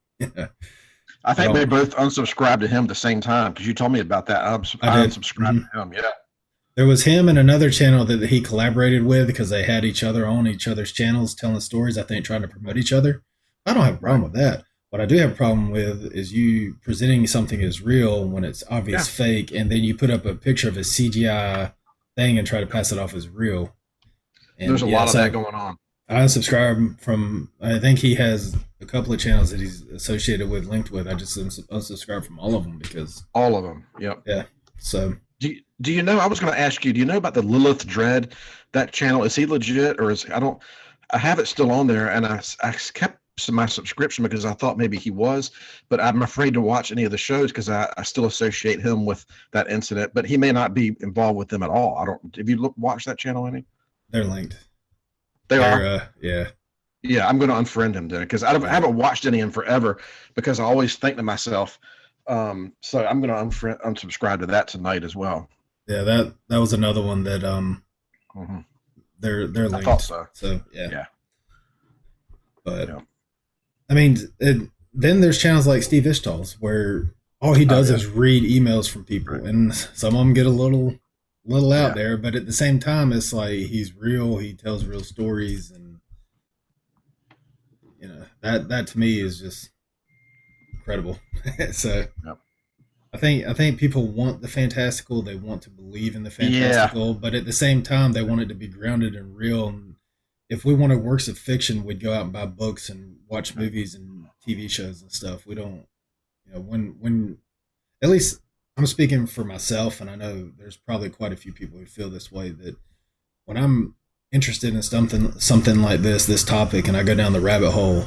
I think they both unsubscribed to him at the same time because you told me about that. I unsubscribed to him. Yeah. There was him and another channel that he collaborated with because they had each other on each other's channels telling stories, I think trying to promote each other. I don't have a problem with that. What I do have a problem with is you presenting something as real when it's obvious fake, and then you put up a picture of a CGI thing and try to pass it off as real. And there's a lot of that going on. I unsubscribe from, I think he has a couple of channels that he's associated with, linked with. I just unsubscribe from all of them because. All of them, yep. Yeah, so. Do you know, I was going to ask you, do you know about the Lilith Dread, that channel? Is he legit, or I have it still on there, and I kept my subscription because I thought maybe he was, but I'm afraid to watch any of the shows because I still associate him with that incident, but he may not be involved with them at all. Have you watched that channel any? They're linked. They are? Yeah. Yeah, I'm going to unfriend him then because I haven't watched any in forever because I always think to myself, so I'm going to unsubscribe to that tonight as well. Yeah, that was another one that they're linked. I thought so. So yeah. But I mean, then there's channels like Steve Ishtal's where all he does is read emails from people, Right. and some of them get a little out Yeah. there, but at the same time, it's like he's real. He tells real stories, and that to me is just incredible. So Yep. I think people want the fantastical. They want to believe in the Yeah. fantastical, but at the same time, they want it to be grounded and real. And if we wanted works of fiction, we'd go out and buy books and watch movies and TV shows and stuff. We don't, when at least I'm speaking for myself, and I know there's probably quite a few people who feel this way. That when I'm interested in something like this topic, and I go down the rabbit hole,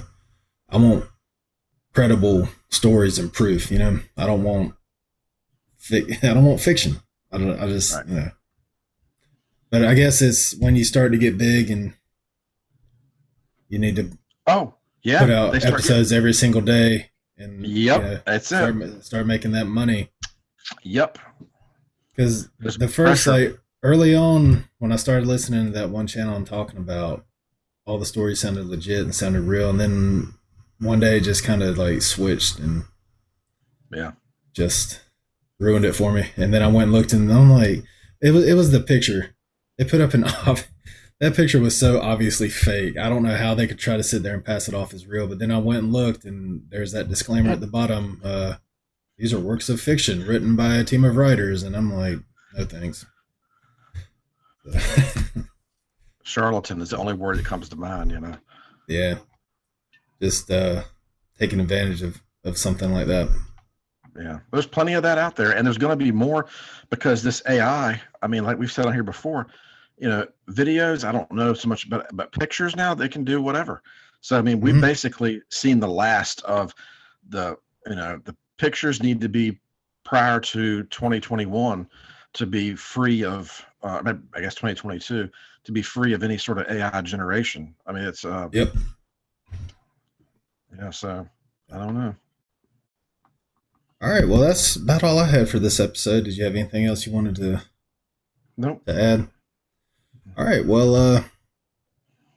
I want credible stories and proof. I don't want fiction. I just Right. But I guess it's when you start to get big and you need to Oh, yeah. put out episodes every single day, and Yep, that's start making that money. Yep. Because There's the first pressure. early on when I started listening to that one channel I'm talking about, all the stories sounded legit and sounded real, and then one day it just kind of like switched and Yeah. just ruined it for me. And then I went and looked, and I'm like, it was the picture they put up that picture was so obviously fake. I don't know how they could try to sit there and pass it off as real. But then I went and looked, and there's that disclaimer at the bottom. These are works of fiction written by a team of writers, and I'm like, no thanks. Charlatan is the only word that comes to mind. Yeah, just taking advantage of something like that. Yeah, there's plenty of that out there, and there's going to be more because this AI. I mean, like we've said on here before, videos. I don't know so much about, but pictures now they can do whatever. So I mean, we've basically seen the last of the the pictures need to be prior to 2021 to be free of I guess 2022 to be free of any sort of AI generation. I mean, it's Yep. Yeah, so I don't know. All right. Well, that's about all I had for this episode. Did you have anything else you wanted to Nope. add? All right. Well,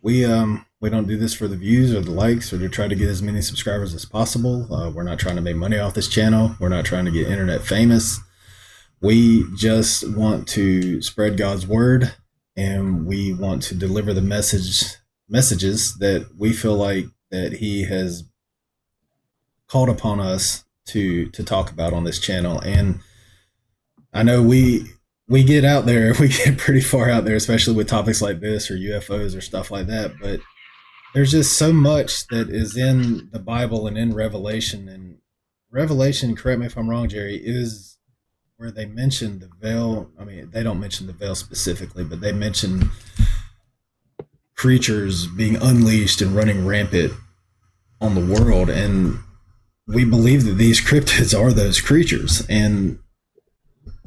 we don't do this for the views or the likes or to try to get as many subscribers as possible. We're not trying to make money off this channel. We're not trying to get internet famous. We just want to spread God's word, and we want to deliver the messages that we feel like that He has called upon us to talk about on this channel. And I know we get out there, we get pretty far out there, especially with topics like this or UFOs or stuff like that. But there's just so much that is in the Bible and in Revelation. And Revelation, correct me if I'm wrong, Jerry, is where they mention the veil. I mean, they don't mention the veil specifically, but they mention creatures being unleashed and running rampant on the world. And we believe that these cryptids are those creatures. And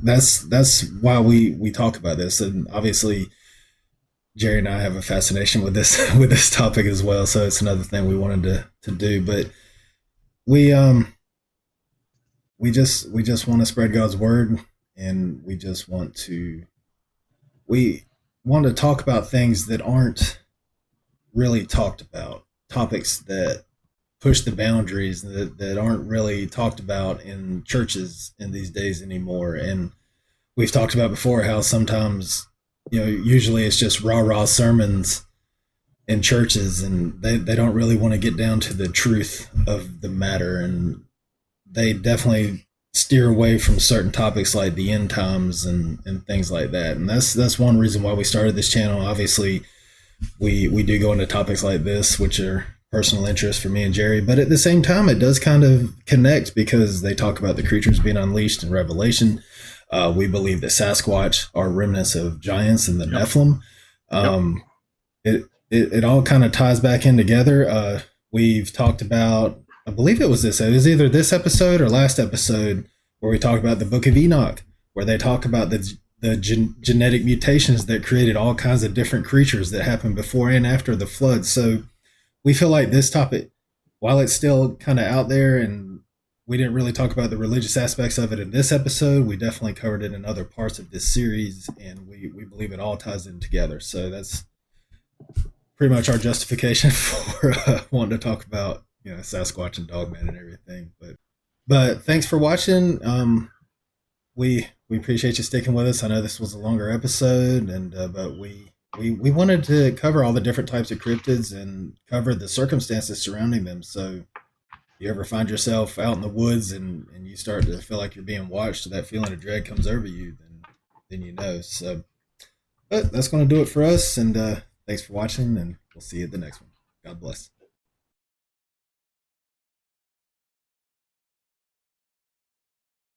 that's why we talk about this. And obviously Jerry and I have a fascination with this topic as well, so it's another thing we wanted to do. But we just want to spread God's word, and we want to talk about things that aren't really talked about, topics that push the boundaries that aren't really talked about in churches in these days anymore. And we've talked about before how sometimes, usually it's just rah-rah sermons in churches, and they don't really want to get down to the truth of the matter. And they definitely steer away from certain topics like the end times and things like that. And that's one reason why we started this channel. Obviously, we do go into topics like this, which are personal interest for me and Jerry, but at the same time, it does kind of connect because they talk about the creatures being unleashed in Revelation. We believe that Sasquatch are remnants of giants and the Nephilim. It all kind of ties back in together. We've talked about, I believe it was either this episode or last episode where we talked about the Book of Enoch, where they talk about the genetic mutations that created all kinds of different creatures that happened before and after the flood. So we feel like this topic, while it's still kind of out there and we didn't really talk about the religious aspects of it in this episode, we definitely covered it in other parts of this series, and we believe it all ties in together. So that's pretty much our justification for wanting to talk about Sasquatch and Dogman and everything. But thanks for watching. We appreciate you sticking with us. I know this was a longer episode, and but we wanted to cover all the different types of cryptids and cover the circumstances surrounding them. So if you ever find yourself out in the woods and you start to feel like you're being watched, that feeling of dread comes over you, then you know. So, but that's going to do it for us. And thanks for watching, and we'll see you at the next one. God bless.